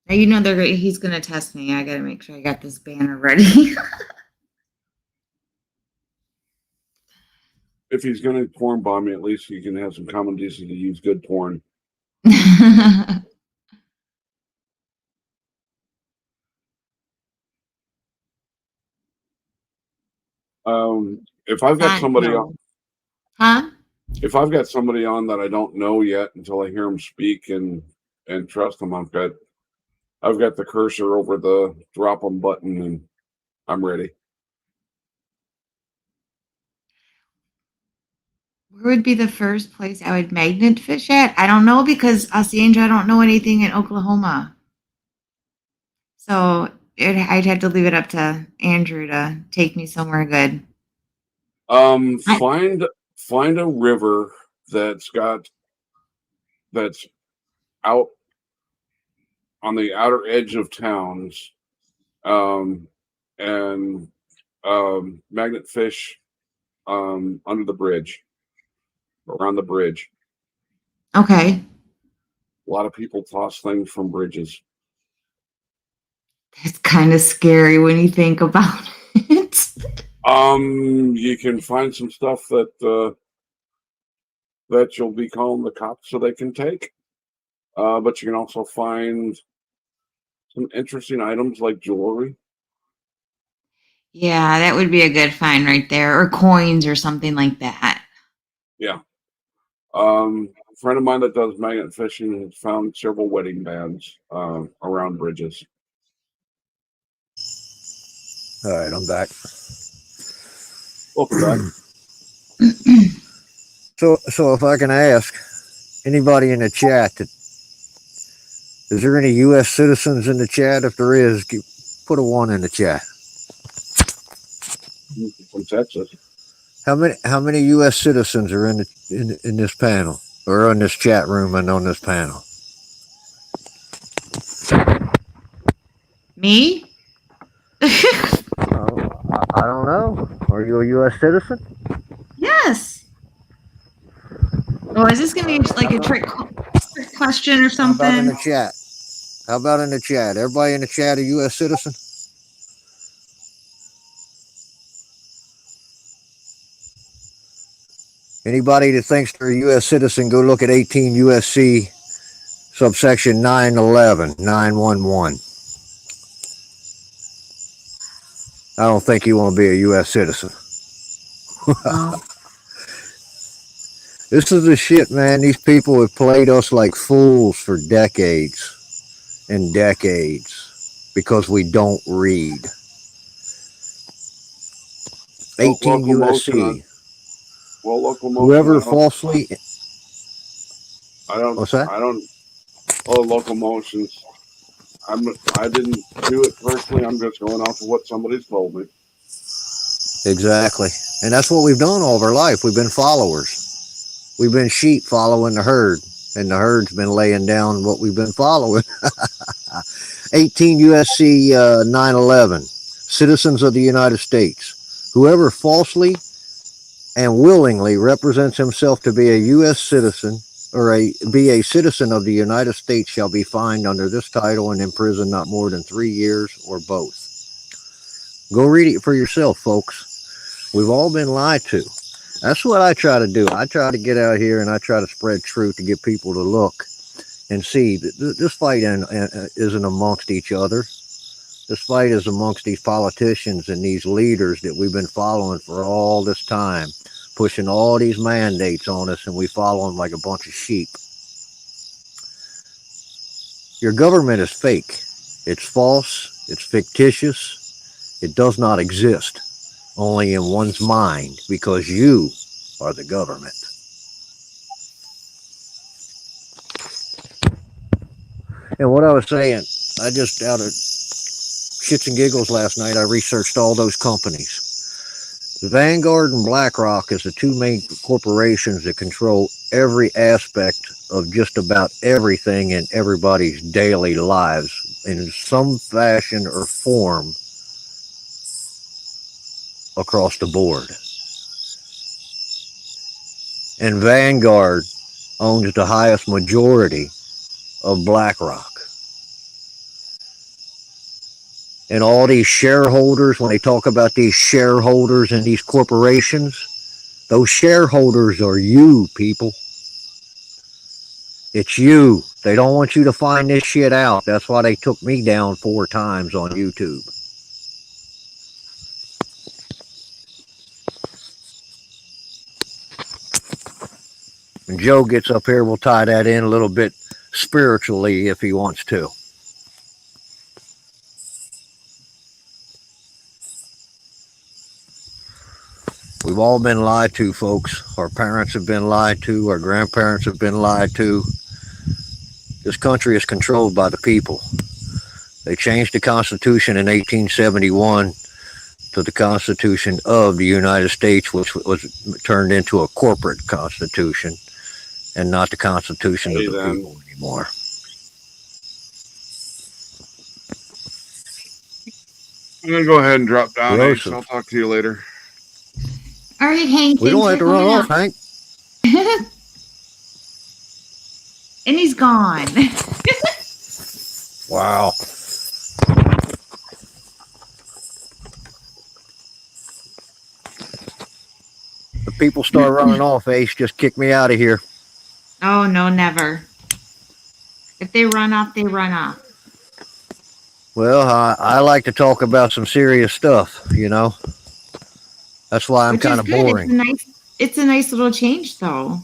Now, you know he's gonna test me. I gotta make sure I got this banner ready. If he's going to porn bomb me, at least he can have some common decency to use good porn. If I've got somebody on, Huh? if I've got somebody on that I don't know yet until I hear them speak and trust them, I've got the cursor over the drop them button and I'm ready. Where would be the first place I would magnet fish at? I don't know because Angel, I don't know anything in Oklahoma. So I'd have to leave it up to Andrew to take me somewhere good. Find a river that's out on the outer edge of towns, and magnet fish under the bridge, around the bridge. Okay. A lot of people toss things from bridges. It's kind of scary when you think about it. You can find some stuff that you'll be calling the cops so they can take. But you can also find some interesting items like jewelry. Yeah, that would be a good find right there, or coins or something like that. Yeah. A friend of mine that does magnet fishing has found several wedding bands around bridges. All right, I'm back. Welcome back. So if I can ask anybody in the chat, is there any U.S. citizens in the chat? If there is, put a 1 in the chat. From Texas. How many U.S. citizens are in this panel or in this chat room and on this panel? Me? I don't know. Are you a U.S. citizen? Yes. Oh, is this gonna be like a trick question or something? How about in the chat? How about in the chat? Everybody in the chat a U.S. citizen? Anybody that thinks they're a U.S. citizen, go look at 18 U.S.C. subsection 911, 911. I don't think you want to be a U.S. citizen. Oh. This is the shit, man. These people have played us like fools for decades and decades. because we don't read. 18 USC. Well, locomotion. Whoever falsely. What's that? Oh, locomotions. I didn't do it personally. I'm just going off of what somebody's told me. Exactly. And that's what we've done all of our life. We've been followers. We've been sheep following the herd, and the herd's been laying down what we've been following. 18 USC 911. Citizens of the United States. Whoever falsely and willingly represents himself to be a U.S. citizen or be a citizen of the United States shall be fined under this title and imprisoned not more than 3 years or both. Go read it for yourself, folks. We've all been lied to. That's what I try to do. I try to get out here and I try to spread truth to get people to look and see that this fight isn't amongst each other. This fight is amongst these politicians and these leaders that we've been following for all this time, pushing all these mandates on us, and we follow them like a bunch of sheep. Your government is fake. It's false. It's fictitious. It does not exist, only in one's mind, because you are the government. And what I was saying, I just out of shits and giggles last night, I researched all those companies. Vanguard and BlackRock is the two main corporations that control every aspect of just about everything in everybody's daily lives in some fashion or form across the board. And Vanguard owns the highest majority of BlackRock. And all these shareholders, when they talk about these shareholders and these corporations, those shareholders are you, people. It's you. They don't want you to find this shit out. That's why they took me down 4 times on YouTube. When Joe gets up here, we'll tie that in a little bit spiritually if he wants to. We've all been lied to, folks. Our parents have been lied to. Our grandparents have been lied to. This country is controlled by the people. They changed the Constitution in 1871 to the Constitution of the United States, which was turned into a corporate constitution and not the Constitution of the people anymore. I'm going to go ahead and drop down, Ace. I'll talk to you later. All right, Hank. We don't have to run off, Hank. And he's gone. Wow. If people start running off, Ace, just kick me out of here. Oh, no, never. If they run off, they run off. Well, I like to talk about some serious stuff, you know. That's why I'm kind of boring. It's a nice little change, though.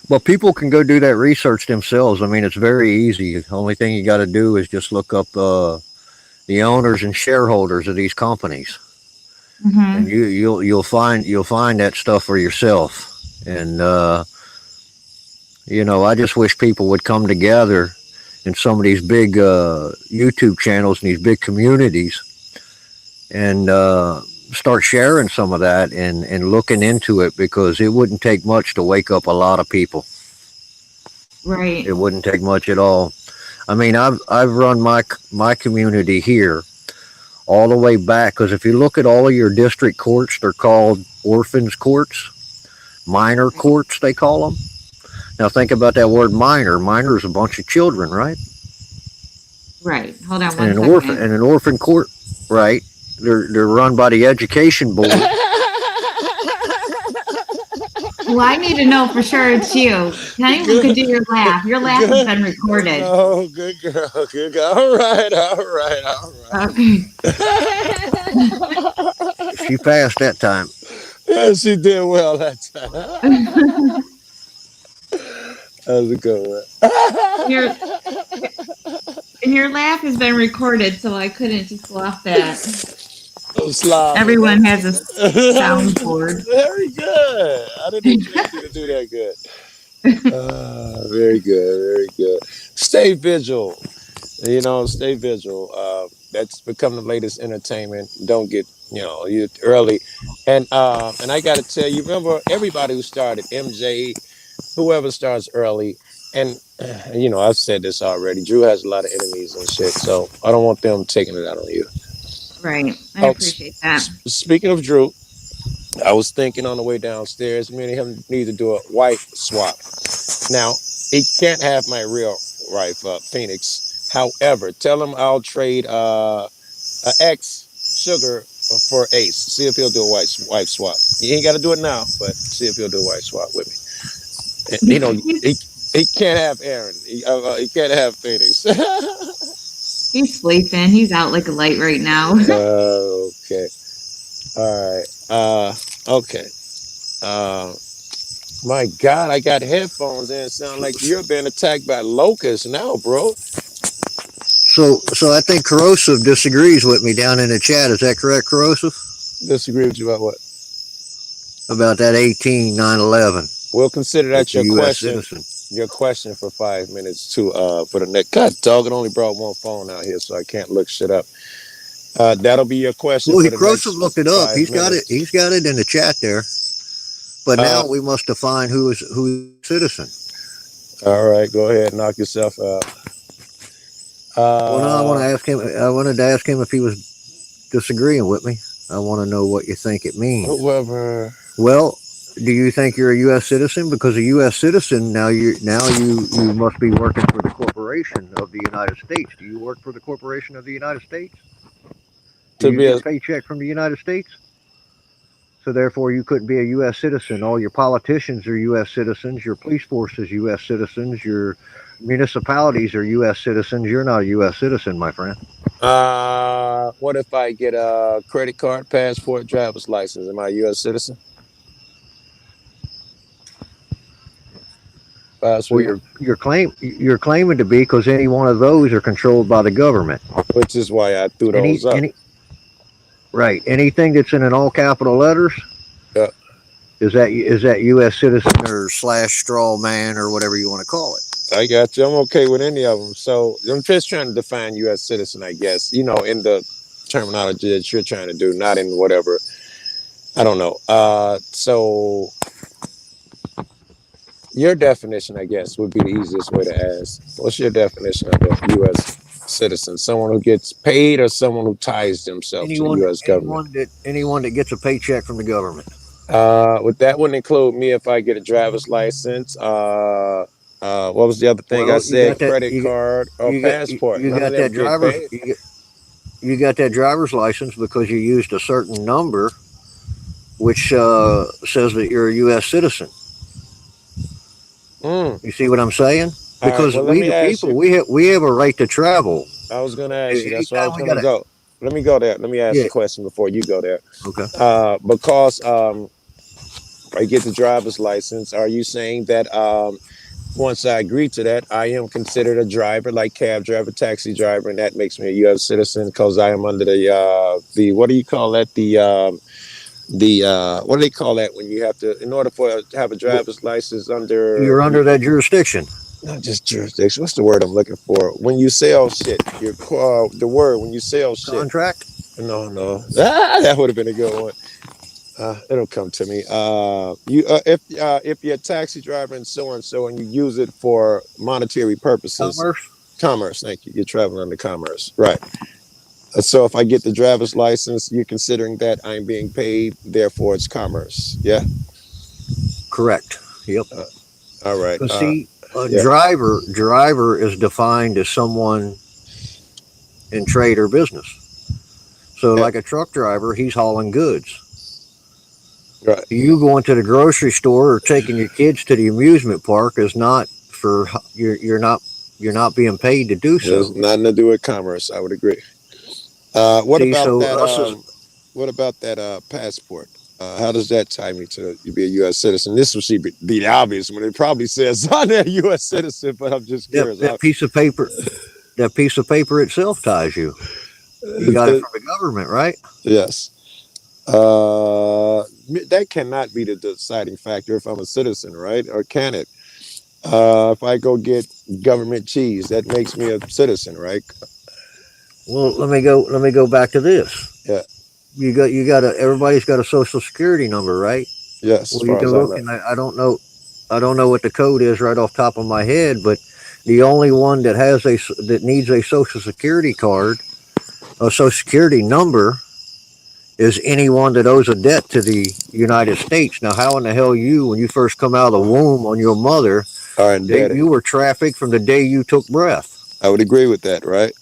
Well, people can go do that research themselves. I mean, it's very easy. The only thing you got to do is just look up the owners and shareholders of these companies, and you'll find that stuff for yourself. And you know, I just wish people would come together in some of these big YouTube channels and these big communities and start sharing some of that and looking into it, because it wouldn't take much to wake up a lot of people. Right. It wouldn't take much at all. I mean, I've run my community here all the way back, because if you look at all of your district courts, they're called orphans courts, minor courts, they call them. Now think about that word minor. Minor is a bunch of children, right? Right. Hold on and one second. An orphan court, right? They're run by the education board. Well, I need to know for sure it's you. Anyone could do your laugh. Your laugh has been recorded. Oh, good girl. Good girl. All right. Okay. She passed that time. Yeah, she did well that time. That was a good one. And your laugh has been recorded, so I couldn't just go off that. Slob. Everyone has a soundboard. Very good. I didn't expect you to do that good. Very good. Very good. Stay vigil. Stay vigil. That's become the latest entertainment. Don't get you early, and I got to tell you, remember everybody who started MJ, whoever starts early, and I've said this already. Drew has a lot of enemies and shit, so I don't want them taking it out on you. Right, I appreciate that. Speaking of Drew, I was thinking on the way downstairs, me and him need to do a wife swap. Now, he can't have my real wife, Phoenix. However, tell him I'll trade X Sugar for Ace. See if he'll do a wife swap. He ain't got to do it now, but see if he'll do a wife swap with me. He can't have Aaron. He can't have Phoenix. He's sleeping. He's out like a light right now. Okay. All right. Okay. My God, I got headphones in. Sound like you're being attacked by locusts now, bro. So I think Corrosive disagrees with me down in the chat. Is that correct, Corrosive? Disagree with you about what? About that 18/9/11. We'll consider that your US question. citizen. Your question for 5 minutes for the next. God, dog, it only brought one phone out here, so I can't look shit up. That'll be your question. Well, for the Corrosive next looked it up. 5 He's got it. minutes. He's got it in the chat there. But now we must define who's citizen. All right, go ahead, knock yourself out. Well, no, I want to ask him. I wanted to ask him if he was disagreeing with me. I want to know what you think it means. Whoever. Well, do you think you're a U.S. citizen? Because a U.S. citizen now you must be working for the corporation of the United States. Do you work for the corporation of the United States? Do you get a paycheck from the United States? So therefore, you couldn't be a U.S. citizen. All your politicians are U.S. citizens. Your police force is U.S. citizens. Your municipalities are U.S. citizens. You're not a U.S. citizen, my friend. What if I get a credit card, passport, driver's license? Am I a U.S. citizen? Well, you're claiming to be, because any one of those are controlled by the government. Which is why I threw those up. Right. Anything that's in an all capital letters. Yeah. Is that U.S. citizen or / straw man or whatever you want to call it? I got you. I'm okay with any of them. So I'm just trying to define U.S. citizen, I guess. In the terminology that you're trying to do, not in whatever. I don't know. So your definition, I guess, would be the easiest way to ask. What's your definition of a U.S. citizen? Someone who gets paid or someone who ties themselves to the U.S. government? Anyone that gets a paycheck from the government. That wouldn't include me if I get a driver's license. What was the other thing I said? Credit card or passport. You got that driver's license because you used a certain number, which says that you're a U.S. citizen. You see what I'm saying? Because we the people, we have a right to travel. I was going to ask you. That's where I was going to go. Let me go there. Let me ask the question before you go there. Okay. Because I get the driver's license, are you saying that once I agree to that, I am considered a driver, like cab driver, taxi driver, and that makes me a U.S. citizen because I am under the what do you call that? What do they call that when you have to, in order to have a driver's license under... You're under that jurisdiction. Not just jurisdiction. What's the word I'm looking for? When you sell shit, the word when you sell shit. Contract? No. That would have been a good one. It'll come to me. If you're a taxi driver and so and you use it for monetary purposes. Commerce. Thank you. You're traveling under commerce, right? So if I get the driver's license, you're considering that I'm being paid, therefore it's commerce. Yeah. Correct. Yep. All right. See, driver is defined as someone in trade or business. So like a truck driver, he's hauling goods. Right. You going to the grocery store or taking your kids to the amusement park is not for you're not being paid to do so. There's nothing to do with commerce. I would agree. What about that passport? How does that tie me to be a U.S. citizen? This would be the obvious one. It probably says on there U.S. citizen, but I'm just curious. That piece of paper that piece of paper itself ties you. You got it from the government, right? Yes. That cannot be the deciding factor if I'm a citizen, right? Or can it? If I go get government cheese, that makes me a citizen, right? Well, let me go back to this. Yeah. You got a everybody's got a social security number, right? Yes, as Well, you far can as I look, know. and I don't know what the code is right off the top of my head, but the only one that that needs a social security card, a social security number, is anyone that owes a debt to the United States. Now, how in the hell when you first come out of the womb on your mother, Are indebted. you were trafficked from the day you took breath. I would agree with that, right?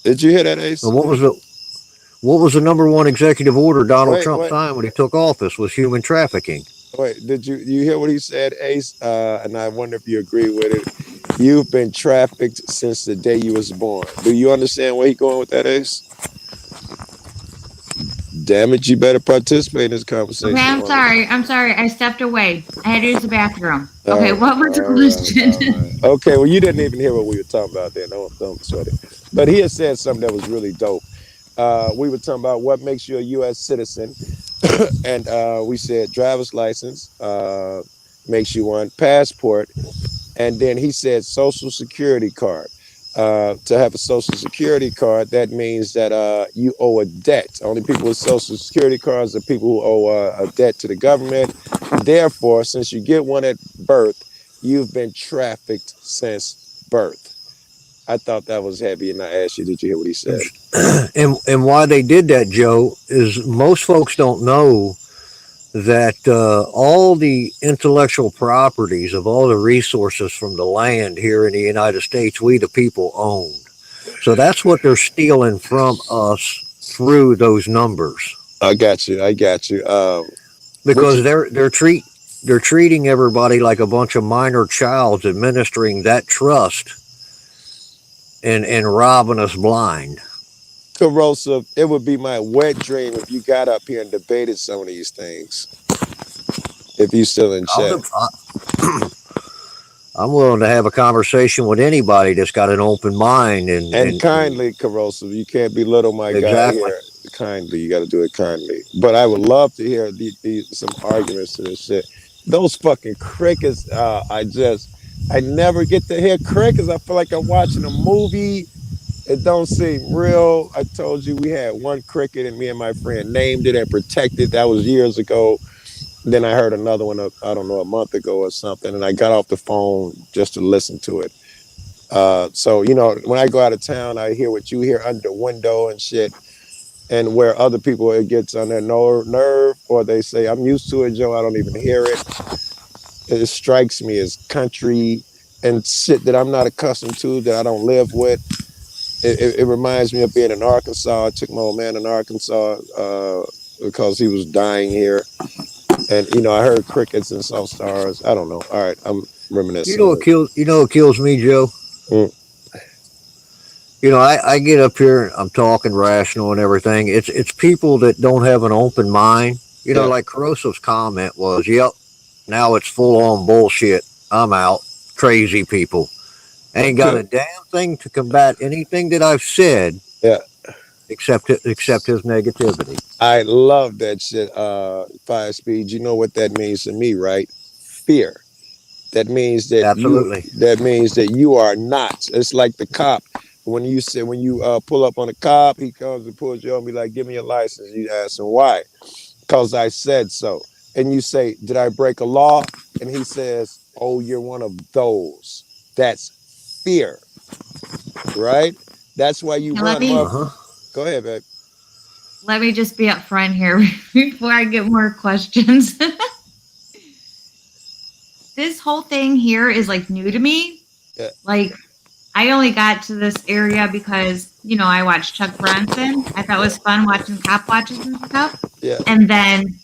Did you hear that, Ace? And what was the number one executive order Donald Wait, Trump wait, signed when he took office? Was human trafficking. wait. Did you hear what he said, Ace? And I wonder if you agree with it. You've been trafficked since the day you was born. Do you understand where he's going with that, Ace? Damn it, you better participate in this Okay, conversation, I'm woman. sorry. I'm sorry. I stepped away. I had to use the bathroom. Okay, All right, what was the all right, all question? right. Okay, well, you didn't even hear what we were talking about there. Don't sweat it. But he had said something that was really dope. We were talking about what makes you a U.S. citizen, and we said driver's license makes you one, passport, and then he said social security card. To have a social security card, that means that you owe a debt. Only people with social security cards are people who owe a debt to the government. Therefore, since you get one at birth, you've been trafficked since birth. I thought that was heavy, and I asked you, did you hear what he said? And why they did that, Joe, is most folks don't know that all the intellectual properties of all the resources from the land here in the United States, we the people own. So that's what they're stealing from us through those numbers. I got you. I got you. What Because you? they're treating everybody like a bunch of minor childs, administering that trust and robbing us blind. Corrosive, it would be my wet dream if you got up here and debated some of these things. If you still in I'll, chat. I'm willing to have a conversation with anybody that's got an open mind And kindly, Corrosive, you can't belittle my guy exactly. here. Kindly, you got to do it kindly. But I would love to hear some arguments to this shit. Those fucking crickets, I never get to hear crickets. I feel like I'm watching a movie. It don't seem real. I told you we had one cricket and me and my friend named it and protected it. That was years ago. Then I heard another one, I don't know, a month ago or something. And I got off the phone just to listen to it. So, when I go out of town, I hear what you hear under the window and shit. And where other people, it gets on their nerve, or they say, I'm used to it, Joe. I don't even hear it. It strikes me as country and shit that I'm not accustomed to, that I don't live with. It reminds me of being in Arkansas. I took my old man in Arkansas because he was dying here. And, I heard crickets and saw stars. I don't know. All right, I'm reminiscing. You know what kills me, Joe? Mm. I get up here and I'm talking rational and everything. It's people that don't have an open mind. Yeah. Like Corrosive's comment was, yep, now it's full on bullshit. I'm out. Crazy people. Ain't got a damn thing to combat anything that I've said. Yeah. Except his negativity. I love that shit, Fire Speed. You know what that means to me, right? Fear. That means that Absolutely. you are not. It's like the cop. When you pull up on a cop, he comes and pulls you over and be like, give me your license. You ask him why. Because I said so. And you say, did I break a law? And he says, oh, you're one of those. That's fear. Right? That's why you run. Go ahead, babe. Let me just be up front here before I get more questions. This whole thing here is like new to me. Yeah. Like, I only got to this area because, I watched Chuck Bronson. I thought it was fun watching cop watches and stuff. Yeah. And then,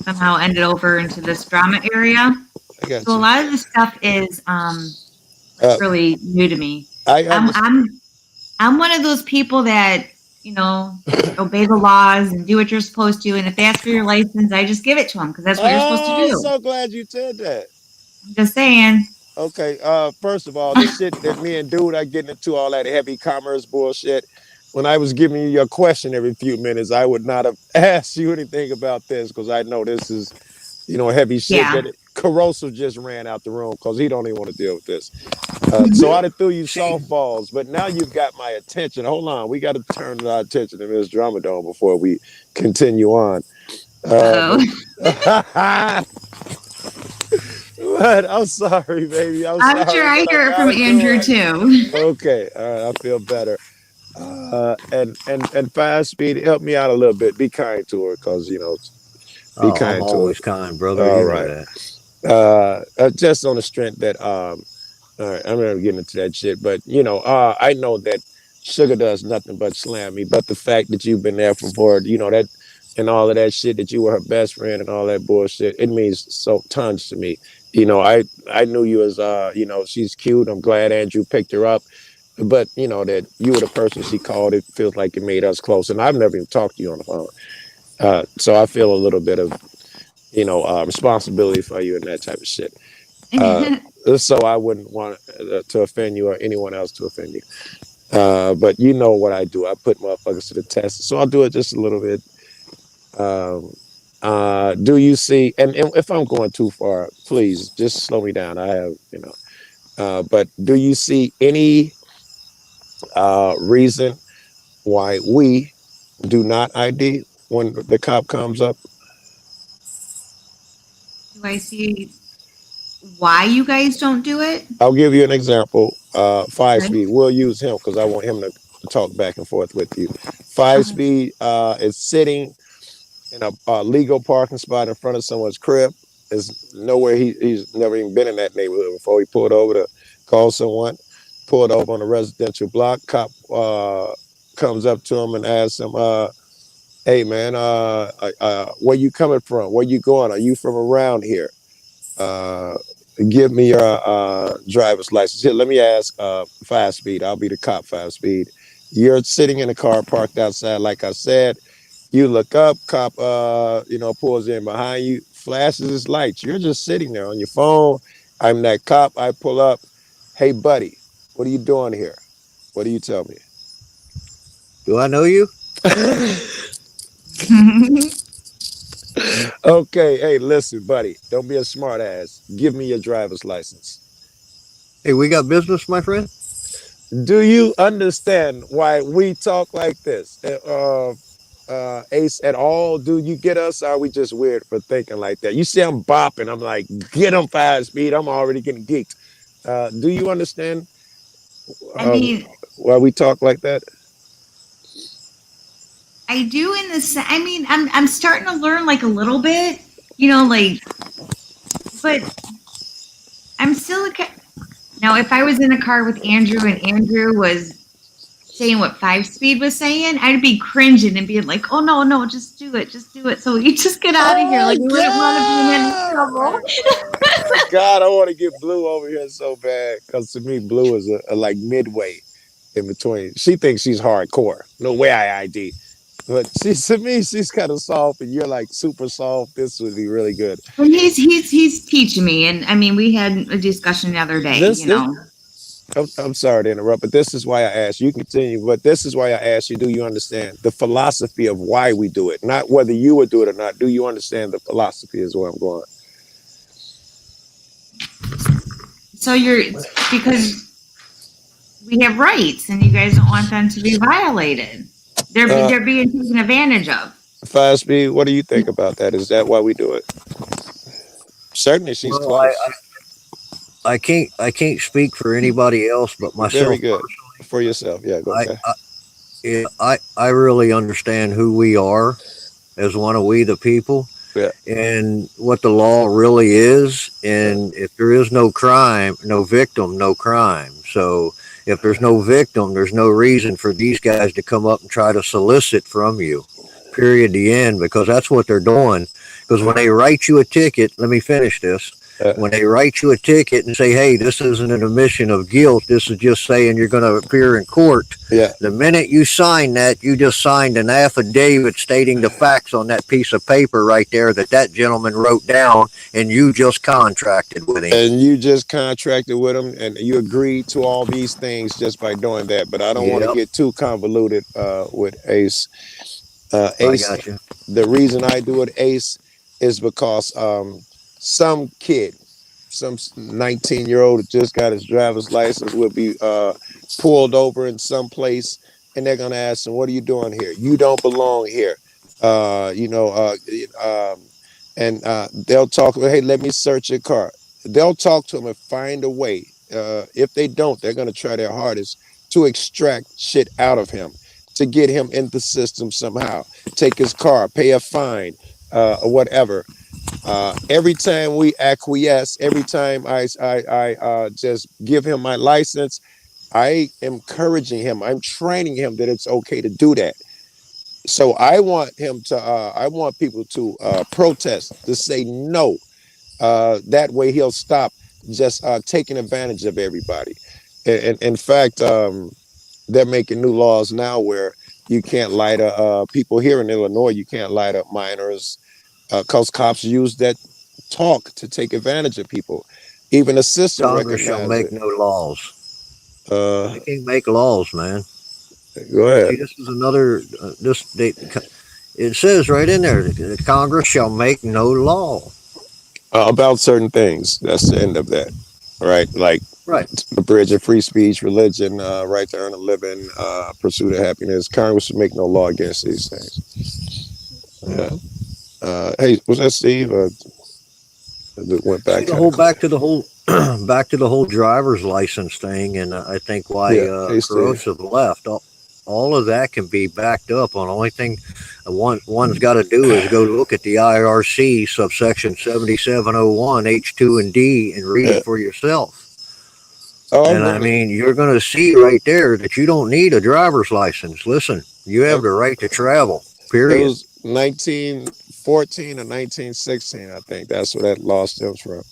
somehow ended over into this drama area. So a lot of this stuff is really new to me. I'm one of those people that, obey the laws and do what you're supposed to. And if they ask for your license, I just give it to them because that's what you're supposed to do. I'm so glad you said that. I'm just saying. Okay. First of all, the shit that me and dude are getting into all that heavy commerce bullshit. When I was giving you your question every few minutes, I would not have asked you anything about this because I know this is, heavy shit Yeah. that Corrosive just ran out the room because he don't even want to deal with this. So I'd have threw you softballs, but now you've got my attention. Hold on, we got to turn our attention to Miss Dramadome before we continue on. Oh. But but I'm sorry, baby. I'm I'm sure sorry, I but I hear it from gotta do Andrew it. too. Okay, all right, I feel better. And fast speed, help me out a little bit. Be kind to her, cause be Oh, I'm kind to always kind, brother. her. All You know right. that. Just on the strength that all right, I'm not getting into that shit, but I know that sugar does nothing but slam me. But the fact that you've been there for that and all of that shit, that you were her best friend and all that bullshit, it means so tons to me. I knew you as she's cute. I'm glad Andrew picked her up, but that you were the person she called. It feels like it made us close, and I've never even talked to you on the phone. So I feel a little bit of responsibility for you and that type of shit. Uh, so I wouldn't want to offend you or anyone else to offend you. But you know what I do. I put motherfuckers to the test. So I'll do it just a little bit. Um, do you see, and if I'm going too far, please just slow me down. I have, but do you see any reason why we do not ID when the cop comes up? Do I see why you guys don't do it? I'll give you an example. Five Okay. Speed. We'll use him because I want him to talk back and forth with you. Five Okay. Speed is sitting in a legal parking spot in front of someone's crib. There's nowhere he's never even been in that neighborhood before. He pulled over to call someone, pulled over on a residential block. Cop comes up to him and asks him, "Hey man, where you coming from? Where you going? Are you from around here? Uh, Give me your driver's license. Here, let me ask Five Speed. I'll be the cop, Five Speed. You're sitting in a car parked outside, like I said. You look up, cop, pulls in behind you, flashes his lights. You're just sitting there on your phone. I'm that cop. I pull up. Hey, buddy, what are you doing here? What do you tell me? Do I know you? Okay, hey, listen, buddy, don't be a smart ass. Give me your driver's license. Hey, we got business, my friend. Do you understand why we talk like this? Ace, at all? Do you get us? Or are we just weird for thinking like that? You see, I'm bopping. I'm like, get him Five Speed. I'm already getting geeked. Do you understand I uh, mean, why we talk like that? I do in the I mean, I'm starting to learn like a little bit, like, but I'm still now. If I was in a car with Andrew and Andrew was saying what Five Speed was saying, I'd be cringing and being like, "Oh no, no, just do it, just do it." So you just get out of here. Oh Like my you wouldn't want to be in any God! trouble. Oh my God! I want to get Blue over here so bad because to me, Blue is a like midway in between. She thinks she's hardcore. No way I ID. But she's to me, she's kind of soft, and you're like super soft. This would be really good. And he's teaching me, and I mean, we had a discussion the other day. This I'm sorry to interrupt, but this is why I asked you. Continue, but this is why I asked you. Do you understand the philosophy of why we do it? Not whether you would do it or not. Do you understand the philosophy? Is where I'm going. So because we have rights, and you guys don't want them to be violated. They're being taken advantage of. Five Speed. What do you think about that? Is that why we do it? Certainly, she's Well, close. I can't speak for anybody else but Very myself good personally. for yourself. Yeah, go I, ahead. I yeah, I really understand who we are as one of we the people Yeah. and what the law really is. And if there is no crime, no victim, no crime. So if there's no victim, there's no reason for these guys to come up and try to solicit from you. Period. The end, because that's what they're doing. Because when they write you a ticket, let me finish this. when they write you a ticket and say, hey, this isn't an admission of guilt, this is just saying you're going to appear in court. Yeah. The minute you sign that, you just signed an affidavit stating the facts on that piece of paper right there that gentleman wrote down, and you just contracted with him. And you just contracted with him, and you agreed to all these things just by doing that. But I don't want to Yep. get too convoluted with Ace. I Ace, got you. the reason I do it, Ace, is because some kid, some 19-year-old that just got his driver's license will be pulled over in some place, and they're gonna ask him, "What are you doing here? You don't belong here." You know, and they'll talk. Hey, let me search your car. They'll talk to him and find a way. If they don't, they're gonna try their hardest to extract shit out of him, to get him in the system somehow. Take his car, pay a fine, or whatever. Every time we acquiesce, every time I just give him my license, I am encouraging him. I'm training him that it's okay to do that. So I want him to. I want people to protest, to say no. That way he'll stop just taking advantage of everybody. In fact, they're making new laws now where you can't light up people here in Illinois. You can't light up minors because cops use that talk to take advantage of people. Even the system Congress shall recognizes make it. no laws. Uh, They can't make laws, man. go ahead. See, this is another. It says right in there, Congress shall make no law. About certain things. That's the end of that. Right? Like Right. the bridge of free speech, religion, right to earn a living, pursuit of happiness. Congress should make no law against these things. Yeah. Hey, was that Steve? That went back. See the whole back to the whole driver's license thing, and I think why Yeah. Hey, Steve. corrosive left. All of that can be backed up on. The only thing one's got to do is go look at the IRC subsection 7701 H2 and D and read it for yourself. Oh, And I mean, you're going to see right there that you don't need a driver's license. Listen, you have the right to travel. it Period. was 1914 or 1916, I think. That's where that law stems from.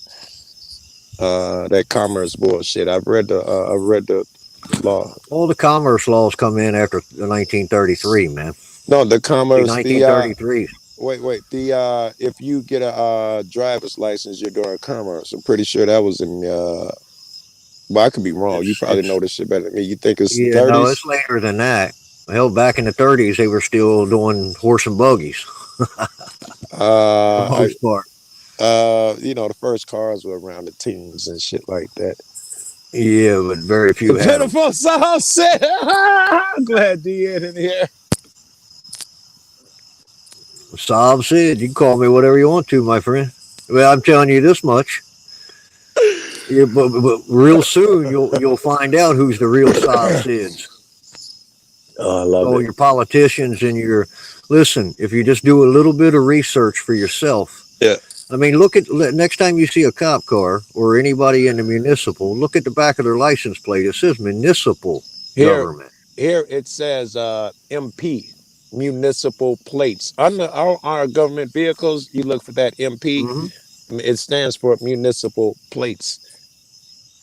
That commerce bullshit. I've read the law. All the commerce laws come in after 1933, man. No, the commerce. The 1933. wait. The if you get a driver's license, you're doing commerce. I'm pretty sure that was in. Well, I could be wrong. You probably know this shit better than me. You think it's 30s? No, it's later than that. Hell, back in the 30s, they were still doing horse and buggies. For the most part. You know, the first cars were around the teens and shit like that. Yeah, but very few The had them. pitiful South said, I'm glad D in here. Saab said, you can call me whatever you want to, my friend. Well, I'm telling you this much. Yeah, but real soon you'll find out who's the real Saab Sids. Oh, I love All it. your politicians and listen, if you just do a little bit of research for yourself. Yeah. I mean, look at next time you see a cop car or anybody in the municipal, look at the back of their license plate. It says municipal government. Here it says MP, municipal plates. On our government vehicles, you look for that MP. Mm-hmm. It stands for municipal plates.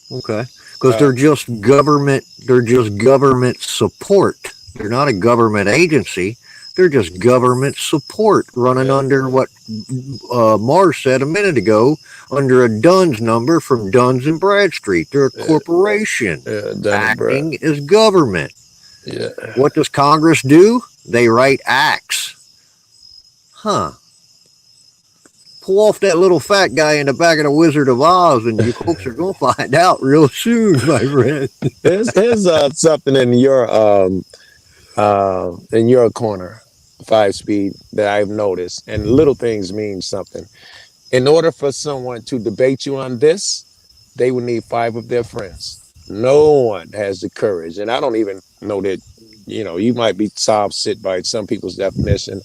Okay, because they're just government. They're just government support. They're not a government agency. They're just government support running under what Mars said a minute ago, under a Dunn's number from Dunn's and Bradstreet. They're a corporation acting as government. Yeah. What does Congress do? They write acts. Huh. Pull off that little fat guy in the back of the Wizard of Oz, and you folks are going to find out real soon, my friend. Here's something in your corner, 5-speed, that I've noticed, and little things mean something. In order for someone to debate you on this, they would need 5 of their friends. No one has the courage, and I don't even know that. You know, you might be soft-sit by some people's definition.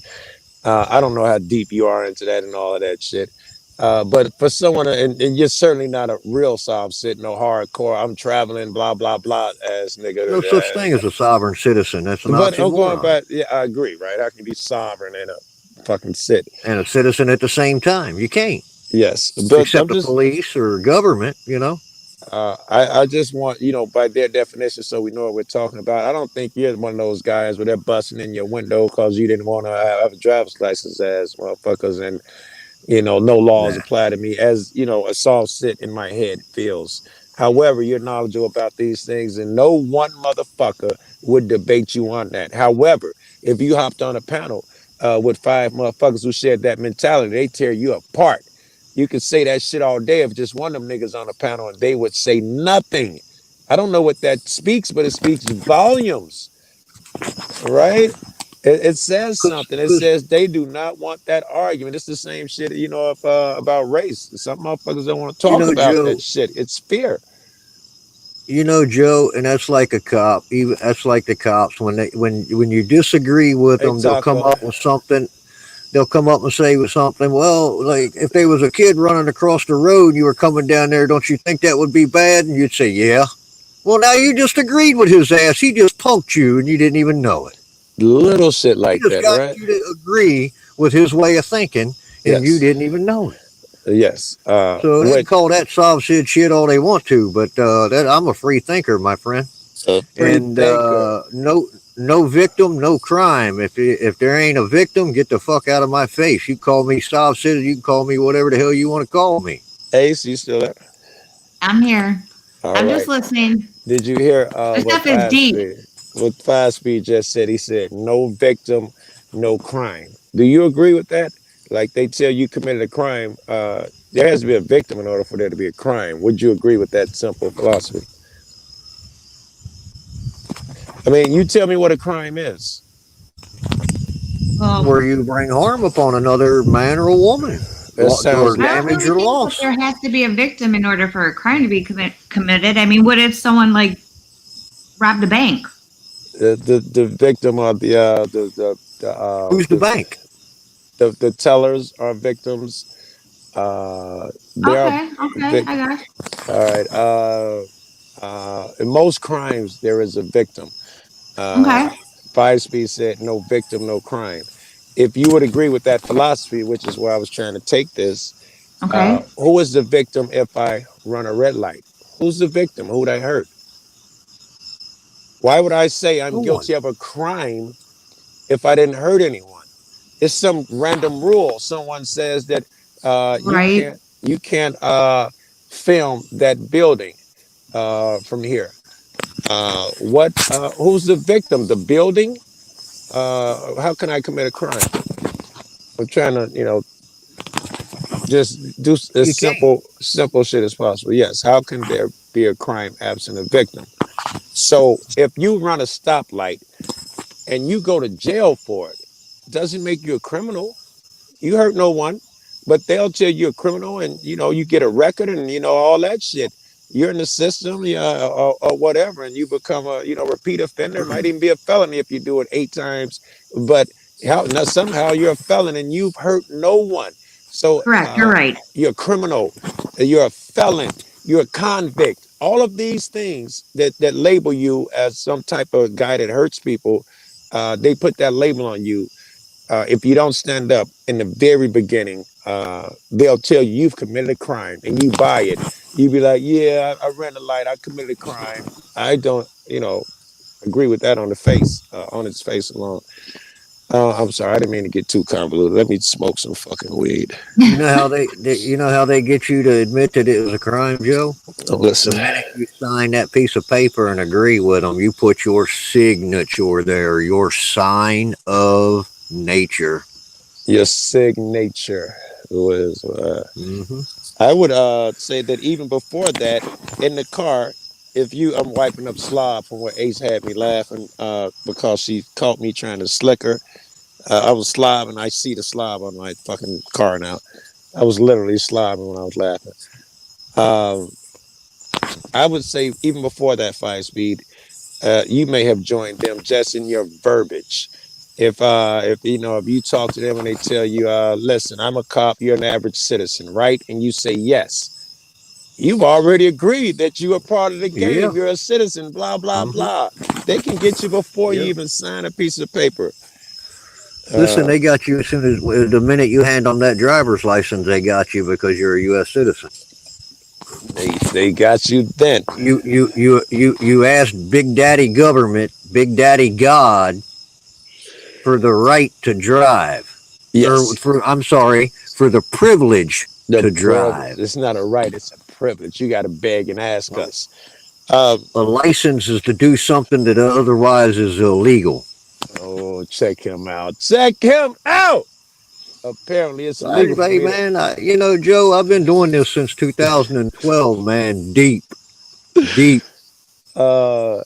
I don't know how deep you are into that and all of that shit. But for someone, and you're certainly not a real soft-sit, no hardcore, I'm traveling, blah, blah, blah, ass nigga. No such thing as a sovereign citizen. That's an But I'm oxymoron. going back, yeah, I agree, right? How can you be sovereign and a fucking sit? And a citizen at the same time. You can't. Yes, but I'm except the just police or government, you know. I just want, by their definition, so we know what we're talking about. I don't think you're one of those guys where they're busting in your window because you didn't want to have a driver's license as motherfuckers, and no laws Nah. apply to me, as a soft sit in my head feels. However, you're knowledgeable about these things, and no one motherfucker would debate you on that. However, if you hopped on a panel with five motherfuckers who shared that mentality, they tear you apart. You could say that shit all day if just one of them niggas on a panel and they would say nothing. I don't know what that speaks, but it speaks volumes, right? It says something. It Because says they do not want that argument. It's the same shit, about race. Some motherfuckers don't want to you talk know, about that Joe, shit. It's fear. Joe, and that's like a cop. Even that's like the cops when you disagree with Hey, them, they'll come Taco. up with something. They'll come up and say with something. Well, like if there was a kid running across the road, and you were coming down there. Don't you think that would be bad? And you'd say, yeah. Well, now you just agreed with his ass. He just punked you, and you didn't even know it. Little shit He like just that, got right? you to agree with his way of thinking, and you Yes. didn't even know it. Yes. So they can What call that soft shit all they want to, but that I'm a free thinker, my friend. a free And thinker. no victim, no crime. If there ain't a victim, get the fuck out of my face. You call me soft citizen, you can call me whatever the hell you want to call me. Ace, you still there? I'm here. All I'm just right. listening. Did you hear This what stuff is Five deep. Speed just said? He said, no victim, no crime. Do you agree with that? Like they tell you committed a crime, there has to be a victim in order for there to be a crime. Would you agree with that simple philosophy? I mean, you tell me what a crime is. Well, Where you bring harm upon another man or a woman, That or sounds I don't damage really or think that loss. there has to be a victim in order for a crime to be committed. I mean, what if someone like robbed a bank? the victim of Who's the bank? the tellers are victims. They are Okay, okay, vic. I got you. All right. In most crimes, there is a victim. Uh, Okay, Five Speed said, "No victim, no crime." If you would agree with that philosophy, which is where I was trying to take this, okay. who is the victim if I run a red light? Who's the victim? Who'd I hurt? Why would I say No I'm one. guilty of a crime if I didn't hurt anyone? It's some random rule. Someone says that you Right. can't film that building from here. What? Who's the victim? The building? How can I commit a crime? I'm trying to, just do as You can't. simple shit as possible. Yes. How can there be a crime absent a victim? So if you run a stoplight and you go to jail for it, doesn't make you a criminal. You hurt no one, but they'll tell you a criminal, and you get a record, and all that shit. You're in the system, yeah, or whatever, and you become a repeat offender. Might even be a felony if you do it 8 times. But now somehow you're a felon and you've hurt no one. So Correct. You're right. you're a criminal, you're a felon, you're a convict. All of these things that label you as some type of guy that hurts people, they put that label on you. If you don't stand up in the very beginning, they'll tell you you've committed a crime and you buy it. You be like, yeah, I ran the light. I committed a crime. I don't, agree with that on its face alone. I'm sorry. I didn't mean to get too convoluted. Let me smoke some fucking weed. You know how you know how they get you to admit that it was a crime, Joe? Oh, listen, The minute you sign that piece of paper and agree with them, you put your signature there, your sign of nature. your signature was. Hmm. I would say that even before that, in the car, if I'm wiping up slob from where Ace had me laughing because she caught me trying to slick her. I was slobbing. I see the slob on my fucking car now. I was literally slobbing when I was laughing. Um, I would say even before that 5 speed, you may have joined them just in your verbiage. If you talk to them and they tell you, listen, I'm a cop, you're an average citizen, right? And you say yes, you've already agreed that you are part of the Yeah. game. You're a citizen, blah, blah, Hmm. blah. They can get you before you Yep. even sign a piece of paper. Listen, they got you as soon as the minute you hand them that driver's license, they got you because you're a U.S. citizen. They got you then. You asked Big Daddy government, Big Daddy God, for the right to drive. Yes. I'm sorry, for the privilege to drive. It's not a right, it's a privilege. You got to beg and ask us. A license is to do something that otherwise is illegal. Oh, check him out. Check him out. Apparently, it's illegal for Hey, me to. man, Joe, I've been doing this since 2012, man, deep, Uh,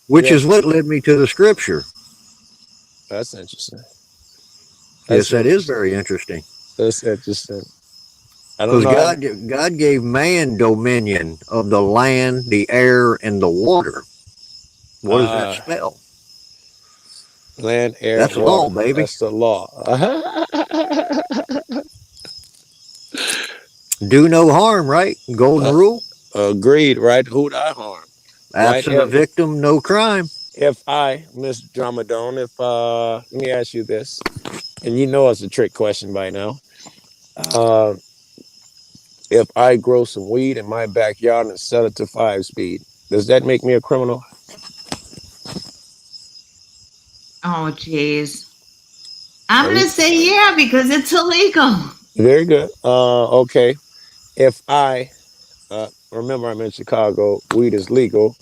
which yeah, is what led me to the scripture. that's interesting. Yes, That's that is interesting. very interesting. That's interesting. I don't Because know. God gave man dominion of the land, the air, and the water. What does that spell? Land, air, That's water. law, baby. That's the law. Do no harm, right? Golden rule. Agreed, right? Who'd I harm? Right? Absent a victim, no crime. If I, Miss Dramadone, let me ask you this, and you know it's a trick question by now. If I grow some weed in my backyard and sell it to 5-speed, does that make me a criminal? Oh, jeez. I'm going to say yeah because it's illegal. Very good. Okay. If I remember, I'm in Chicago. Weed is legal.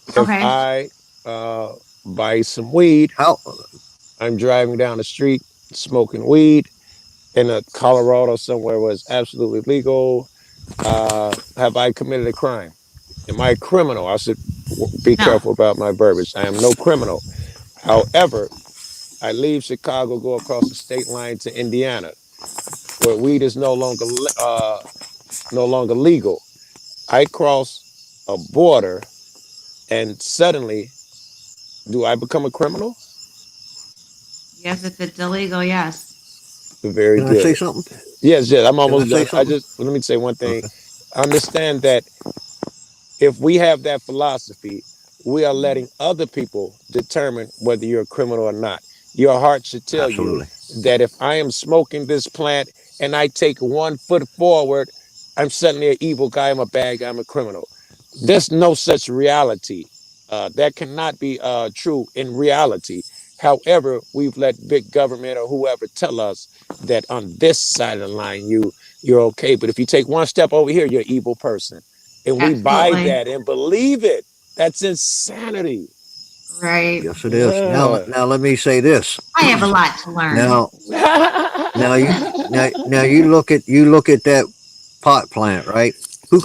If Okay. I buy some weed, How? I'm driving down the street smoking weed in a Colorado somewhere where it's absolutely legal. Have I committed a crime? Am I a criminal? I should be No. careful about my verbiage. I am no criminal. However, I leave Chicago, go across the state line to Indiana, where weed is no longer legal. I cross a border, and suddenly, do I become a criminal? Yes, if it's illegal, yes. Very Can I say good. something? Yes, I'm Can I almost say done. something? Let me say one thing. Okay. Understand that if we have that philosophy, we are letting other people determine whether you're a criminal or not. Your heart should tell you Absolutely. that if I am smoking this plant and I take 1 foot forward, I'm suddenly an evil guy, I'm a bad guy, I'm a criminal. There's no such reality. That cannot be true in reality. However, we've let big government or whoever tell us that on this side of the line, you're okay. But if you take one step over here, you're an evil person. And we buy Absolutely. that and believe it. That's insanity. Right. Yes, it is. Yeah. Now let me say this. I have a lot to learn. Now, now you look at that pot plant, right? Who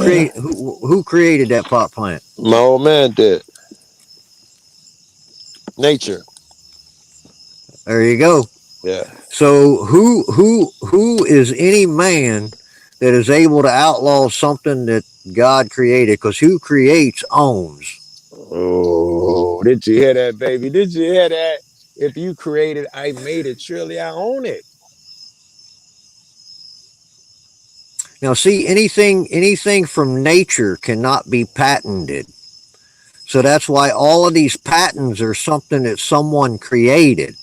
created that pot plant? My old man did. Nature. There you go. Yeah. So who is any man that is able to outlaw something that God created? Because who creates owns. Oh, did you hear that, baby? Did you hear that? If you created, I made it. Surely I own it. Now, see, anything from nature cannot be patented. So that's why all of these patents are something that someone created.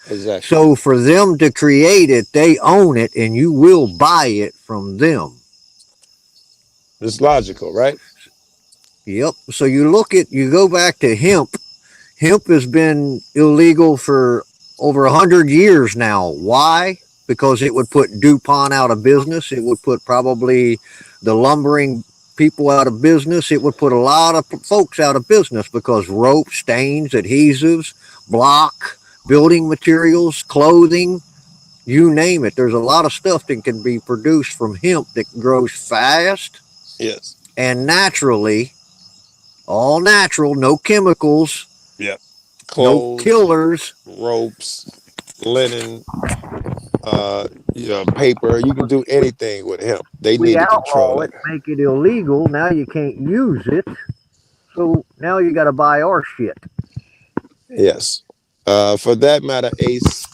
Exactly. So for them to create it, they own it, and you will buy it from them. It's logical, right? Yep. So you go back to hemp. Hemp has been illegal for over 100 years now. Why? Because it would put DuPont out of business. It would put probably the lumbering people out of business. It would put a lot of folks out of business because rope, stains, adhesives, block, building materials, clothing, you name it. There's a lot of stuff that can be produced from hemp that grows fast Yes. and naturally, all natural, no chemicals, Yeah. no Clothes, killers. ropes, linen, paper. You can do anything with hemp. They We need to outlaw control it, it. make it illegal. Now you can't use it. So now you got to buy our shit. Yes. For that matter, Ace,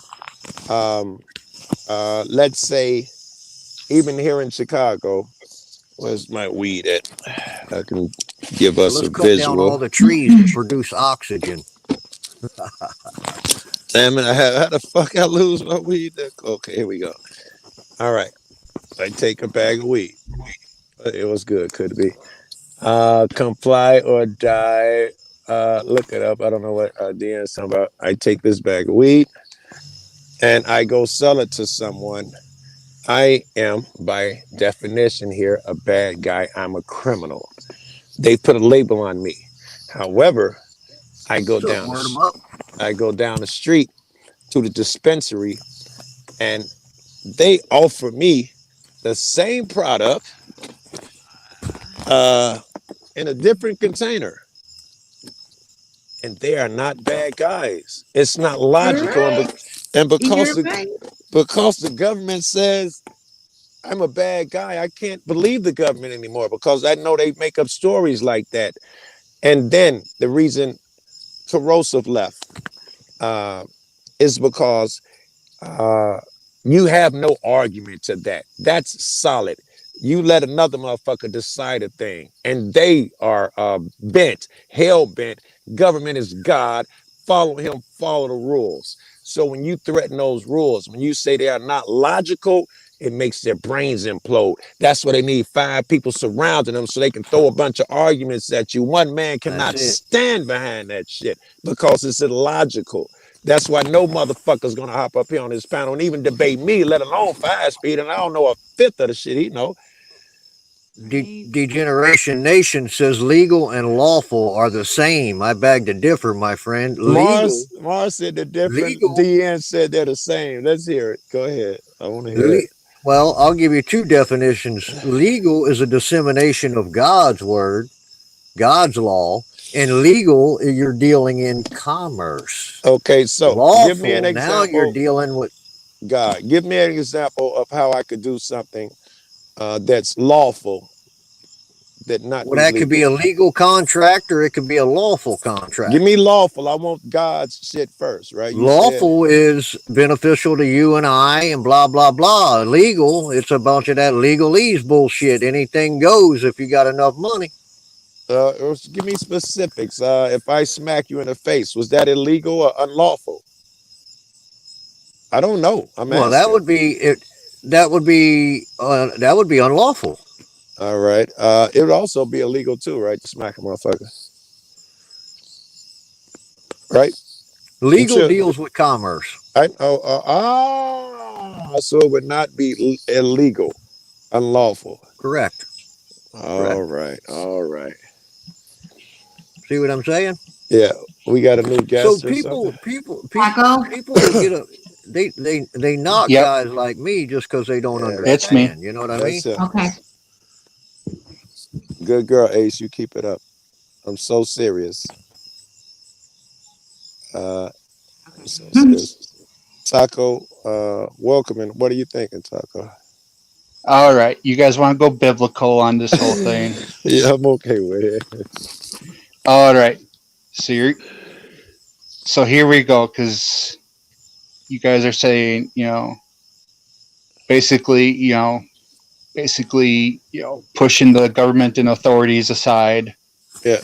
let's say even here in Chicago, where's my weed at? I can give Well, us let's a cut down all visual. the trees to produce oxygen. Damn it! How the fuck I lose my weed? Okay, here we go. All right, I take a bag of weed. It was good. Could be. Comply or die. Look it up. I don't know what Deanne's talking about. I take this bag of weed and I go sell it to someone. I am, by definition here, a bad guy. I'm a criminal. They put a label on me. However, I go What's up, down word 'em the, up? I go down the street to the dispensary, and they offer me the same product uh, in a different container. And they are not bad guys. It's not You're logical, right. and You're right. because the government says I'm a bad guy, I can't believe the government anymore because I know they make up stories like that. And then the reason corrosive left uh, is because uh, you have no argument to that. That's solid. You let another motherfucker decide a thing, and they are bent, hell bent. Government is God. Follow him. Follow the rules. So when you threaten those rules, when you say they are not logical, it makes their brains implode. That's why they need 5 people surrounding them so they can throw a bunch of arguments at you. One man That's cannot it. stand behind that shit because it's illogical. That's why no motherfucker's gonna hop up here on this panel and even debate me, let alone 5 speed. And I don't know a fifth of the shit he know. Right. Degeneration Nation says legal and lawful are the same. I beg to differ, my friend. Mars said the different. Legal, DN said they're the same. Let's hear it. Go ahead. I want to hear le- it. well, I'll give you 2 definitions. Legal is a dissemination of God's word, God's law, and legal, you're dealing in commerce. Okay, so give me an Lawful, now you're example. dealing with, God, give me an example of how I could do something that's lawful, that not well, be that could be legal. a legal contract or it could be a lawful Give contract. me lawful. I want God's shit first, right? You said Lawful is beneficial to you and I, and blah blah blah. Legal, it's a bunch of that legalese bullshit. Anything goes if you got enough money. give me specifics. If I smack you in the face, was that illegal or unlawful? I don't know. I'm Well, that asking. would be it. That would be unlawful. All right. It would also be illegal too, right? To smack a motherfucker, right? I'm Legal sure. deals with commerce. I oh so it would not be illegal, unlawful. Correct. All Correct. right. All right. See what I'm saying? Yeah, we got a new So guest or something. Taco. people get a they knock Yep, guys like me just because they don't Yeah, it's me. understand. You know what I mean? that's him. Okay. Good girl, Ace. You keep it up. I'm so serious. Uh, I'm Okay. so serious. Taco, welcome. And what are you thinking, Taco? All right, you guys want to go biblical on this whole thing? Yeah, I'm okay with it. All right, so you're so here we go because you guys are saying basically pushing the government and authorities aside. Yeah,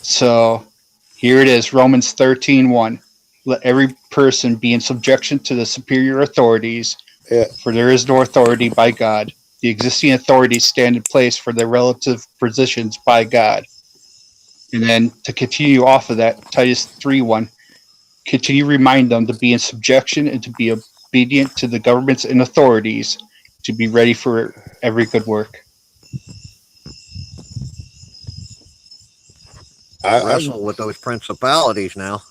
So here it is, Romans 13:1. Let every person be in subjection to the superior authorities, yeah. for there is no authority by God. The existing authorities stand in place for their relative positions by God. And then to continue off of that, Titus 3:1, continue to remind them to be in subjection and to be obedient to the governments and authorities, to be ready for every good work. I Wrestle with those principalities now.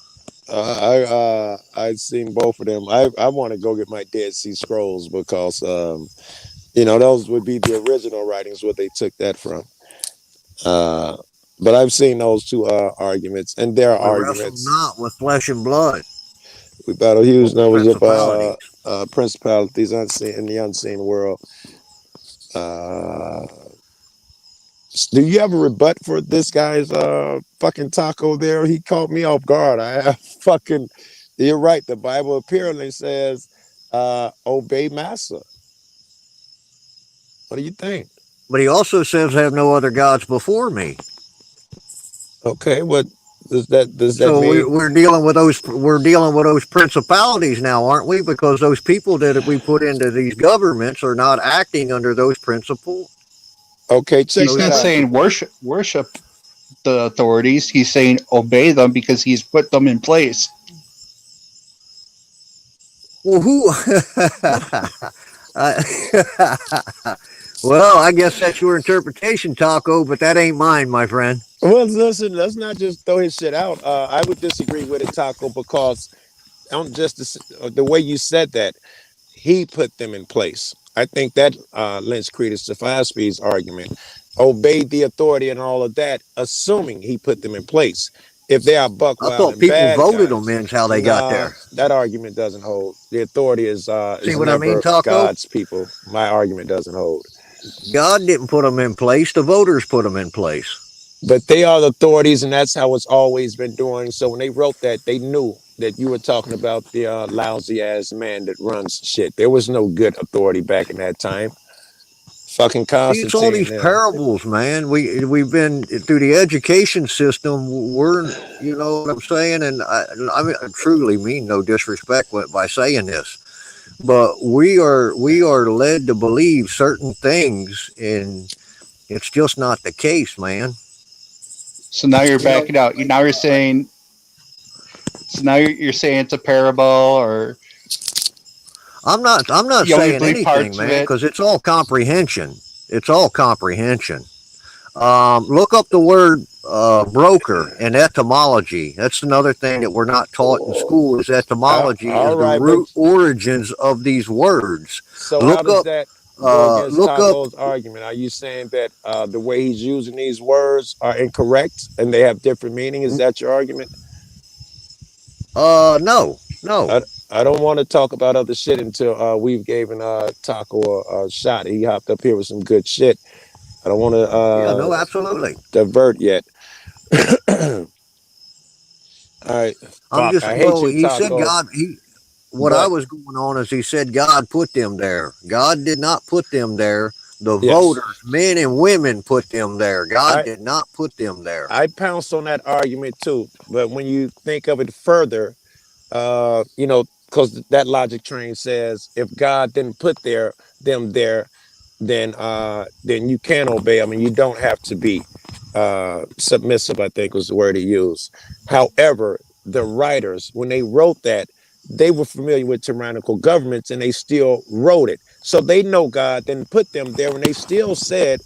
I've seen both of them. I want to go get my Dead Sea Scrolls because those would be the original writings where they took that from. Uh, but I've seen those two arguments, and there are We wrestle arguments. not with flesh and blood, We battle huge but with numbers of principalities. principalities unseen in the unseen world. Uh, do you have a rebut for this guy's fucking Taco there? He caught me off guard. I fucking. You're right. The Bible apparently says, "Obey Massa." What do you think? But he also says, "Have no other gods before me." Okay, what Does that So mean? we're dealing with those principalities now, aren't we? Because those people that we put into these governments are not acting under those principles. Okay, check He's Those that not out. saying worship the authorities. He's saying obey them because he's put them in place. Well, who? I- well, I guess that's your interpretation, Taco, but that ain't mine, my friend. Well, listen, let's not just throw his shit out. I would disagree with it, Taco, because just the way you said that, he put them in place. I think that lends credence to Five-Speed's argument. Obeyed the authority and all of that, assuming he put them in place. If they are buck I wild thought and people bad voted them guys, in. How they got nah, there. that argument doesn't hold. The authority See is what I mean, never Taco? God's people. My argument doesn't hold. God didn't put them in place. The voters put them in place. But they are the authorities, and that's how it's always been doing. So when they wrote that, they knew that you were talking about the lousy ass man that runs shit. There was no good authority back in that time. Fucking See, it's all Constantine these there. parables, man. We've been through the education system. We're, you know what I'm saying, and I mean, I truly mean no disrespect by saying this, but we are led to believe certain things, and it's just not the case, man. So now you're You know, backing out. Now you're saying. So now you're saying it's a parable, or I'm not you only saying believe anything, parts of man, it. because it's all comprehension. It's all comprehension. Look up the word broker and etymology. That's another thing that we're not taught in school is etymology All is the right, but root origins of these words. so how Look does up, that go against look up, Taco's argument? Are you saying that the way he's using these words are incorrect and they have different meaning? Is that your argument? no, no. I don't want to talk about other shit until we've given Taco a shot. He hopped up here with some good shit. I don't want to Yeah, no, absolutely. divert yet. All right, I'm fuck. just, I hate well, you, he said Taco. what I But was going on is he said God put them there. God did not put them there. The yes, voters, men and women, put them there. God I did not put them there. I pounced on that argument too. But when you think of it further, because that logic train says if God didn't put them there, then you can obey them and you don't have to be submissive, I think was the word he used. However, the writers, when they wrote that, they were familiar with tyrannical governments and they still wrote it. So they know God didn't put them there and they still said,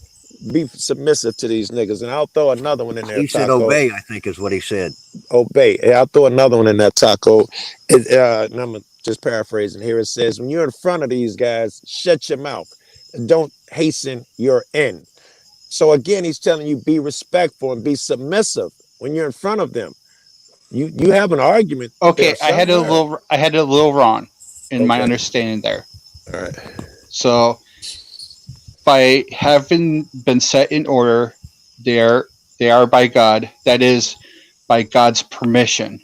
be submissive to these niggas. And I'll throw another one in there, He said Taco. obey, I think is what he said. Obey. Hey, I'll throw another one in that, Taco. And I'm just paraphrasing here. It says, when you're in front of these guys, shut your mouth. Don't hasten your end. So again, he's telling you be respectful and be submissive when you're in front of them. You have an argument there Okay, somewhere. I had it a little wrong in my Okay. understanding there. All right. So by having been set in order, they are by God. That is by God's permission.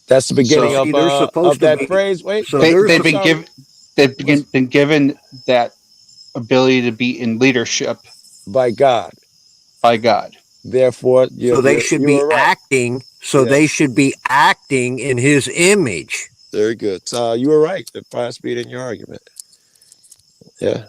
That's the Well, beginning So see, they're of supposed to that be. phrase. Wait, So they they're they've I'm been sorry. given they've Was been given that ability to be in leadership by God. by God. Therefore, so they should you be were right. acting. So they Yes. should be acting in His image. Very good. You were right. The fire speed in your argument. Yeah.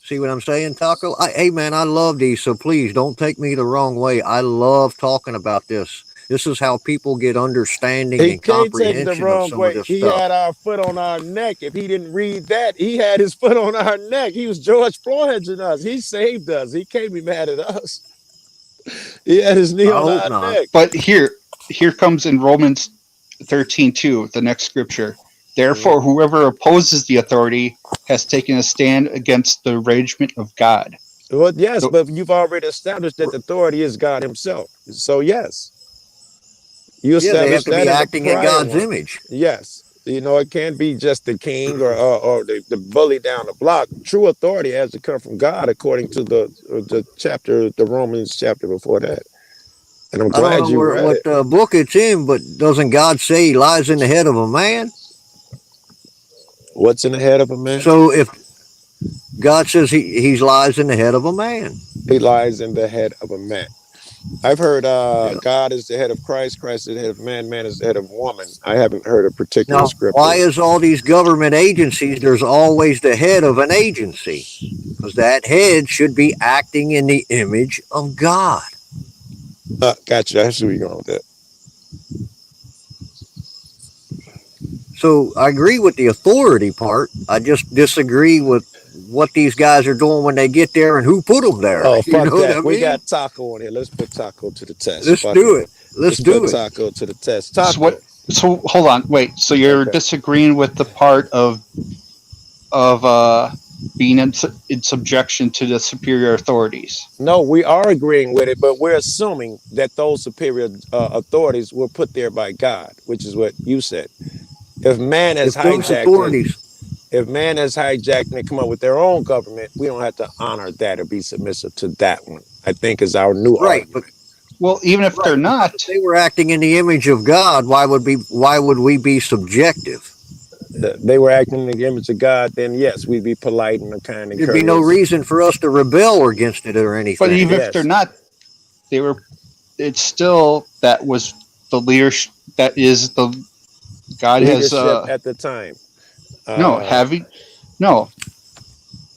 See what I'm saying, Taco? Hey, man, I love these. So please don't take me the wrong way. I love talking about this. This is how people get understanding He and can't take it the comprehension of wrong some of way. this He stuff. had our foot on our neck. If he didn't read that, he had his foot on our neck. He was George Floyding us. He saved us. He can't be mad at us. He had his knee I on hope our not. neck. But here comes in Romans 13:2, the next scripture. Mm. Therefore, whoever opposes the authority has taken a stand against the arrangement of God. Well, yes, So, but you've already established that the authority is God Himself. So, yes, you Yeah, they have established to be that in the acting in prior God's one. image. Yes, it can't be just the king or the bully down the block. True authority has to come from God, according to the chapter, the Romans chapter before that. And I'm I don't glad know you read what it. book it's in, but doesn't God say He lies in the head of a man? What's in the head of a man? So if God says He lies in the head of a man, He lies in the head of a man. I've heard Yeah. God is the head of Christ, Christ is the head of man, man is the head of woman. I haven't heard a particular Now, why scripture. is all these government agencies? There's always the head of an agency, because that head should be acting in the image of God. Gotcha. I see where you're going with that. So I agree with the authority part. I just disagree with what these guys are doing when they get there and who put them there. Oh, You fuck know what I that. We mean? got Taco on here. Let's put Taco to the test. Let's Fuck do it. it. Let's Let's put do it. Taco to the test. So what? Taco. So hold on, wait. So you're Okay. disagreeing with the part of being in subjection to the superior authorities? No, we are agreeing with it, but we're assuming that those superior authorities were put there by God, which is what you said. If man has If those hijacked it, authorities, if man has hijacked and they come up with their own government, we don't have to honor that or be submissive to that one. I think is our new right, but argument. Well, even if they're not, if they were acting in the image of God, why would we be subjective? They were acting in the image of God, then yes, we'd be polite and kind and There'd be no courteous. reason for us to rebel against it or but anything. even if they're Yes, not, they were. It's still that was the leadership. That is the God has leadership at the time. no Uh, having no.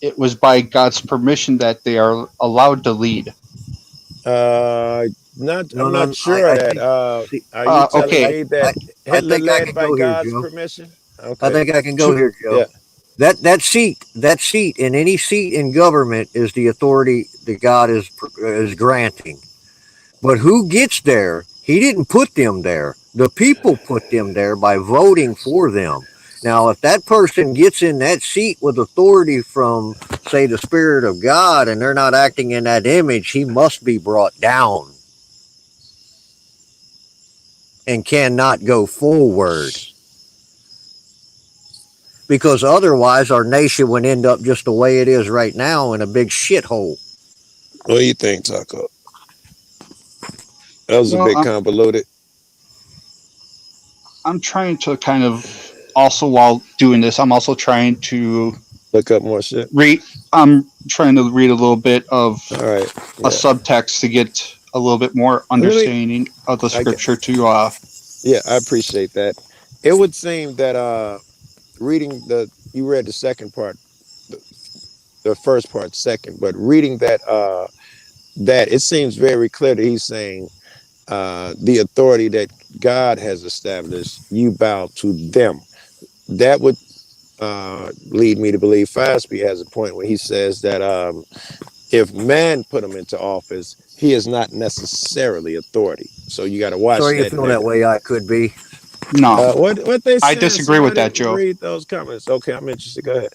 It was by God's permission that they are allowed to lead. not. No, I'm no, not sure of that. think. See, Are you telling Okay, I, me I, that I Hitler think I led can by go here, God's Joe. permission? I Okay. think I can go here, Joe. Yeah. That seat in any seat in government is the authority that God is granting. But who gets there? He didn't put them there. The people put them there by voting for them. Now, if that person gets in that seat with authority from, say, the Spirit of God, and they're not acting in that image, he must be brought down and cannot go forward. Because otherwise, our nation would end up just the way it is right now in a big shithole. What do you think, Taco? That was a well, bit convoluted. I'm trying to kind of also while doing this, I'm also trying to Look up more shit. read. I'm trying to read a little bit of All right. a Yeah. subtext to get a little bit more Let me. understanding of the I get. scripture to Yeah, I appreciate that. It would seem that reading the you read the second part, the, the first part second, but reading that it seems very clear that he's saying the authority that God has established, you bow to them. That would lead me to believe Fasby has a point where he says that if man put him into office, he is not necessarily authority. So you got to watch Sorry you that feel that negative. way. I could be. no. What they I saying? disagree with Somebody that, Joe, read those comments. Okay, I'm interested. Go ahead.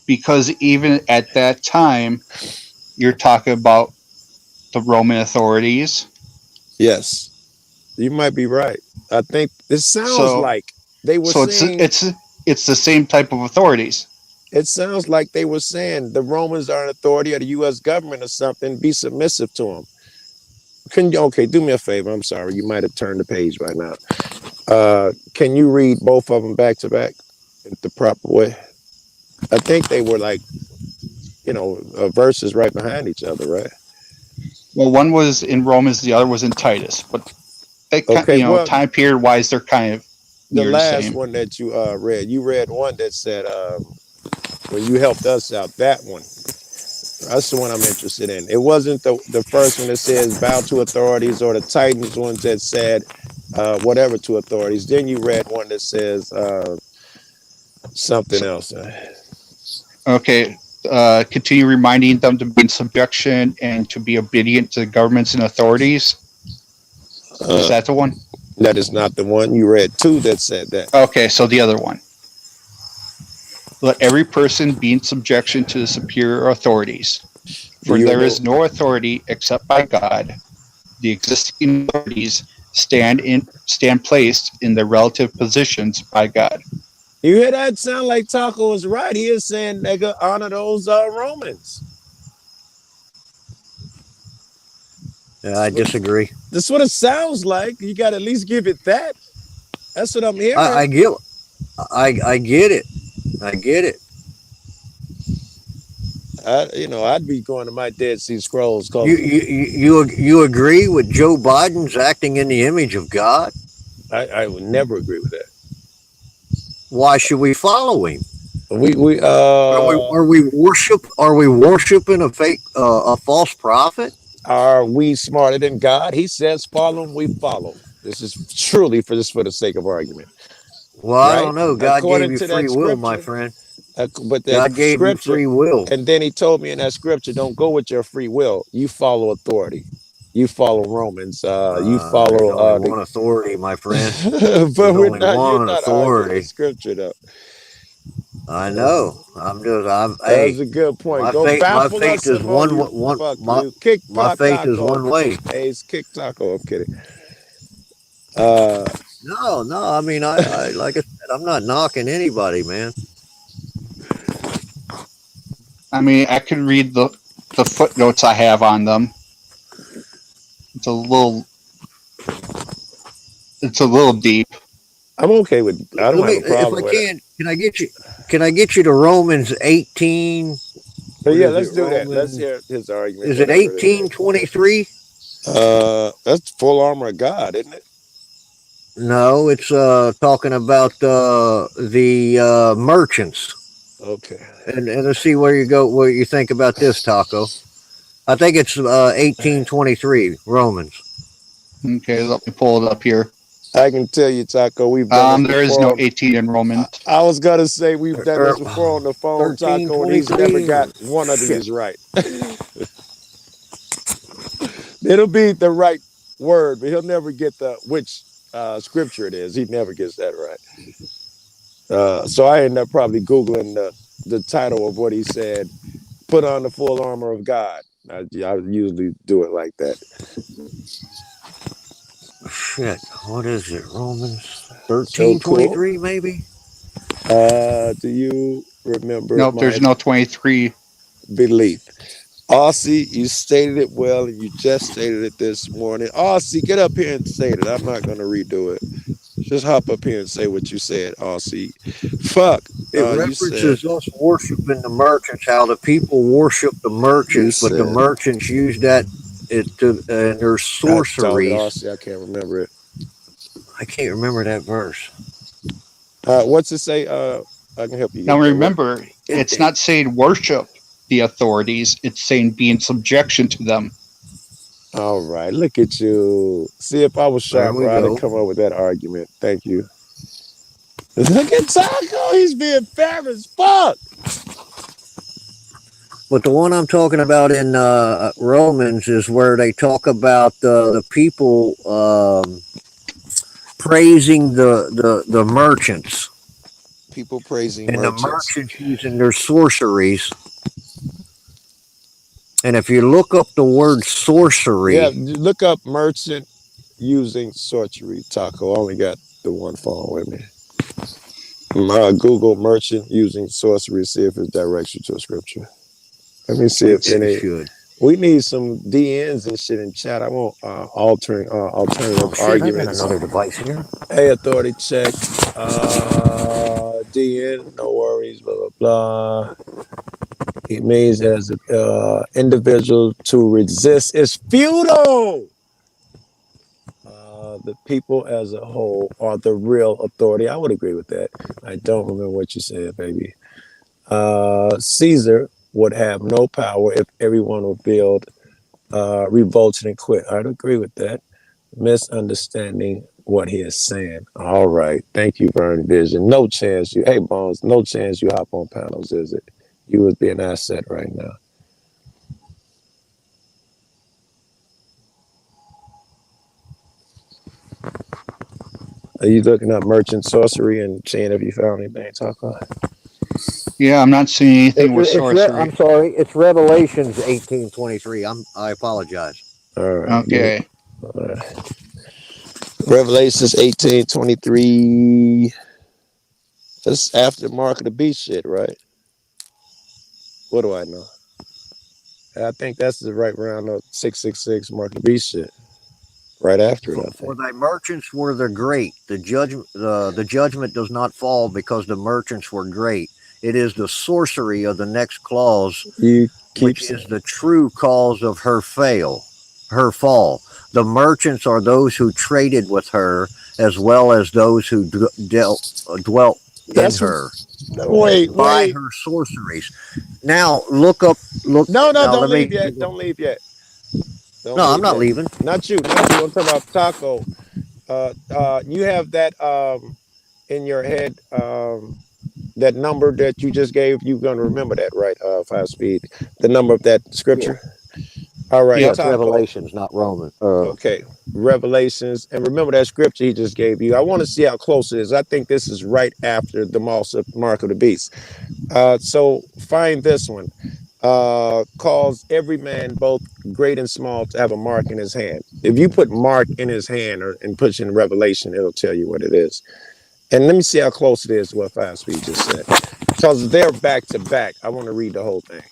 because even at that time, you're talking about the Roman authorities. Yes, you might be right. I think it sounds So, like they were so saying. it's the same type of authorities. It sounds like they were saying the Romans are an authority of the U.S. government or something. Be submissive to them. Can you? Okay, do me a favor. I'm sorry. You might have turned the page by now. Can you read both of them back to back in the proper way? I think they were like, verses right behind each other, right? Well, one was in Romans, the other was in Titus, but they Okay, well, time period wise, they're kind of the near the last same. one that you read one that said, when you helped us out, that one. That's the one I'm interested in. It wasn't the first one that says bow to authorities or the Titans ones that said whatever to authorities. Then you read one that says something So, else. okay, continue reminding them to be in subjection and to be obedient to the governments and authorities. Is that the one? That is not the one. You read two that said that. Okay, so the other one. Let every person be in subjection to the superior authorities, for there is no authority except by God. The existing authorities stand placed in their relative positions by God. You hear that? Sound like Taco is right. He is saying they could honor those Romans. I disagree. That's what it sounds like. You got to at least give it that. That's what I'm hearing. I get. I get it. I get it. I'd be going to my Dead Sea Scrolls You agree with Joe Biden's acting in the image of God? I would never agree with that. Why should we follow him? We Are we worshiping a false prophet? Are we smarter than God? He says follow him, we follow. This is truly for the sake of argument. Well, I Right? don't know. God gave According you to free that will, my scripture, friend. but that God gave you scripture, free will. and then he told me in that scripture, don't go with your free will. You follow authority. You follow Romans. You There's only follow one authority, my friend. but There's only you're one not arguing the authority. scripture though. I know. Hey, That's a good point. Go my baffle faith us is some more, you one, fuck you. Kick my faith is taco. one way. Ace kick taco. I'm kidding. No. I mean, I like I said, I'm not knocking anybody, man. I mean, I could read the footnotes I have on them. It's a little deep. I'm okay with. I don't have a If problem I with it. can I get you to Romans 18? But What yeah, is let's it? do that. Let's Romans, hear his argument. is it Whatever it is. 18:23? That's full armor of God, isn't it? No, it's talking about the merchants. Okay. And let's see where you think about this, Taco. I think it's 18:23 Romans. Okay, let me pull it up here. I can tell you, Taco, we've done this There is before. no 18 in Romans. I was gonna say we've done this before on the phone, Taco, and he's never got one of these right. It'll be the right word, but he'll never get which scripture it is. He never gets that right. So I end up probably Googling the title of what he said, put on the full armor of God. I usually do it like that. Shit, what is it? Romans 13:23 maybe? Do you remember? Nope, there's no 23. Belief. Aussie, you stated it well, and you just stated it this morning. Aussie, get up here and say it. I'm not going to redo it. Just hop up here and say what you said, Aussie. Fuck. It references us worshiping the merchants, how the people worship the merchants, but the merchants use that to their sorceries. Aussie, I can't remember it. I can't remember that verse. What's it say? I can help you. Now remember, it's not saying worship the authorities. It's saying be in subjection to them. All right, look at you. See, if I was sharper, I'd have come up with that argument. Thank you. Look at Taco. He's being fair as fuck. But the one I'm talking about in Romans is where they talk about the people praising the merchants. People praising and merchants. the merchants using their sorceries. And if you look up the word sorcery, yeah, look up merchant using sorcery. Taco, I only got the one phone with me. Google merchant using sorcery. See if it directs you to a scripture. Let me see if any. We need some DNs and shit in chat. I want alternative arguments. I got another device here. Hey, authority check. DN, no worries. Blah blah blah. It means as an individual to resist is futile. The people as a whole are the real authority. I would agree with that. I don't remember what you said, baby. Caesar would have no power if everyone would build, revolted and quit. I'd agree with that. Misunderstanding what he is saying. All right. Thank you, Vern Vision. No chance you, hey, Bones, no chance you hop on panels, is it? You would be an asset right now. Are you looking up merchant sorcery and seeing if you found anything to talk about? Yeah, I'm not seeing anything with sorcery. I'm sorry, it's Revelations 18:23. I apologize. All right. Okay. All right. Revelations 18:23. That's after Mark of the Beast shit, right? What do I know? I think that's the right round of 666 Mark of the Beast shit. Right after it, For thy merchants were the great. The judgment does not fall because the merchants were great. It is the sorcery of the next clause, You keep which is the true cause of her fall. The merchants are those who traded with her, as well as those who dwelt in that's her wait, by wait. her sorceries. Now look up. Look No, now. don't Let me. leave yet. Don't leave yet. No, Don't I'm leave not yet. leaving. Not you, not you. I'm talking about Taco. You have that in your head, that number that you just gave. You're gonna remember that, right? 5 speed. The number of that Yeah. scripture. All right, Yes, Yep. Taco. Revelations, not Roman. Okay, Revelations, and remember that scripture he just gave you. I want to see how close it is. I think this is right after the mark of the beast. So find this one. Calls every man, both great and small, to have a mark in his hand. If you put mark in his hand and push in Revelation, it'll tell you what it is. And let me see how close it is to what 5 speed just said. Because they're back to back. I want to read the whole thing.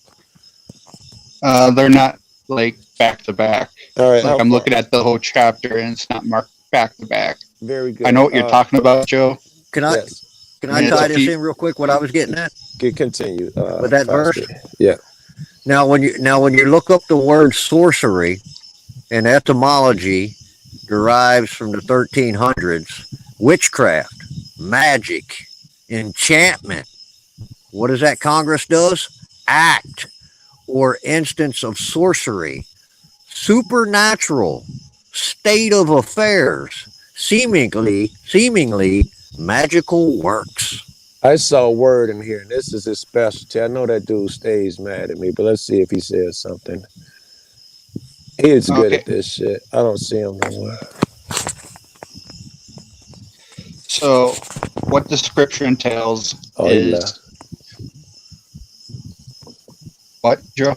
They're not like back to back. All right, Like how I'm far? looking at the whole chapter and it's not marked back to back. Very I good. know what you're talking about, Joe. Can I Yes. can I I mean, it's a tie this few. in real quick? What I was getting at Continue. with that 5 verse. speed. Yeah. Now, when you look up the word sorcery in etymology, derives from the 1300s. Witchcraft, magic, enchantment. What does that Congress does? Act or instance of sorcery, supernatural state of affairs, seemingly magical works. I saw a word in here, and this is his specialty. I know that dude stays mad at me, but let's see if he says something. He's good Okay, at this shit. I don't see him no more. so what the scripture entails Oh, he left. is what, Joe?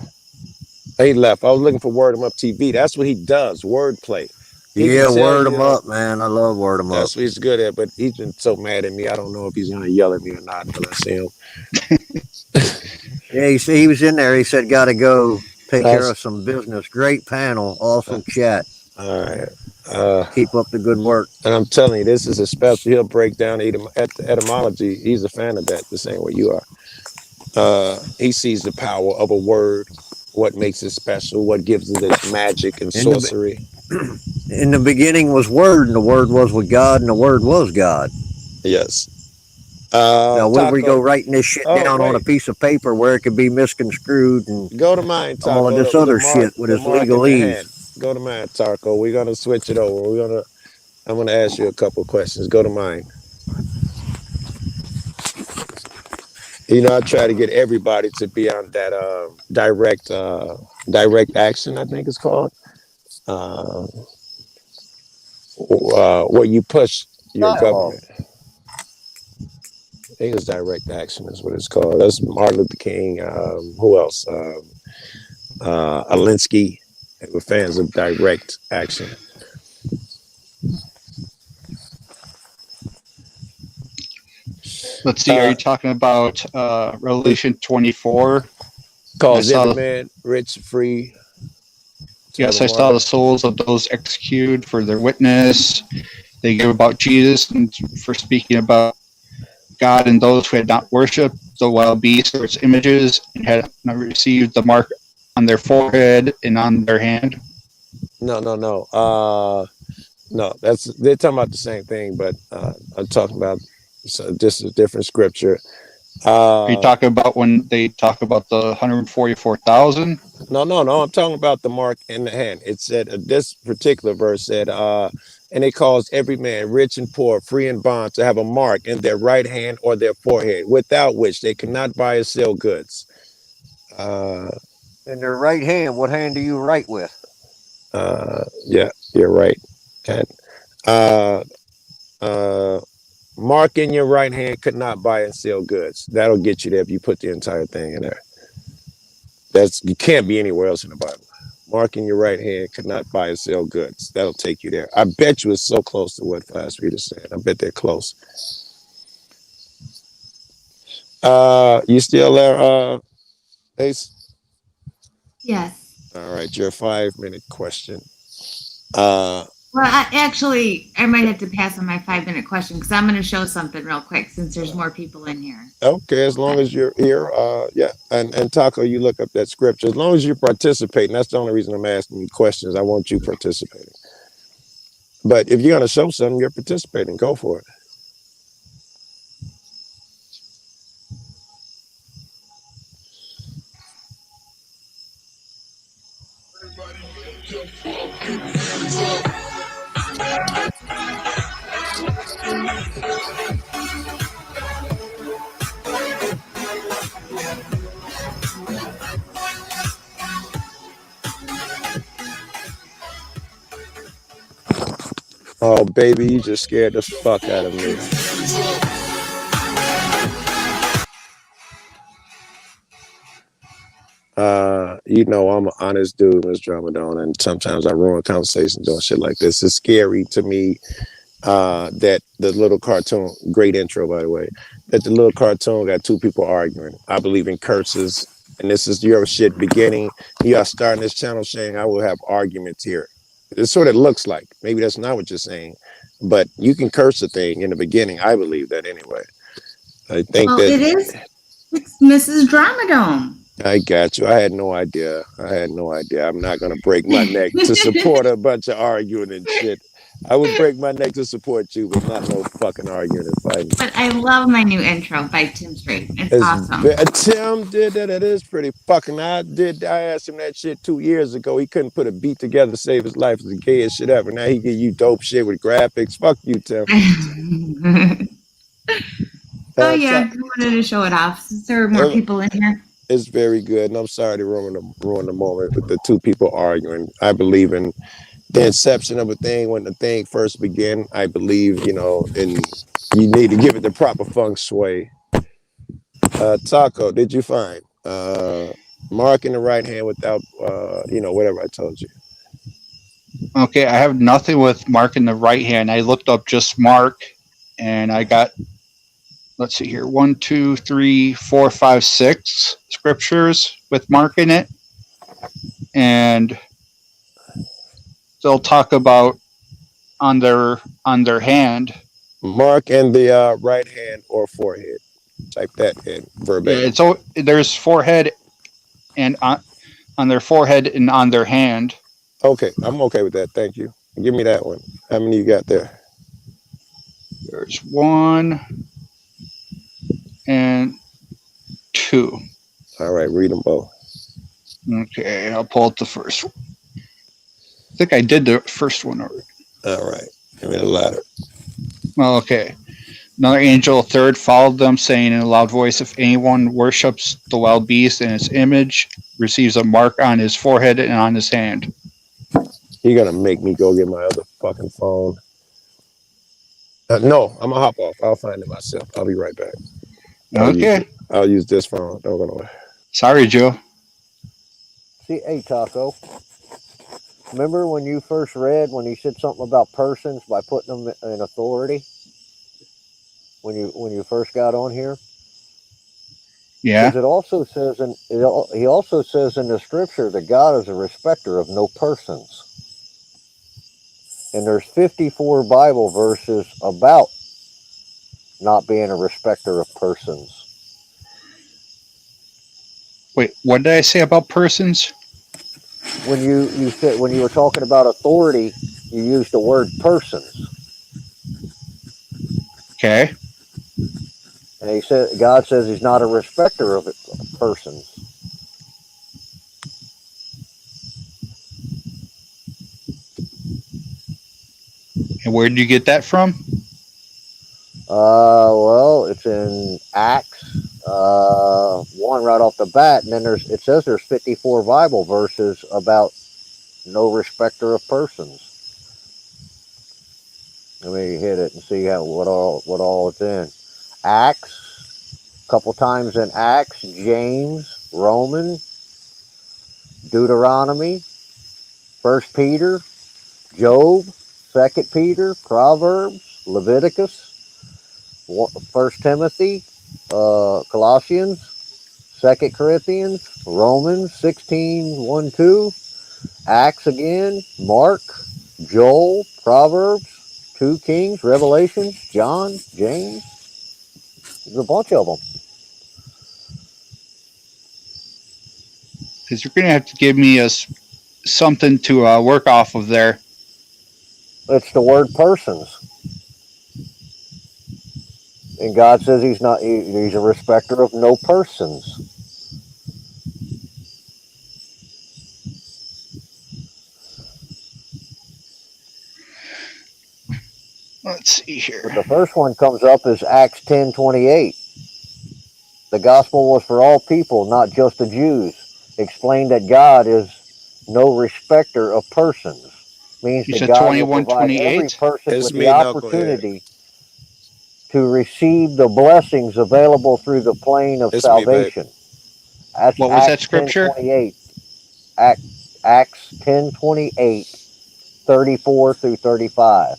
He left. I was looking for Word 'em Up TV. That's what he does. Wordplay. He can Yeah, tell word you. them up, man. I love word them up. That's what he's good at. But he's been so mad at me. I don't know if he's gonna yell at me or not until I see him. Yeah, you see, he was in there. He said, "Got to go take care That's of some business." Great panel, awesome chat. all right. Keep up the good work. And I'm telling you, this is a special. He'll break down etymology. He's a fan of that, the same way you are. He sees the power of a word, what makes it special, what gives it its magic and In the sorcery. in the beginning was Word, and the Word was with God, and the Word was God. Yes. Now, when we go Taco. writing this shit Oh, down on a wait. piece of paper where it could be misconstrued and Go to mine, all of Taco. this The other mark, shit with the his mark in the legalese. hand. Go to mine, Taco. We're gonna switch it over. I'm gonna ask you a couple questions. Go to mine. I try to get everybody to be on that direct action, I think it's called. Uh, where you push your Dialogue. government. I think it's direct action is what it's called. That's Martin Luther King. Who else? Alinsky. We're fans of direct action. Let's see. Are you talking about Revelation 24? I Calls every saw. man rich, free, to have Yes, a I mark. saw the souls of those executed for their witness. They give about Jesus and for speaking about God, and those who had not worshipped the wild beast or its images and had not received the mark on their forehead and on their hand. No. No, they're talking about the same thing, but I'm talking about just a different scripture. Are you talking about when they talk about the 144,000? No. I'm talking about the mark in the hand. It said this particular verse said, and it calls every man, rich and poor, free and bond, to have a mark in their right hand or their forehead, without which they cannot buy or sell goods. In their right hand, what hand do you write with? Yeah, you're right. And mark in your right hand could not buy and sell goods. That'll get you there if you put the entire thing in there. You can't be anywhere else in the Bible. Mark in your right hand could not buy and sell goods. That'll take you there. I bet you it's so close to what 5 Speed is saying. I bet they're close. You still there, Ace? Yes. All right, your 5-minute question. Well, I might have to pass on my 5-minute question because I'm going to show something real quick since there's more people in here. Okay, as long Okay. as you're here, yeah. And Taco, you look up that scripture. As long as you're participating, that's the only reason I'm asking you questions. I want you participating. But if you're gonna show something, you're participating. Go for it. Oh, baby, you just scared the fuck out of me. You know, I'm an honest dude, Miss Dramadon, and sometimes I ruin conversations doing shit like this. It's scary to me that the little cartoon, great intro, by the way, that the little cartoon got two people arguing. I believe in curses, and this is your shit beginning. You are starting this channel saying I will have arguments here. It's what it looks like. Maybe that's not what you're saying, but you can curse a thing in the beginning. I believe that anyway. I think Well, that it is. It's Mrs. Dramadome. I got you. I had no idea. I'm not gonna break my neck to support a bunch of arguing and shit. I would break my neck to support you, but not no fucking arguing and fighting. But I love my new intro by Tim Strait. It's awesome. Tim did that. It is pretty fucking. I asked him that shit 2 years ago. He couldn't put a beat together to save his life. It's the gayest shit ever. Now he give you dope shit with graphics. Fuck you, Tim. Oh yeah, I wanted to show it off since there are more people in here. It's very good, and I'm sorry to ruin the moment with the two people arguing. I believe in the inception of a thing when the thing first began. I believe, you know, and you need to give it the proper feng shui. Taco, did you find Mark in the right hand without you know, whatever I told you? Okay, I have nothing with Mark in the right hand. I looked up just Mark, and I got, let's see here, 1, 2, 3, 4, 5, 6 scriptures with Mark in it, and they'll talk about on their hand. Mark and the right hand or forehead. Type that in verbatim. Yeah, there's forehead and on their forehead and on their hand. Okay, I'm okay with that. Thank you. Give me that one. How many you got there? There's 1 and 2. All right, read them both. Okay, I'll pull up the first one. I think I did the first one already. All right, give me the latter. Well, okay. Another angel, third, followed them, saying in a loud voice, if anyone worships the wild beast and its image, receives a mark on his forehead and on his hand. You're going to make me go get my other fucking phone. No, I'm going to hop off. I'll find it myself. I'll be right back. I'll use this phone. Don't go nowhere. Sorry, Joe. See, hey, Taco. Remember when you first read when he said something about persons by putting them in authority? When you first got on here? Yeah. Because it also says he also says in the scripture that God is a respecter of no persons. And there's 54 Bible verses about not being a respecter of persons. Wait, what did I say about persons? When you said when you were talking about authority, you used the word persons. Okay. And he said God says he's not a respecter of persons. And where did you get that from? Well, it's in Acts 1 right off the bat, and then it says there's 54 Bible verses about no respecter of persons. Let me hit it and see what all it's in. Acts, a couple times in Acts, James, Romans, Deuteronomy, 1 Peter, Job, 2 Peter, Proverbs, Leviticus, 1 Timothy, Colossians, 2 Corinthians, Romans 16, 1, 2, Acts again, Mark, Joel, Proverbs, 2 Kings, Revelations, John, James. There's a bunch of them. Because you're going to have to give me something to work off of there. It's the word persons. And God says he's not, he's a respecter of no persons. Let's see here. But the first one comes up is Acts 10:28. The gospel was for all people, not just the Jews. Explained that God is no respecter of persons. Means You that said God will provide every 21:28? person It's with the me, Knucklehead. opportunity to receive the blessings available through the plane of It's me, babe. salvation. That's What was that Acts scripture? 10:28. Acts 10:28, 34 through 35.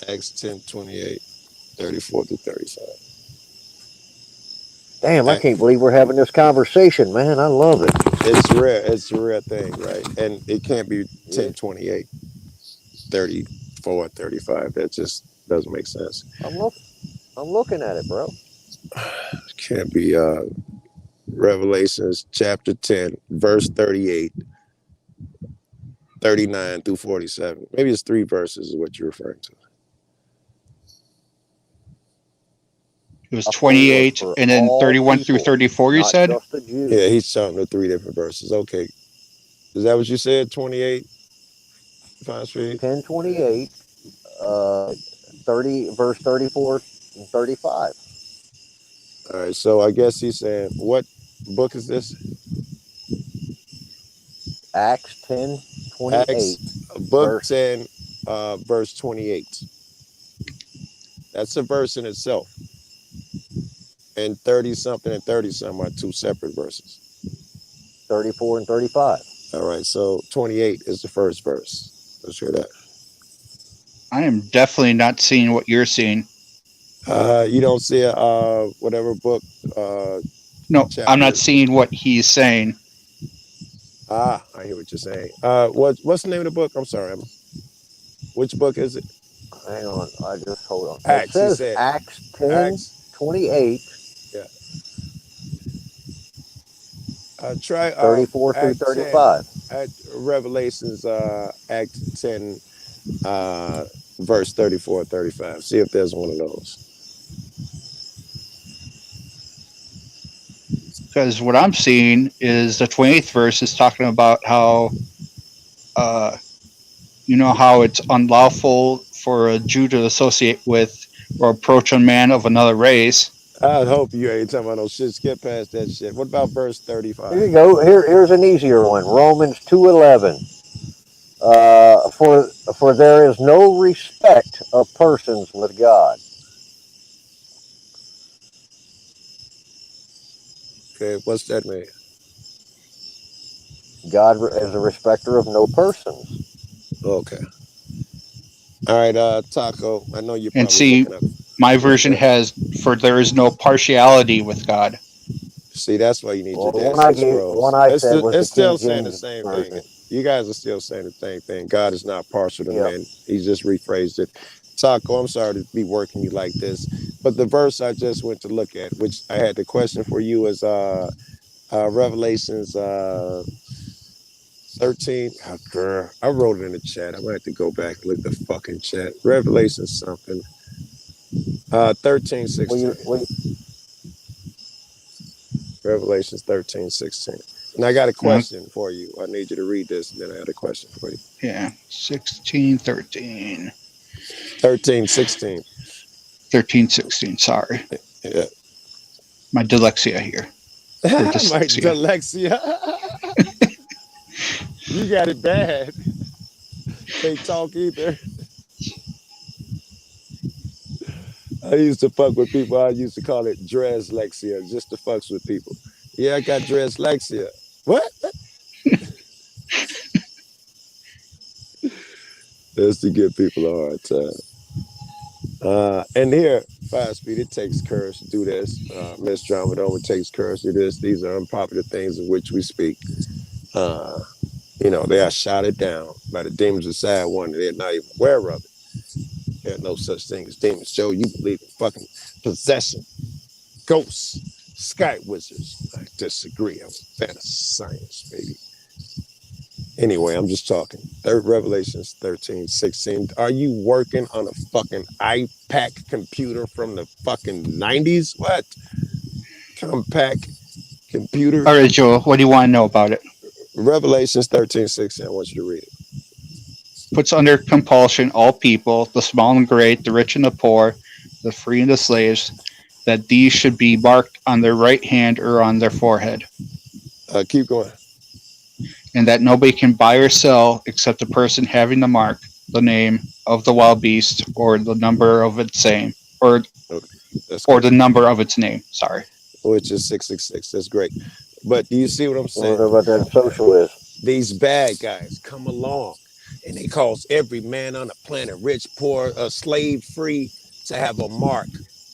Acts 10:28, 34 to 35. Damn, I can't believe we're having this conversation, man. I love it. It's rare. It's a rare thing, right? And it can't be Yeah. 10:28, 34, 35. That just doesn't make sense. I'm looking at it, bro. It can't be Revelations chapter 10, verse 38, 39 through 47. Maybe it's 3 verses is what you're referring to. It was Gospel was 28 for and then all 31 through people, 34, you not said? just the Jews. Yeah, he's talking to 3 different verses. Okay. Is that what you said? 28? Fine Street? 10:28, 30 verse 34 and 35. All right. So I guess he's saying, what book is this? Acts 10:28, Acts book verse 10, verse 28. That's a verse in itself. And 30 something and 30 something are 2 separate verses. 34 and 35. All right. So 28 is the first verse. Let's hear that. I am definitely not seeing what you're seeing. You don't see a whatever book No, chapter. I'm not seeing what he's saying. I hear what you're saying. What's the name of the book? I'm sorry, Emma. Which book is it? Hang on, I just hold on. Acts. It says He said Acts Acts. 10:28, Yeah. Try 34 through Act 10. 35. At Revelations Act 10 verse 34 35. See if there's one of those. Because what I'm seeing is the 28th verse is talking about how, how it's unlawful for a Jew to associate with or approach a man of another race. I hope you ain't talking about no shit. Skip past that shit. What about verse Here 35? you go. Here's an easier one. Romans 2:11. For there is no respect of persons with God. Okay, what's that mean? God is a respecter of no persons. Okay. All right, Taco. I know you're And probably see, looking up. my Yeah, version go ahead. has, for there is no partiality with God. See, that's why you need Well, your the Dead one I Sea gave, the Scrolls. one I It's said was the still King saying the James same thing. version. You guys are still saying the same thing. God is not partial to Yep. men. He just rephrased it. Taco, I'm sorry to be working you like this, but the verse I just went to look at, which I had the question for you, is Revelations 13. Oh, girl, I wrote it in the chat. I'm gonna have to go back and look at the fucking chat. Revelations something. 13, Well, 16. well, Revelations 13, 16. And I got a question for you. I need you to read this, and then I got a question for you. Yeah, 16, 13. 13, 16. 13, 16, sorry. Yeah. My dyslexia here. Or My dyslexia. dyslexia. You got it bad. Can't talk either. I used to fuck with people. I used to call it dreslexia, just to fucks with people. Yeah, I got dreslexia. What? That's to give people a hard time. And here, 5 Speed, it takes courage to do this. Miss Drama, it takes courage to do this. These are unpopular things of which we speak. You know, they are shouted down by the demons inside one. They're not even aware of it. There's no such thing as demons. Joe, you believe in fucking possession, ghosts, sky wizards. I disagree. I'm a fan of science, baby. Anyway, I'm just talking. Third Revelations 13:16. Are you working on a fucking iPad computer from the fucking 90s? What? Compact computer? All right, Joel, what do you want to know about it? Revelations 13:16. I want you to read it. Puts under compulsion all people, the small and great, the rich and the poor, the free and the slaves, that these should be marked on their right hand or on their forehead, Keep going. and that nobody can buy or sell except the person having the mark, the name of the wild beast, or the number of its name, or That's or good. the number of its name. Sorry. Which is 666. That's great. But do you see what I'm I saying? wonder what that social is. These bad guys come along and they cause every man on the planet, rich, poor, slave free, to have a mark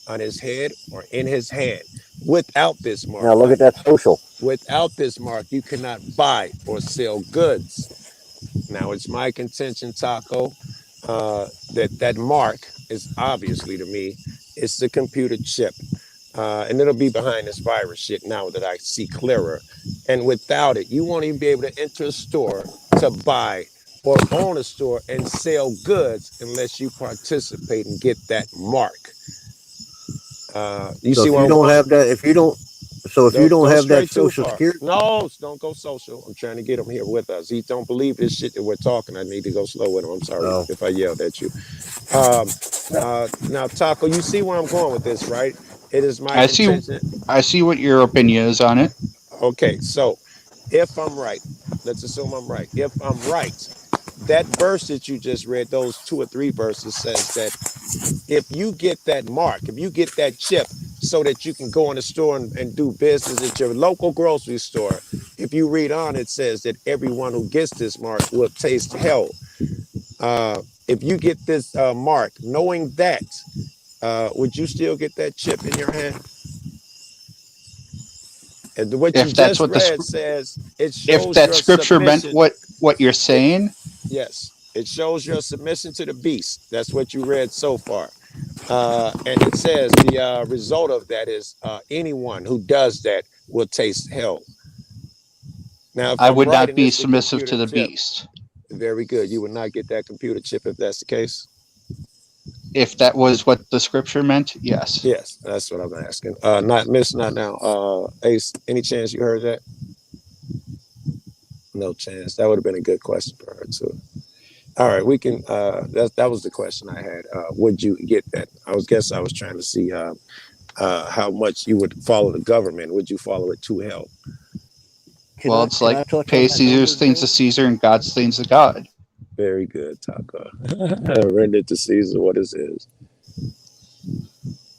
on his head or in his hand. Without this mark, Now look at that social. you cannot buy or sell goods. Now, it's my contention, Taco, that mark is obviously to me, it's the computer chip. And it'll be behind this virus shit now that I see clearer. And without it, you won't even be able to enter a store to buy or own a store and sell goods unless you participate and get that mark. You So see if where you I'm don't going? have that, if you don't Don't have that stray too social far. security, No, don't go social. I'm trying to get him here with us. He don't believe this shit that we're talking. I need to go slow with him. I'm sorry oh, if I yelled at you. Now, Taco, you see where I'm going with this, right? It is my I see. contention. I see what your opinion is on it. Okay, so if I'm right, let's assume I'm right. If I'm right, that verse that you just read, those 2 or 3 verses, says that if you get that mark, if you get that chip so that you can go in the store and do business at your local grocery store, if you read on, it says that everyone who gets this mark will taste hell. If you get this mark, knowing that, would you still get that chip in your hand? And what you If that's just what read says it if shows that your scripture meant submission. what you're It, saying, yes, it shows your submission to the beast. That's what you read so far. And it says the result of that is anyone who does that will taste hell. Now, if I I'm would right not and be it's the submissive computer to the chip, beast. very good. You would not get that computer chip if that's the case. If that was what the scripture meant, yes. Yes, that's what I'm asking. Not Miss, not now. Ace, any chance you heard that? No chance. That would have been a good question for her too. All right, we can. That was the question I had. Would you get that? I was trying to see how much you would follow the government. Would you follow it to hell? Well, it's can like I touch on pay that number, Caesar's things Joe? to Caesar and God's things to God. Very good, Taco. Render to Caesar what is his.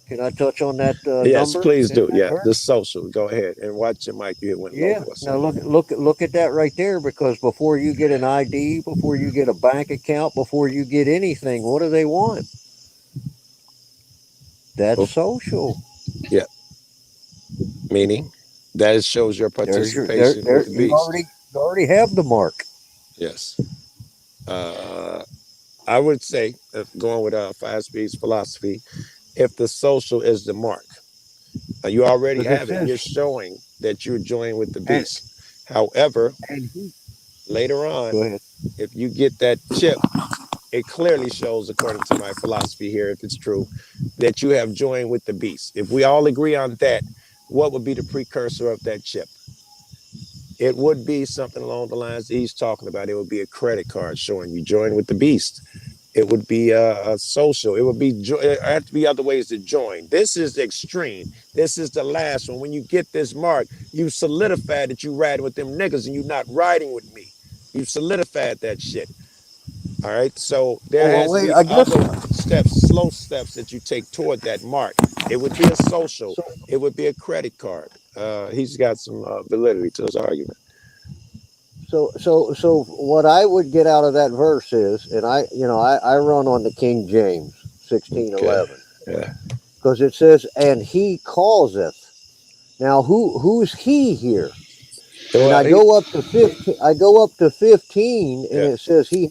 Can I touch on that Yes, number please in do. that Yeah, verse? the social. Go ahead and watch your mic. You went low Yeah. for a Now second. look at that right there. Because before you get an ID, before you get a bank account, before you get anything, what do they want? That's Oh, social. yeah. Meaning that shows your There's your participation with the beast. you already have the mark. Yes. Uh, I would say, going with 5 Speed's philosophy, if the social is the mark, you already Because it have it. You're says showing that you're joining with the and beast. However, and he, later go on, ahead. if you get that chip, it clearly shows, according to my philosophy here, if it's true, that you have joined with the beast. If we all agree on that, what would be the precursor of that chip? It would be something along the lines that he's talking about. It would be a credit card showing you joined with the beast. It would be a social. It would be. It have to be other ways to join. This is extreme. This is the last one. When you get this mark, you solidify that you riding with them niggas and you not riding with me. You solidified that shit. All right. So there Well, has to wait. be I guess other steps, slow steps that you take toward that mark. It would be a social. so. It would be a credit card. He's got some validity to his argument. So what I would get out of that verse is, and I run on the King James Okay. 16:11 Yeah. because it says, "And he causeth." Now, who's he here? And Well, I go up to 15. I go up to 15, and yeah, it says he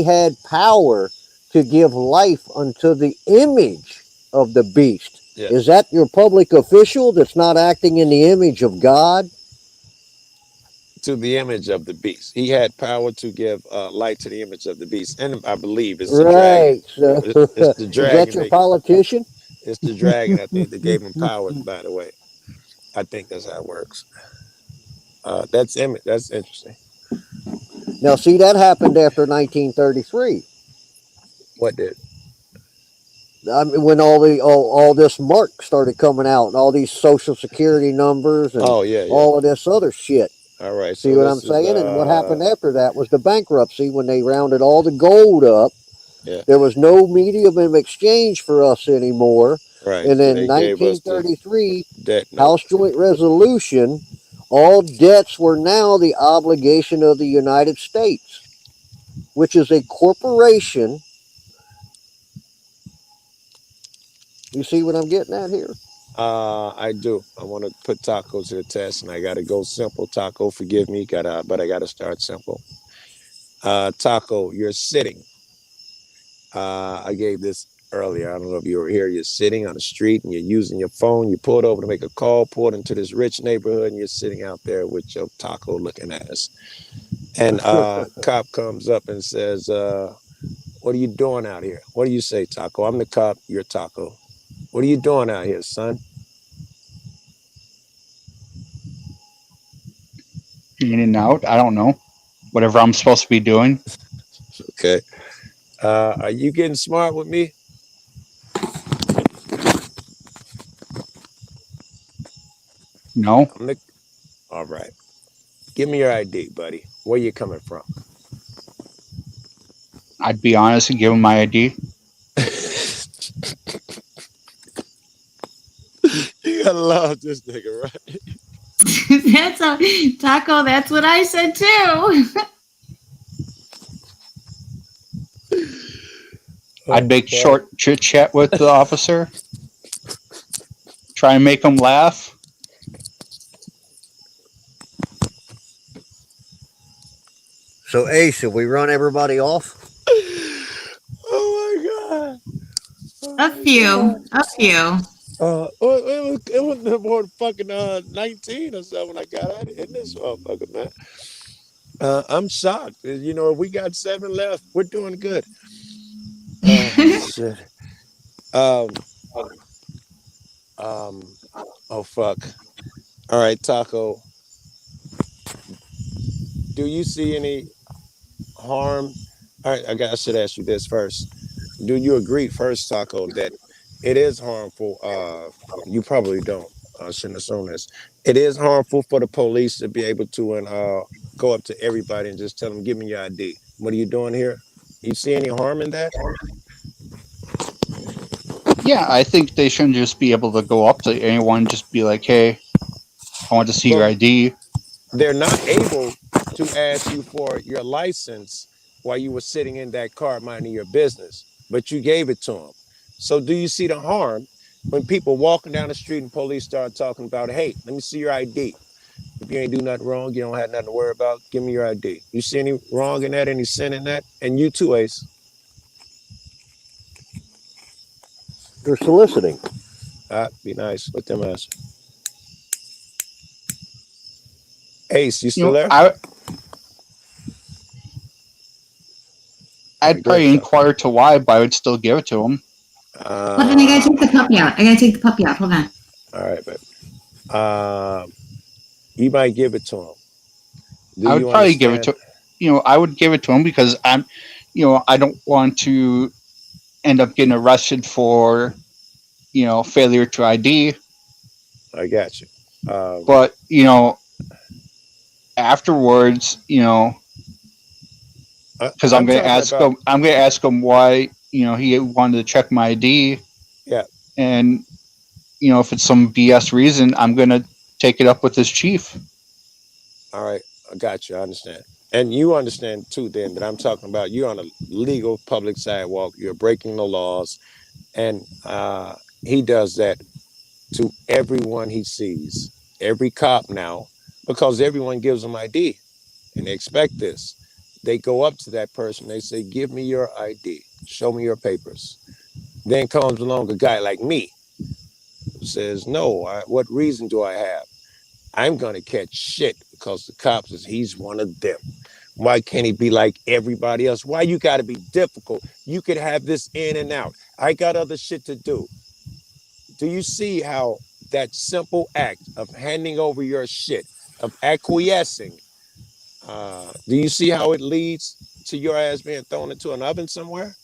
had power to give life unto the image of the beast. yeah. Is that your public official that's not acting in the image of God? To the image of the beast. He had power to give light to the image of the beast, and I believe it's the dragon. Right. So, It's the is that dragon. your politician? It's the dragon. I think that gave him power. By the way, I think that's how it works. That's image. That's interesting. Now, see, that happened after 1933. What did? I mean, when all this mark started coming out, and all these social security numbers and Oh yeah, yeah. all of this other shit. All right. See So what I'm this is saying? And what happened after that was the bankruptcy when they rounded all the gold up. yeah. There was no medium of exchange for us anymore. Right. And So in they gave us the 1933, debt note. House Joint Resolution, all debts were now the obligation of the United States, which is a corporation. You see what I'm getting at here? I do. I want to put Taco to the test, and I got to go simple. Taco, forgive me, but I got to start simple. Taco, you're sitting. I gave this earlier. I don't know if you were here. You're sitting on the street and you're using your phone. You pulled over to make a call, pulled into this rich neighborhood, and you're sitting out there with your taco looking ass. And cop comes up and says, "What are you doing out here?" What do you say, Taco? I'm the cop. You're Taco. What are you doing out here, son? In and out. I don't know. Whatever I'm supposed to be doing. Okay. Are you getting smart with me? No. I'm the. All right. Give me your ID, buddy. Where you coming from? I'd be honest and give him my ID. You gotta love this nigga, right? That's a taco. That's what I said too. I'd make fuck. short chit chat with the officer. Try and make him laugh. So, Ace, should we run everybody off? Oh my god. Oh A my few, god. a few. It was no more than fucking 19 or something when I got out in this motherfucker, man. I'm shocked. You know, we got 7 left. We're doing good. Oh shit. Um, oh fuck. All right, Taco. Do you see any harm? All right, I should ask you this first. Do you agree first, Taco, that it is harmful? You probably don't. I shouldn't assume this. It is harmful for the police to be able to go up to everybody and just tell them, "Give me your ID." What are you doing here? You see any harm in that? Yeah, I think they shouldn't just be able to go up to anyone, just be like, "Hey, I want to see your Well, ID." they're not able to ask you for your license while you were sitting in that car minding your business, but you gave it to them. So do you see the harm when people walking down the street and police start talking about, "Hey, let me see your ID. If you ain't do nothing wrong, you don't have nothing to worry about. Give me your ID." You see any wrong in that, any sin in that? And you too, Ace. They're soliciting. Be nice. Let them answer. Ace, you You still know, there? All I'd right, go ahead, probably Taco. inquire to why, but I would still give it to him. Well, then I gotta take the puppy out. I gotta take the puppy out. Hold on. All right, but you might give it to him. Do I would you probably give it understand? to, I would give it to him because I don't want to end up getting arrested for, failure to ID. I got you. Um, But, afterwards, because I'm talking about, I'm going to ask him why, he wanted to check my ID. yeah. And, if it's some BS reason, I'm going to take it up with his chief. All right, I got you. I understand. And you understand too, then, that I'm talking about you're on a legal public sidewalk. You're breaking the laws. And he does that to everyone he sees. Every cop now because everyone gives them ID and they expect this. They go up to that person, they say, "Give me your ID, show me your papers." Then comes along a guy like me who says, "No, what reason do I have? I'm going to catch shit because the cop says he's one of them. Why can't he be like everybody else? Why you got to be difficult? You could have this in and out. I got other shit to do." Do you see how that simple act of handing over your shit, of acquiescing, do you see how it leads to your ass being thrown into an oven somewhere?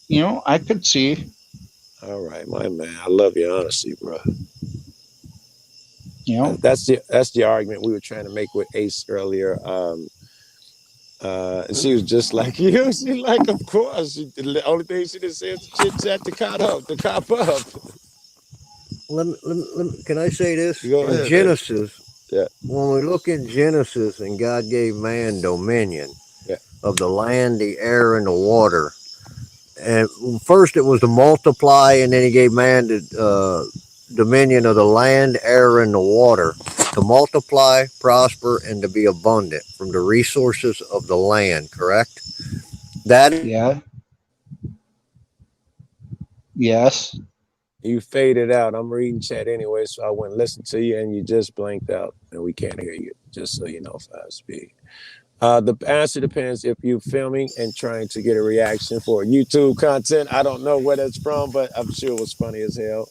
You know, I could see. All right, my man. I love your honesty, bro. You know, That's the argument we were trying to make with Ace earlier. And she was just like you. She like, of course. The only thing she didn't say is to chit chat to cop up. Can I say this? Go In ahead, man. Genesis, Yeah, when we look in Genesis and God gave man dominion yeah. of the land, the air, and the water, and first it was to multiply, and then he gave man the dominion of the land, air, and the water, to multiply, prosper, and to be abundant from the resources of the land. Correct? That yeah, yes. You faded out. I'm reading chat anyway, so I wouldn't listen to you, and you just blanked out, and we can't hear you. Just so you know, 5 speed. The answer depends if you're filming and trying to get a reaction for YouTube content. I don't know where that's from, but I'm sure it was funny as hell.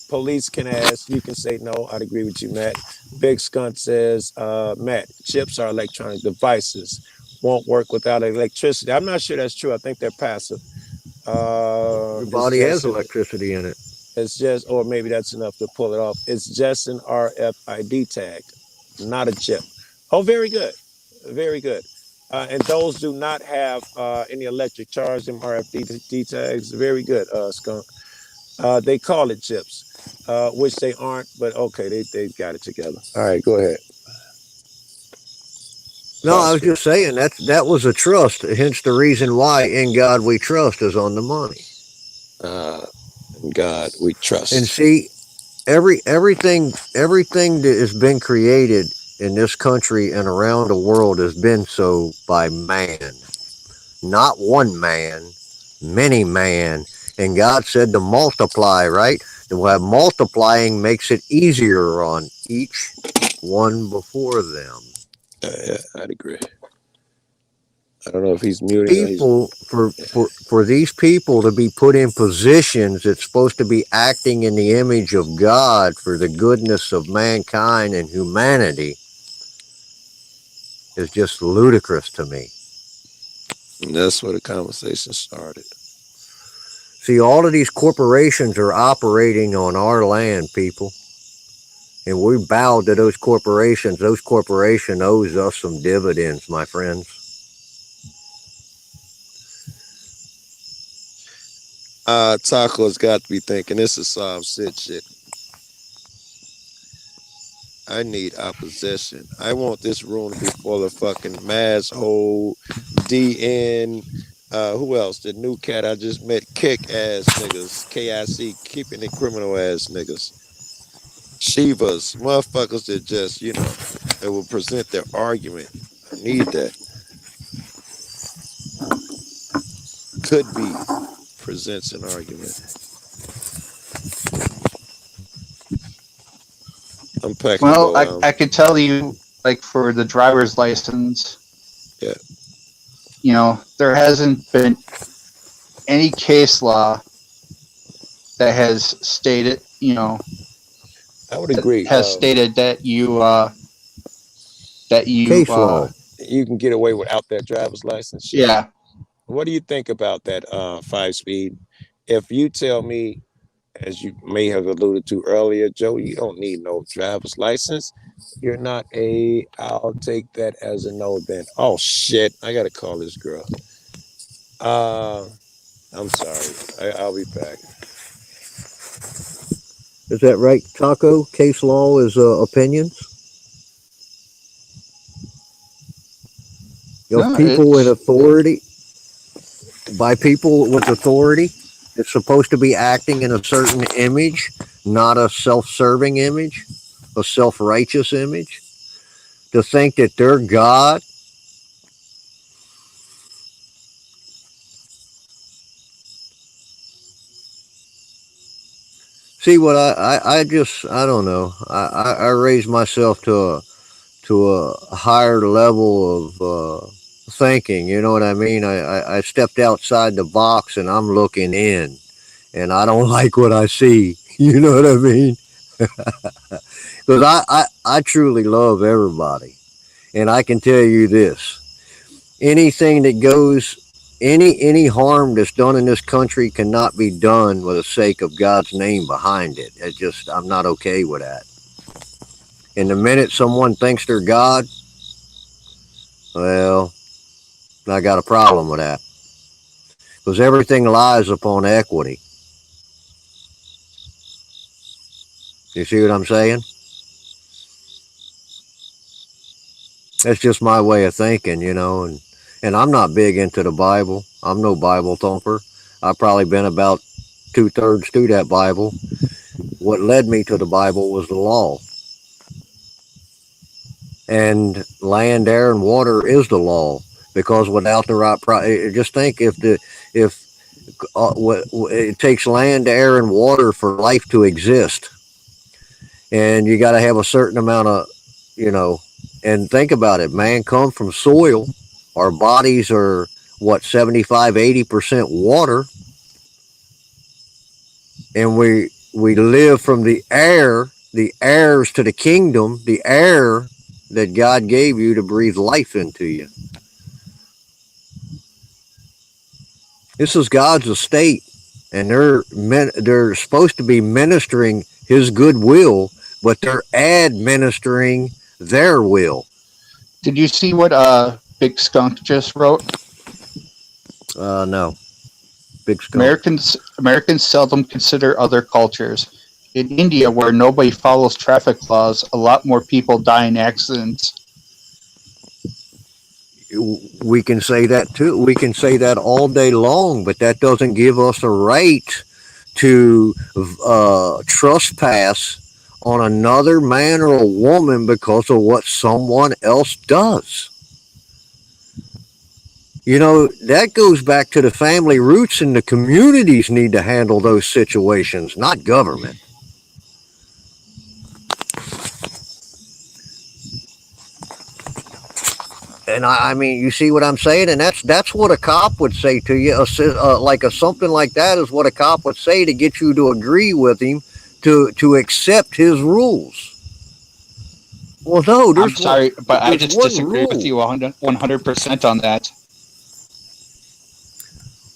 Police can ask. You can say no. I'd agree with you, Matt. Big Skunt says, Matt, chips are electronic devices. Won't work without electricity. I'm not sure that's true. I think they're passive. your It's body has just an electricity in it. it's just, or maybe that's enough to pull it off. It's just an RFID tag, not a chip. Oh, very good. Very good. And those do not have any electric charge, them RFID tags. Very good, Skunk. They call it chips, which they aren't, but okay, they got it together. All right, go ahead. No, I was Possibly. just saying that was a trust. Hence the reason why "In God We Trust" is on the money. In God we And trust. see, everything that has been created in this country and around the world has been so by man, not one man, many man. And God said to multiply, right? And why multiplying makes it easier on each one before them. Yeah, I'd agree. I don't know if he's muting or he's. People for these people to be put in positions that's supposed to be acting in the image of God for the goodness of mankind and humanity is just ludicrous to me. And that's where the conversation started. See, all of these corporations are operating on our land, people. And we bow to those corporations. Those corporations owes us some dividends, my friends. Taco's got to be thinking this is some shit. I need opposition. I want this room to be full of fucking Masshole, DN, who else? The new cat I just met, kick ass niggas, KIC, keeping it criminal ass niggas. Shivas, motherfuckers that just, they will present their argument. I need that. Could be presents an argument. I'm packing to Well, go. I could tell you, like for the driver's license, Yeah. you know, there hasn't been any case law that has stated, you know, I would agree. has stated that Case law. You can get away without that driver's license shit. yeah. What do you think about that 5-speed? If you tell me, as you may have alluded to earlier, Joe, you don't need no driver's license. You're not I'll take that as a no then. Oh shit, I gotta call this girl. I'm sorry. I'll be back. Is that right, Taco? Case law is opinions? Of No, people in it's authority, by people with authority. It's supposed to be acting in a certain image not a self-serving image, a self-righteous image. To think that they're God. See what I just I don't know. I raised myself to a higher level of thinking. You know what I mean? I stepped outside the box and I'm looking in, and I don't like what I see. You know what I mean? Because I truly love everybody, and I can tell you this: anything that goes. Any harm that's done in this country cannot be done with the sake of God's name behind it. It's just I'm not okay with that. And the minute someone thinks they're God, well, I got a problem with that. Because everything lies upon equity. You see what I'm saying? That's just my way of thinking, you know. And I'm not big into the Bible. I'm no Bible thumper. I've probably been about 2/3 through that Bible. What led me to the Bible was the law. And land, air, and water is the law. Because without the right, just think if it takes land, air, and water for life to exist, and you got to have a certain amount of, you know, and think about it, man come from soil. Our bodies are what, 75-80% water, and we live from the air, the heirs to the kingdom, the air that God gave you to breathe life into you. This is God's estate, and they're supposed to be ministering his goodwill, but they're administering their will. Did you see what Big Skunk just wrote? No. Big Skunk. Americans seldom consider other cultures. In India, where nobody follows traffic laws, a lot more people die in accidents. We can say that too. We can say that all day long, but that doesn't give us a right to trespass on another man or a woman because of what someone else does. You know, that goes back to the family roots, and the communities need to handle those situations, not government. And I mean, you see what I'm saying, and that's what a cop would say to you. Something like that is what a cop would say to get you to agree with him, to accept his rules. Well, no, I'm sorry, but I just disagree with rule. you 100% on that.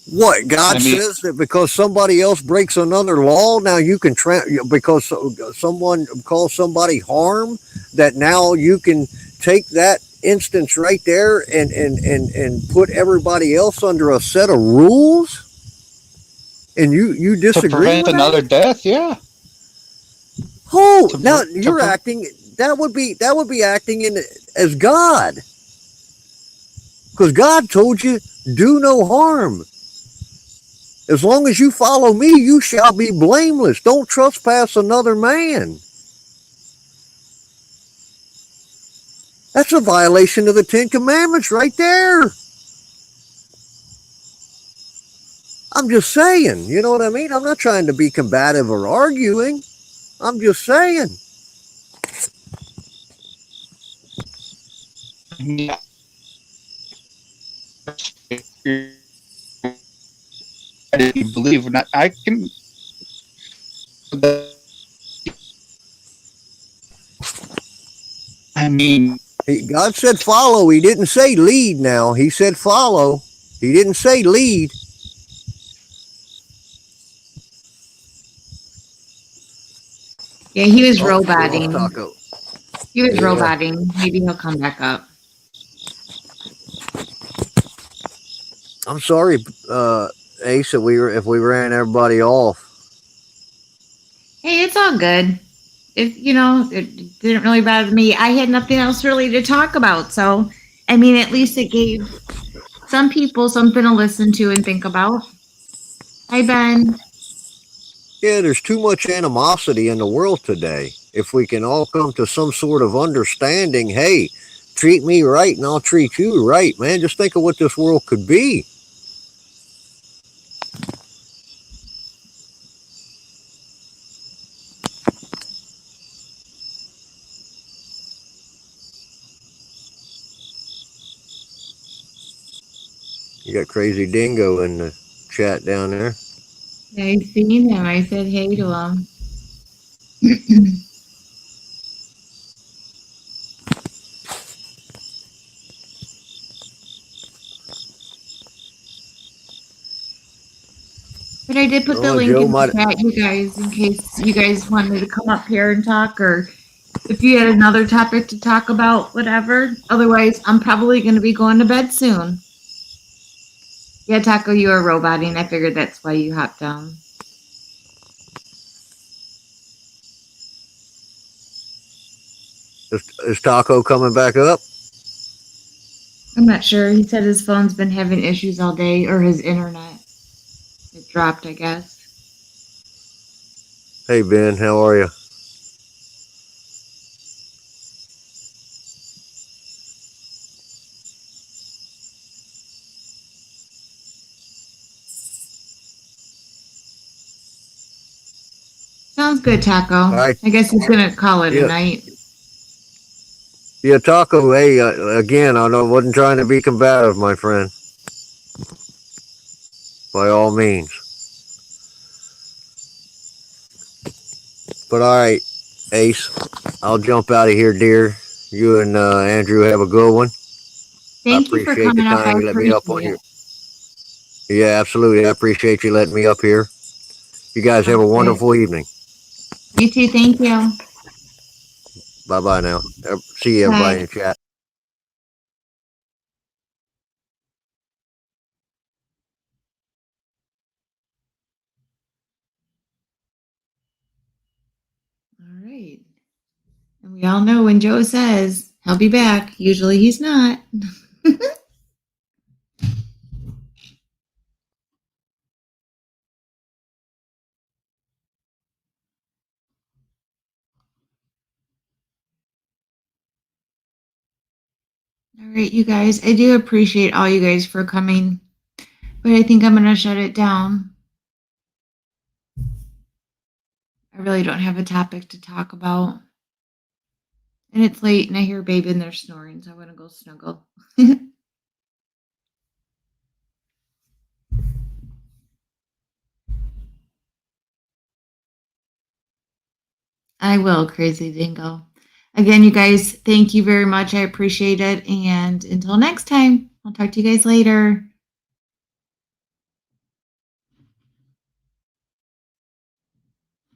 What God says that because somebody else breaks another law, now you can because someone calls somebody harm, that now you can take that instance right there and put everybody else under a set of rules, and you disagree to prevent with another that? death, yeah. Oh, now you're acting. That would be acting as God, because God told you do no harm. As long as you follow me, you shall be blameless. Don't trespass another man. That's a violation of the 10 Commandments right there. I'm just saying, you know what I mean? I'm not trying to be combative or arguing. I'm just saying. Yeah. If you believe, and I can. I mean, God said follow. He didn't say lead now. He said follow. He didn't say lead. Yeah, he was Oh, roboting. Taco. He was Yeah. roboting. Maybe he'll come back up. I'm sorry, Ace, if we ran everybody off. Hey, it's all good. It didn't really bother me. I had nothing else really to talk about. So, I mean, at least it gave some people something to listen to and think about. Hi, Ben. Yeah, there's too much animosity in the world today. If we can all come to some sort of understanding, hey, treat me right and I'll treat you right, man. Just think of what this world could be. You got Crazy Dingo in the chat down there. I seen him. I said hey to him. But I did put the Oh, link Joe in the might. chat, you guys, in case you guys wanted to come up here and talk, or if you had another topic to talk about, whatever. Otherwise, I'm probably going to be going to bed soon. Yeah, Taco, you are roboting. I figured that's why you hopped down. Is Taco coming back up? I'm not sure. He said his phone's been having issues all day, or his internet. It dropped, I guess. Hey, Ben, how are you? Sounds good, Taco. All right. I guess he's going to call it a Yeah. night. Yeah, Taco, hey, again, I wasn't trying to be combative, my friend. By all means. But all right, Ace, I'll jump out of here, dear. You and Andrew have a good one. I Thank you for appreciate the coming up. I time you let me up on appreciate here. it. Yeah, absolutely. I appreciate you letting me up here. You guys have a Okay. wonderful evening. You too. Thank you. Bye bye now. See you, everybody in Bye. the chat. All right. And we all know when Joe says he'll be back, usually he's not. All right, you guys, I do appreciate all you guys for coming, but I think I'm going to shut it down. I really don't have a topic to talk about. And it's late and I hear baby in there snoring, so I want to go snuggle. I will, Crazy Dingo. Again, you guys, thank you very much. I appreciate it. And until next time, I'll talk to you guys later.